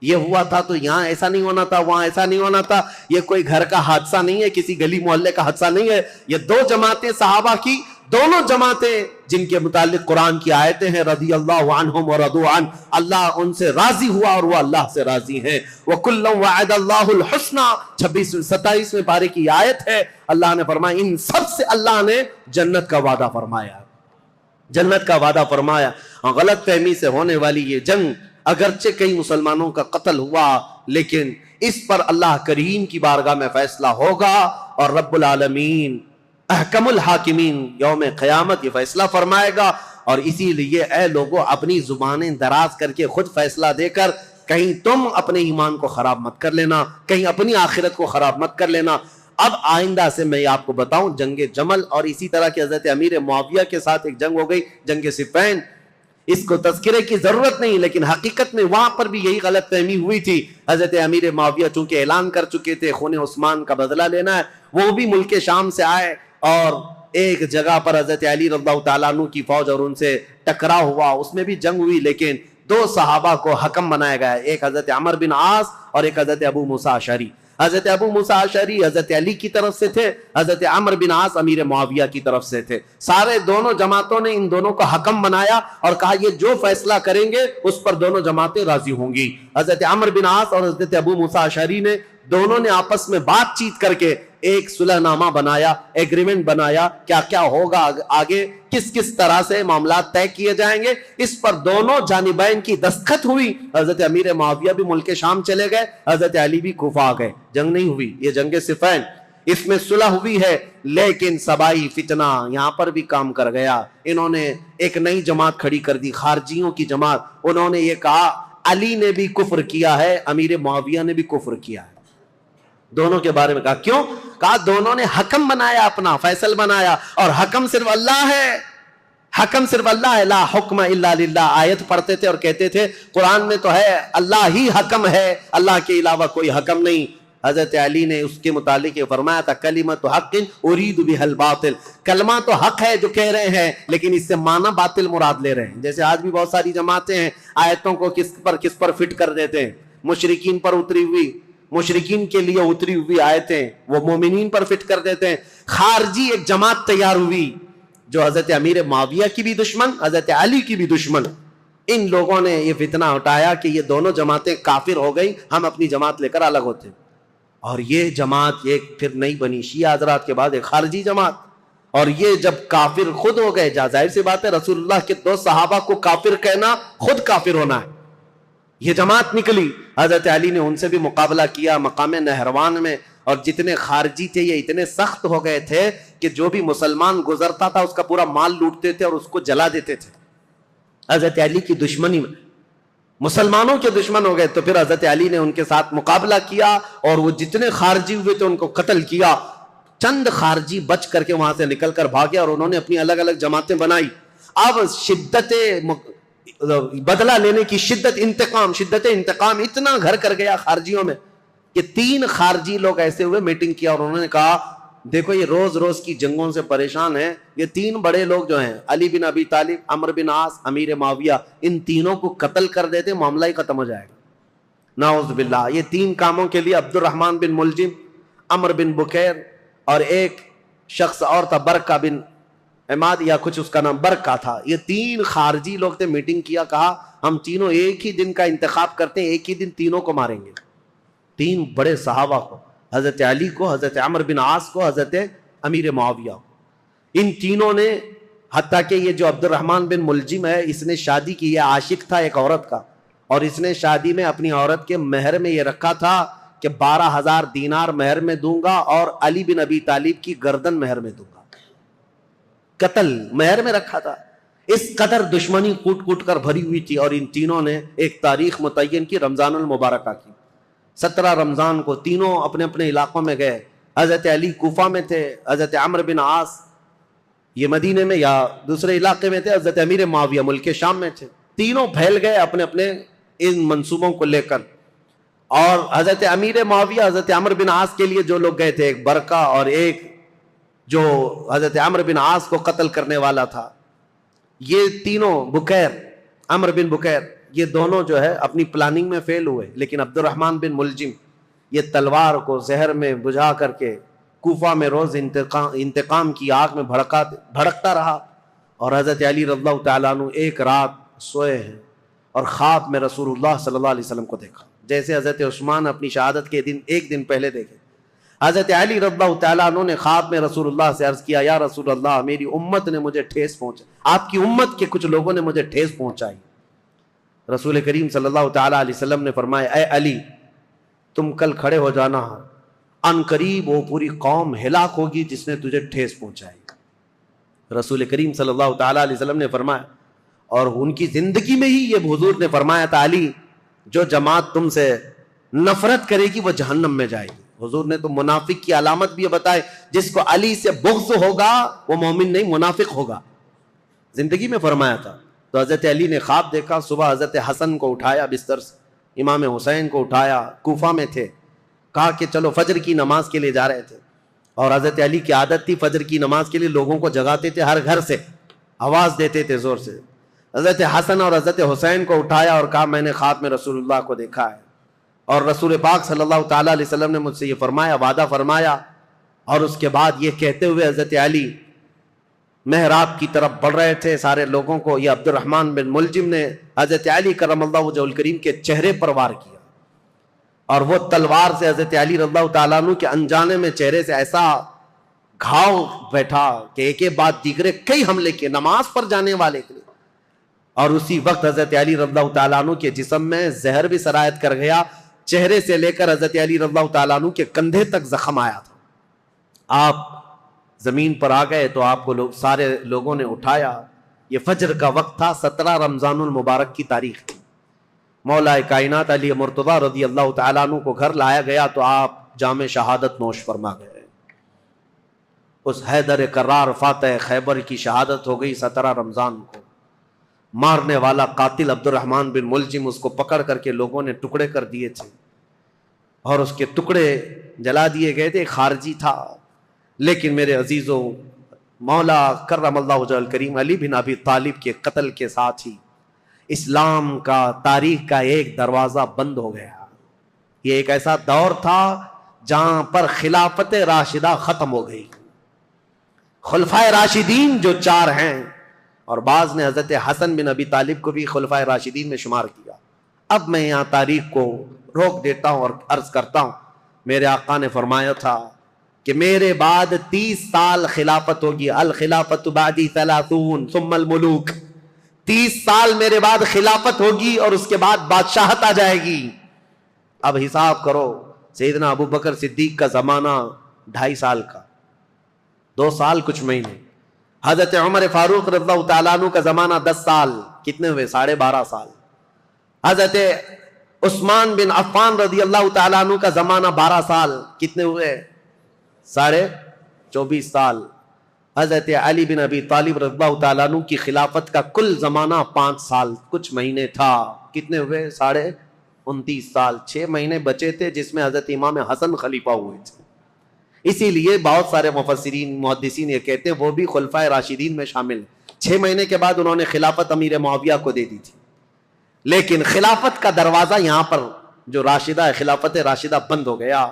یہ ہوا تھا تو یہاں ایسا نہیں ہونا تھا، وہاں ایسا نہیں ہونا تھا، یہ کوئی گھر کا حادثہ نہیں ہے، کسی گلی محلے کا حادثہ نہیں ہے۔ یہ دو جماعتیں صحابہ کی، دونوں جماعتیں جن کے متعلق قرآن کی آیتیں ہیں رضی اللہ عنہم ورضوا عنہ، اللہ ان سے راضی ہوا اور وہ اللہ سے راضی ہیں۔ وَكُلًّا وَعَدَ اللَّهُ الْحُسْنَى 27 پارے کی آیت ہے، اللہ نے فرمایا ان سب سے اللہ نے جنت کا وعدہ فرمایا، جنت کا وعدہ فرمایا۔ غلط فہمی سے ہونے والی یہ جنگ، اگرچہ کئی مسلمانوں کا قتل ہوا، لیکن اس پر اللہ کریم کی بارگاہ میں فیصلہ ہوگا، اور رب العالمین احکم الحاکمین یوم قیامت یہ فیصلہ فرمائے گا۔ اور اسی لیے اے لوگوں اپنی زبانیں دراز کر کے خود فیصلہ دے کر کہیں تم اپنے ایمان کو خراب مت کر لینا، کہیں اپنی آخرت کو خراب مت کر لینا۔ اب آئندہ سے میں آپ کو بتاؤں جنگ جمل، اور اسی طرح کے حضرت امیر معاویہ کے ساتھ ایک جنگ ہو گئی، جنگ صفین۔ اس کو تذکرے کی ضرورت نہیں، لیکن حقیقت میں وہاں پر بھی یہی غلط فہمی ہوئی تھی۔ حضرت امیر معاویہ چونکہ اعلان کر چکے تھے خون عثمان کا بدلہ لینا ہے، وہ بھی ملک شام سے آئے، اور ایک جگہ پر حضرت علی رضی اللہ تعالیٰ عنہ کی فوج اور ان سے ٹکراؤ ہوا، اس میں بھی جنگ ہوئی، لیکن دو صحابہ کو حکم بنایا گیا، ایک حضرت عمر بن عاص اور ایک حضرت ابو موسیٰ اشعری۔ حضرت ابو موسیٰ اشعری حضرت علی کی طرف سے تھے، حضرت عمر بن عاص امیر معاویہ کی طرف سے تھے۔ سارے دونوں جماعتوں نے ان دونوں کو حکم بنایا اور کہا یہ جو فیصلہ کریں گے اس پر دونوں جماعتیں راضی ہوں گی۔ حضرت عمر بن عاص اور حضرت ابو موسیٰ اشعری نے دونوں نے آپس میں بات چیت کر کے ایک صلح نامہ بنایا، ایگریمنٹ بنایا، کیا کیا ہوگا آگے، کس کس طرح سے معاملات طے کیے جائیں گے۔ اس پر دونوں جانبین کی دستخط ہوئی۔ حضرت امیر معاویہ بھی ملک شام چلے گئے، حضرت علی بھی کوفہ آ گئے۔ جنگ نہیں ہوئی، یہ جنگ صفین، اس میں صلح ہوئی ہے، لیکن سبائی فتنہ یہاں پر بھی کام کر گیا۔ انہوں نے ایک نئی جماعت کھڑی کر دی، خارجیوں کی جماعت۔ انہوں نے یہ کہا علی نے بھی کفر کیا ہے، امیر معاویہ نے بھی کفر کیا ہے۔ دونوں کے بارے میں کہا کیوں؟ کہا دونوں نے حکم بنایا، اپنا فیصل بنایا، اور حکم صرف اللہ ہے، حکم صرف اللہ ہے۔ لا حکم الا للہ آیت پڑھتے تھے اور کہتے تھے قرآن میں تو ہے اللہ ہی حکم ہے، اللہ کے علاوہ کوئی حکم نہیں۔ حضرت علی نے اس کے متعلق یہ فرمایا تھا کلمۃ حق ارید بها الباطل، کلمہ تو حق ہے جو کہہ رہے ہیں، لیکن اس سے معنی باطل مراد لے رہے ہیں۔ جیسے آج بھی بہت ساری جماعتیں ہیں آیتوں کو کس پر فٹ کر دیتے ہیں، مشرکین پر اتری ہوئی، مشرکین کے لیے اتری ہوئی آیتیں وہ مومنین پر فٹ کر دیتے ہیں۔ خارجی ایک جماعت تیار ہوئی جو حضرت امیر معاویہ کی بھی دشمن، حضرت علی کی بھی دشمن۔ ان لوگوں نے یہ فتنہ اٹھایا کہ یہ دونوں جماعتیں کافر ہو گئی، ہم اپنی جماعت لے کر الگ ہوتے ہیں۔ اور یہ جماعت یہ پھر نہیں بنی، شیعہ حضرات کے بعد ایک خارجی جماعت، اور یہ جب کافر خود ہو گئے، ظاہر سی بات ہے رسول اللہ کے دو صحابہ کو کافر کہنا خود کافر ہونا ہے۔ یہ جماعت نکلی، حضرت علی نے ان سے بھی مقابلہ کیا مقام نہروان میں، اور جتنے خارجی تھے یہ اتنے سخت ہو گئے تھے کہ جو بھی مسلمان گزرتا تھا اس کا پورا مال لوٹتے تھے اور اس کو جلا دیتے تھے۔ حضرت علی کی دشمنی میں مسلمانوں کے دشمن ہو گئے، تو پھر حضرت علی نے ان کے ساتھ مقابلہ کیا اور وہ جتنے خارجی ہوئے تھے ان کو قتل کیا۔ چند خارجی بچ کر کے وہاں سے نکل کر بھاگے اور انہوں نے اپنی الگ الگ جماعتیں بنائی۔ اب شدت بدلہ لینے کی شدت انتقام اتنا گھر کر گیا خارجیوں میں کہ 3 خارجی لوگ ایسے ہوئے، میٹنگ کیا اور انہوں نے کہا دیکھو یہ روز روز کی جنگوں سے پریشان ہیں، یہ 3 بڑے لوگ جو ہیں علی بن ابی طالب، عمرو بن عاص، امیر معاویہ، ان تینوں کو قتل کر دیتے معاملہ ہی ختم ہو جائے گا۔ نعوذ باللہ، یہ 3 کاموں کے لیے عبد الرحمن بن ملجم، عمرو بن بکیر اور ایک شخص اور تھا برکہ بن عماد یا کچھ اس کا نام برکہ تھا، یہ 3 خارجی لوگ تھے۔ میٹنگ کیا، کہا ہم تینوں ایک ہی دن کا انتخاب کرتے ہیں، ایک ہی دن تینوں کو ماریں گے، 3 بڑے صحابہ کو، حضرت علی کو، حضرت عمرو بن عاص کو، حضرت امیر معاویہ کو۔ ان تینوں نے، حتیٰ کہ یہ جو عبد الرحمن بن ملجم ہے اس نے شادی کی، یہ عاشق تھا ایک عورت کا، اور اس نے شادی میں اپنی عورت کے مہر میں یہ رکھا تھا کہ 12,000 دینار مہر میں دوں گا اور علی بن ابی طالب کی گردن مہر میں دوں گا۔ قتل مہر میں رکھا تھا۔ اس قدر دشمنی کوٹ کوٹ کر بھری ہوئی تھی، اور ان تینوں نے ایک تاریخ متعین کی، رمضان المبارکہ کی۔ 17 رمضان کو تینوں اپنے اپنے علاقوں میں گئے۔ حضرت علی کوفہ میں تھے، حضرت عمرو بن عاص یہ مدینے میں یا دوسرے علاقے میں تھے، حضرت امیر معاویہ ملک شام میں تھے۔ تینوں پھیل گئے اپنے اپنے ان منصوبوں کو لے کر، اور حضرت امیر معاویہ حضرت عمرو بن عاص کے لیے جو لوگ گئے تھے، ایک برکہ اور ایک جو حضرت عمرو بن عاص کو قتل کرنے والا تھا، یہ تینوں بکیر، عمرو بن بکیر، یہ دونوں جو ہے اپنی پلاننگ میں فیل ہوئے، لیکن عبد الرحمن بن ملجم یہ تلوار کو زہر میں بجھا کر کے کوفہ میں روز انتقام کی آگ میں بھڑکتا رہا، اور حضرت علی رضی اللہ تعالیٰ عنہ ایک رات سوئے ہیں اور خواب میں رسول اللہ صلی اللہ علیہ وسلم کو دیکھا، جیسے حضرت عثمان اپنی شہادت کے دن ایک دن پہلے دیکھے۔ حضرت علی رضی اللہ تعالیٰ عنہ نے خواب میں رسول اللہ سے عرض کیا، یا رسول اللہ میری امت نے مجھے ٹھیس پہنچائی، آپ کی امت کے کچھ لوگوں نے مجھے ٹھیس پہنچائی۔ رسول کریم صلی اللہ تعالیٰ علیہ وسلم نے فرمایا، اے علی تم کل کھڑے ہو جانا، ان قریب وہ پوری قوم ہلاک ہوگی جس نے تجھے ٹھیس پہنچائی۔ رسول کریم صلی اللہ تعالیٰ علیہ وسلم نے فرمایا، اور ان کی زندگی میں ہی یہ حضور نے فرمایا تھا، علی جو جماعت تم سے نفرت کرے گی وہ جہنم میں جائے گی۔ حضور نے تو منافق کی علامت بھی بتائے، جس کو علی سے بغض ہوگا وہ مومن نہیں منافق ہوگا، زندگی میں فرمایا تھا۔ تو حضرت علی نے خواب دیکھا، صبح حضرت حسن کو اٹھایا بستر سے، امام حسین کو اٹھایا، کوفہ میں تھے، کہا کہ چلو فجر کی نماز کے لیے جا رہے تھے، اور حضرت علی کی عادت تھی فجر کی نماز کے لیے لوگوں کو جگاتے تھے، ہر گھر سے آواز دیتے تھے زور سے۔ حضرت حسن اور حضرت حسین کو اٹھایا اور کہا میں نے خواب میں رسول اللہ کو دیکھا ہے، اور رسول پاک صلی اللہ تعالیٰ علیہ وسلم نے مجھ سے یہ فرمایا، وعدہ فرمایا۔ اور اس کے بعد یہ کہتے ہوئے حضرت علی محراب کی طرف بڑھ رہے تھے، سارے لوگوں کو، یہ عبد الرحمن بن ملجم نے حضرت علی کرم اللہ وجہہ الکریم کے چہرے پر وار کیا، اور وہ تلوار سے حضرت علی رضی اللہ تعالیٰ عنہ کے انجانے میں چہرے سے ایسا گھاؤ بیٹھا کہ ایک کے بعد دیگرے کئی حملے کیے نماز پر جانے والے کے لیے، اور اسی وقت حضرت علی رضی اللہ تعالیٰ عنہ کے جسم میں زہر بھی سرایت کر گیا، چہرے سے لے کر حضرت علی رضی اللہ تعالیٰ عنہ کے کندھے تک زخم آیا تھا۔ آپ زمین پر آ گئے تو آپ کو سارے لوگوں نے اٹھایا، یہ فجر کا وقت تھا، 17 رمضان المبارک کی تاریخ تھی۔ مولا کائنات علی مرتضیٰ رضی اللہ تعالیٰ عنہ کو گھر لایا گیا تو آپ جام شہادت نوش فرما گئے۔ اس حیدر کرار فاتح خیبر کی شہادت ہو گئی 17 رمضان کو۔ مارنے والا قاتل عبد الرحمن بن ملجم، اس کو پکڑ کر کے لوگوں نے ٹکڑے کر دیے تھے، اور اس کے ٹکڑے جلا دیے گئے تھے، خارجی تھا۔ لیکن میرے عزیزوں، مولا کرم اللہ وجہ الکریم علی بن ابی طالب کے قتل کے ساتھ ہی اسلام کا، تاریخ کا ایک دروازہ بند ہو گیا۔ یہ ایک ایسا دور تھا جہاں پر خلافت راشدہ ختم ہو گئی۔ خلفائے راشدین جو 4 ہیں، اور بعض نے حضرت حسن بن ابی طالب کو بھی خلفائے راشدین میں شمار کیا۔ اب میں یہاں تاریخ کو روک دیتا ہوں اور عرض کرتا ہوں، میرے آقا نے فرمایا تھا کہ میرے بعد 30 سال خلافت ہوگی، الخلافت بعدی 30 ثم الملوک، 30 سال میرے بعد خلافت ہوگی اور اس کے بعد بادشاہت آ جائے گی. اب حساب کرو, سیدنا ابو بکر صدیق کا زمانہ 2.5 سال کا, 2 سال کچھ مہینے. حضرت عمر فاروق رضی اللہ تعالیٰ عنہ کا زمانہ 10 سال, کتنے ہوئے؟ 12.5 سال. حضرت عثمان بن عفان رضی اللہ تعالیٰ عنہ کا زمانہ 12 سال, کتنے ہوئے؟ 24.5 سال. حضرت علی بن ابی طالب رضی اللہ تعالیٰ عنہ کی خلافت کا کل زمانہ 5 سال کچھ مہینے تھا, کتنے ہوئے؟ 29.5 سال. 6 مہینے بچے تھے جس میں حضرت امام حسن خلیفہ ہوئے تھے. اسی لیے بہت سارے مفسرین محدثین یہ کہتے ہیں وہ بھی خلفائے راشدین میں شامل ہیں. 6 مہینے کے بعد انہوں نے خلافت امیر معاویہ کو دے دی تھی, لیکن خلافت کا دروازہ یہاں پر جو راشدہ ہے, خلافت راشدہ بند ہو گیا.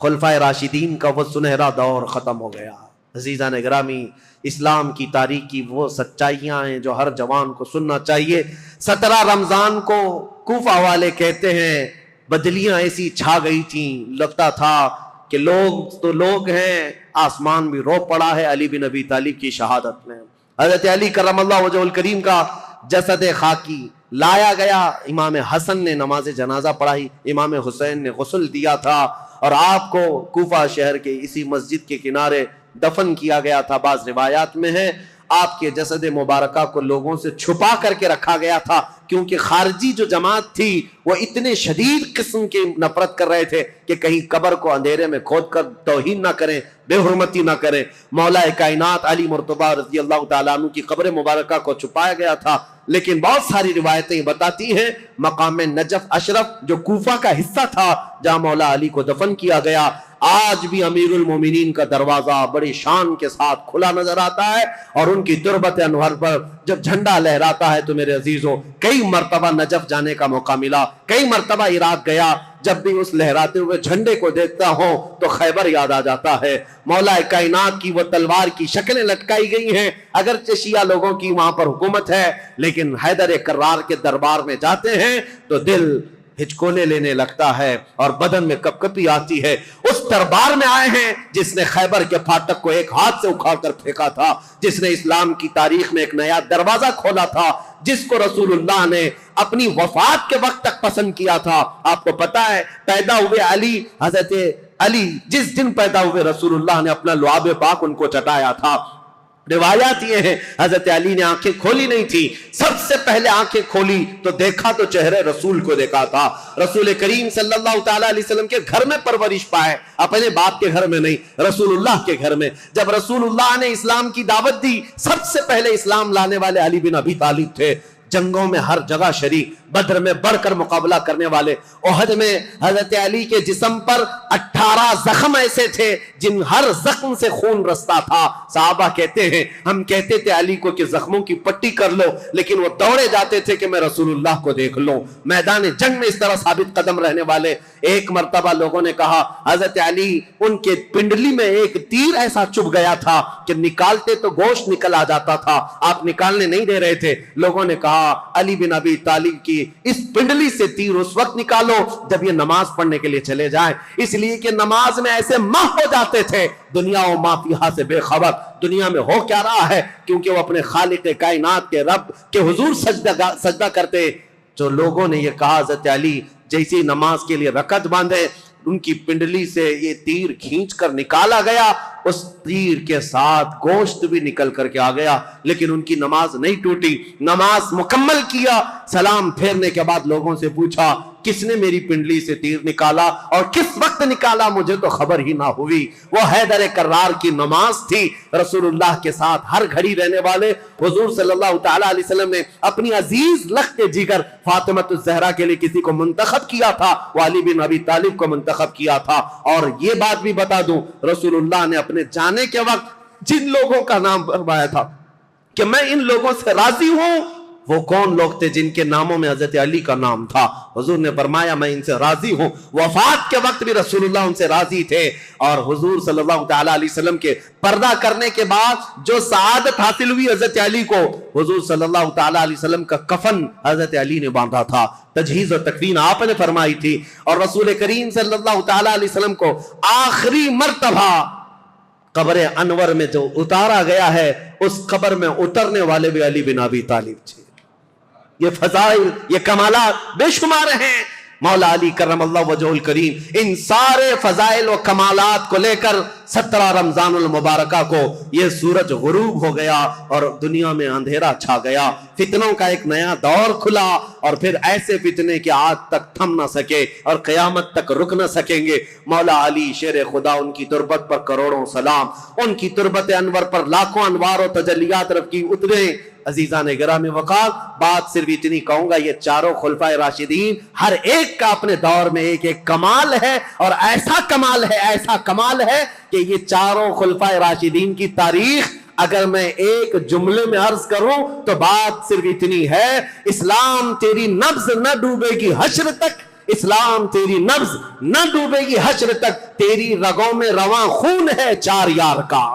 خلفائے راشدین کا وہ سنہرا دور ختم ہو گیا. عزیزان گرامی, اسلام کی تاریخ کی وہ سچائیاں ہیں جو ہر جوان کو سننا چاہیے. 17 رمضان کو کوفہ والے کہتے ہیں بدلیاں ایسی چھا گئی تھیں, لگتا تھا کہ لوگ تو لوگ ہیں, آسمان بھی رو پڑا ہے علی بن ابی طالب کی شہادت میں. حضرت علی کرم اللہ وجہ الکریم کا جسد خاکی لایا گیا, امام حسن نے نماز جنازہ پڑھائی, امام حسین نے غسل دیا تھا, اور آپ کو کوفہ شہر کے اسی مسجد کے کنارے دفن کیا گیا تھا. بعض روایات میں ہے آپ کے جسد مبارکہ کو لوگوں سے چھپا کر کے رکھا گیا تھا, کیونکہ خارجی جو جماعت تھی وہ اتنے شدید قسم کی نفرت کر رہے تھے کہ کہیں قبر کو اندھیرے میں کھود کر توہین نہ کریں, بے حرمتی نہ کریں. مولا کائنات علی مرتضیٰ رضی اللہ تعالیٰ عنہ کی قبر مبارکہ کو چھپایا گیا تھا, لیکن بہت ساری روایتیں بتاتی ہیں مقام نجف اشرف جو کوفہ کا حصہ تھا جہاں مولا علی کو دفن کیا گیا, آج بھی امیر المومنین کا دروازہ بڑی شان کے ساتھ کھلا نظر آتا ہے. اور ان کی تربت انور پر جب جھنڈا لہراتا ہے تو میرے عزیزوں کئی مرتبہ نجف جانے کا موقع ملا, کئی مرتبہ عراق گیا. جب بھی اس لہراتے ہوئے جھنڈے کو دیکھتا ہوں تو خیبر یاد آ جاتا ہے. مولا کائنات کی وہ تلوار کی شکلیں لٹکائی گئی ہیں, اگرچہ شیعہ لوگوں کی وہاں پر حکومت ہے, لیکن حیدر کرار کے دربار میں جاتے ہیں تو دل ہچکونے لینے لگتا ہے اور بدن میں کپکپی آتی ہے. اس دربار میں آئے ہیں جس نے خیبر کے پھاٹک کو ایک ہاتھ سے اکھاڑ کر پھینکا تھا, جس نے اسلام کی تاریخ میں ایک نیا دروازہ کھولا تھا, جس کو رسول اللہ نے اپنی وفات کے وقت تک پسند کیا تھا. آپ کو پتا ہے پیدا ہوئے علی, حضرت علی جس دن پیدا ہوئے رسول اللہ نے اپنا لعاب پاک ان کو چٹایا تھا. روایات یہ ہیں حضرت علی نے آنکھیں کھولی نہیں تھی, سب سے پہلے آنکھیں کھولی تو دیکھا تو چہرے رسول کو دیکھا تھا. رسول کریم صلی اللہ تعالی علیہ وسلم کے گھر میں پرورش پائے, اپنے باپ کے گھر میں نہیں, رسول اللہ کے گھر میں. جب رسول اللہ نے اسلام کی دعوت دی سب سے پہلے اسلام لانے والے علی بن ابی طالب تھے. جنگوں میں ہر جگہ شریک, بدر میں بڑھ کر مقابلہ کرنے والے. احد میں حضرت علی کے جسم پر 18 زخم ایسے تھے جن ہر زخم سے خون رستا تھا. صحابہ کہتے ہیں ہم کہتے تھے علی کو کہ زخموں کی پٹی کر لو, لیکن وہ دوڑے جاتے تھے کہ میں رسول اللہ کو دیکھ لوں. میدان جنگ میں اس طرح ثابت قدم رہنے والے. ایک مرتبہ لوگوں نے کہا حضرت علی ان کے پنڈلی میں ایک تیر ایسا چبھ گیا تھا کہ نکالتے تو گوشت نکل آ جاتا تھا, آپ نکالنے نہیں دے رہے تھے. لوگوں نے کہا علی بن ابی طالب کی اس پنڈلی سے تیر اس وقت نکالو جب یہ نماز پڑھنے کے لیے چلے جائیں, اس لیے کہ نماز میں ایسے ماہ ہو جاتے تھے دنیا و ما فیہا سے بے خبر, دنیا میں ہو کیا رہا ہے, کیونکہ وہ اپنے خالق کائنات کے رب کے حضور سجدہ کرتے. جو لوگوں نے یہ کہا حضرت علی جیسی نماز کے لیے رکعت باندھے, ان کی پنڈلی سے یہ تیر کھینچ کر نکالا گیا, اس تیر کے ساتھ گوشت بھی نکل کر کے آ گیا, لیکن ان کی نماز نہیں ٹوٹی. نماز مکمل کیا, سلام پھیرنے کے بعد لوگوں سے پوچھا کس نے میری پنڈلی سے تیر نکالا اور کس وقت نکالا, مجھے تو خبر ہی نہ ہوئی. وہ حیدر کرار کی نماز تھی. رسول اللہ کے ساتھ ہر گھڑی رہنے والے حضور صلی اللہ تعالی علیہ وسلم نے اپنی عزیز لخت جگر فاطمہ الزہرا کے لیے کسی کو منتخب کیا تھا, وہ علی بن ابی طالب کو منتخب کیا تھا. اور یہ بات بھی بتا دوں, رسول اللہ نے اپنے جانے کے وقت جن لوگوں کا نام فرمایا تھا کہ میں ان لوگوں سے راضی ہوں, وہ کون لوگ تھے جن کے ناموں میں حضرت علی کا نام تھا؟ حضور نے فرمایا میں ان سے راضی ہوں. وفات کے وقت بھی رسول اللہ ان سے راضی تھے, اور حضور صلی اللہ تعالی علیہ وسلم کے پردہ کرنے کے بعد جو سعادت حاصل ہوئی حضرت علی کو, حضور صلی اللہ تعالی علیہ وسلم کا کفن حضرت علی نے باندھا تھا, تجہیز و تکفین آپ نے فرمائی تھی, اور رسول کریم صلی اللہ تعالی علیہ وسلم کو آخری مرتبہ قبر انور میں جو اتارا گیا ہے, اس قبر میں اترنے والے بھی علی بن ابی طالب تھے. یہ فضائل، یہ کمالات بے شمار ہیں۔ مولا علی کرم اللہ وجہہ الکریم ان سارے فضائل و کمالات کو لے کر 17 رمضان المبارکہ کو یہ سورج غروب ہو گیا اور دنیا میں اندھیرا چھا گیا، فتنوں کا ایک نیا دور کھلا، اور پھر ایسے فتنے کہ آج تک تھم نہ سکے اور قیامت تک رک نہ سکیں گے۔ مولا علی شیر خدا، ان کی تربت پر کروڑوں سلام، ان کی تربت انور پر لاکھوں انوار و تجلیات رب کی اترے۔ عزیزان گرامی وقار، بات صرف اتنی کہوں گا، یہ چاروں خلفائے راشدین ہر ایک کا اپنے دور میں ایک ایک کمال ہے، اور ایسا کمال ہے کہ یہ چاروں خلفائے راشدین کی تاریخ اگر میں ایک جملے میں عرض کروں تو بات صرف اتنی ہے: اسلام تیری نبض نہ ڈوبے گی حشر تک، اسلام تیری نبض نہ ڈوبے گی حشر تک، تیری رگوں میں رواں خون ہے 4 یار کا،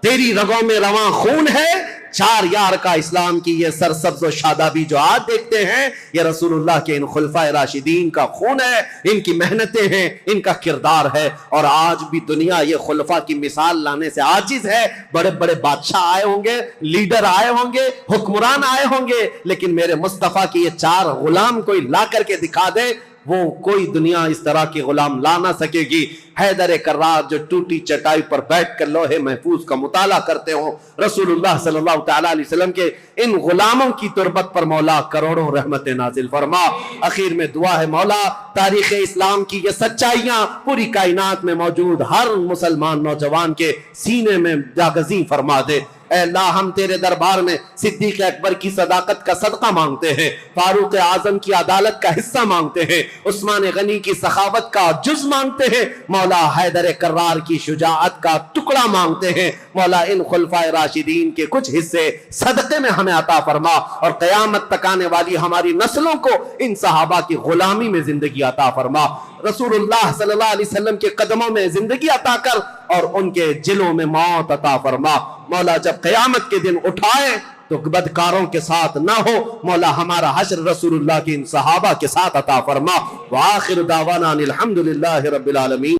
تیری رگوں میں رواں خون ہے 4 یار کا۔ اسلام کی یہ سرسبز و شادابی جو آج دیکھتے ہیں، یہ رسول اللہ کے ان خلفائے راشدین کا خون ہے، ان کی محنتیں ہیں، ان کا کردار ہے، اور آج بھی دنیا یہ خلفاء کی مثال لانے سے عاجز ہے۔ بڑے بڑے بادشاہ آئے ہوں گے، لیڈر آئے ہوں گے، حکمران آئے ہوں گے، لیکن میرے مصطفیٰ کی یہ 4 غلام کوئی لا کر کے دکھا دے، وہ کوئی دنیا اس طرح کی غلام لا نہ سکے گی۔ حیدر کرار جو ٹوٹی چٹائی پر بیٹھ کر لوح محفوظ کا مطالعہ کرتے ہوں، رسول اللہ صلی اللہ تعالیٰ علیہ وسلم کے ان غلاموں کی تربت پر مولا کروڑوں رحمت نازل فرما۔ اخیر میں دعا ہے مولا تاریخ اسلام کی یہ سچائیاں پوری کائنات میں موجود ہر مسلمان نوجوان کے سینے میں جاگزیں فرما دے۔ اے اللہ، ہم تیرے دربار میں صدیق اکبر کی صداقت کا صدقہ مانگتے ہیں، فاروق اعظم کی عدالت کا حصہ مانگتے ہیں، عثمان غنی کی سخاوت کا جز مانگتے ہیں، مولا حیدر کرار کی شجاعت کا ٹکڑا مانگتے ہیں۔ مولا ان خلفائے راشدین کے کچھ حصے صدقے میں ہمیں عطا فرما، اور قیامت تک آنے والی ہماری نسلوں کو ان صحابہ کی غلامی میں زندگی عطا فرما۔ رسول اللہ صلی اللہ علیہ وسلم کے قدموں میں زندگی عطا کر اور ان کے جلوں میں موت عطا فرما۔ مولا جب قیامت کے دن اٹھائے تو بدکاروں کے ساتھ نہ ہو، مولا ہمارا حشر رسول اللہ کے ان صحابہ کے ساتھ عطا فرما۔ وآخر دعوانا الحمدللہ رب العالمین۔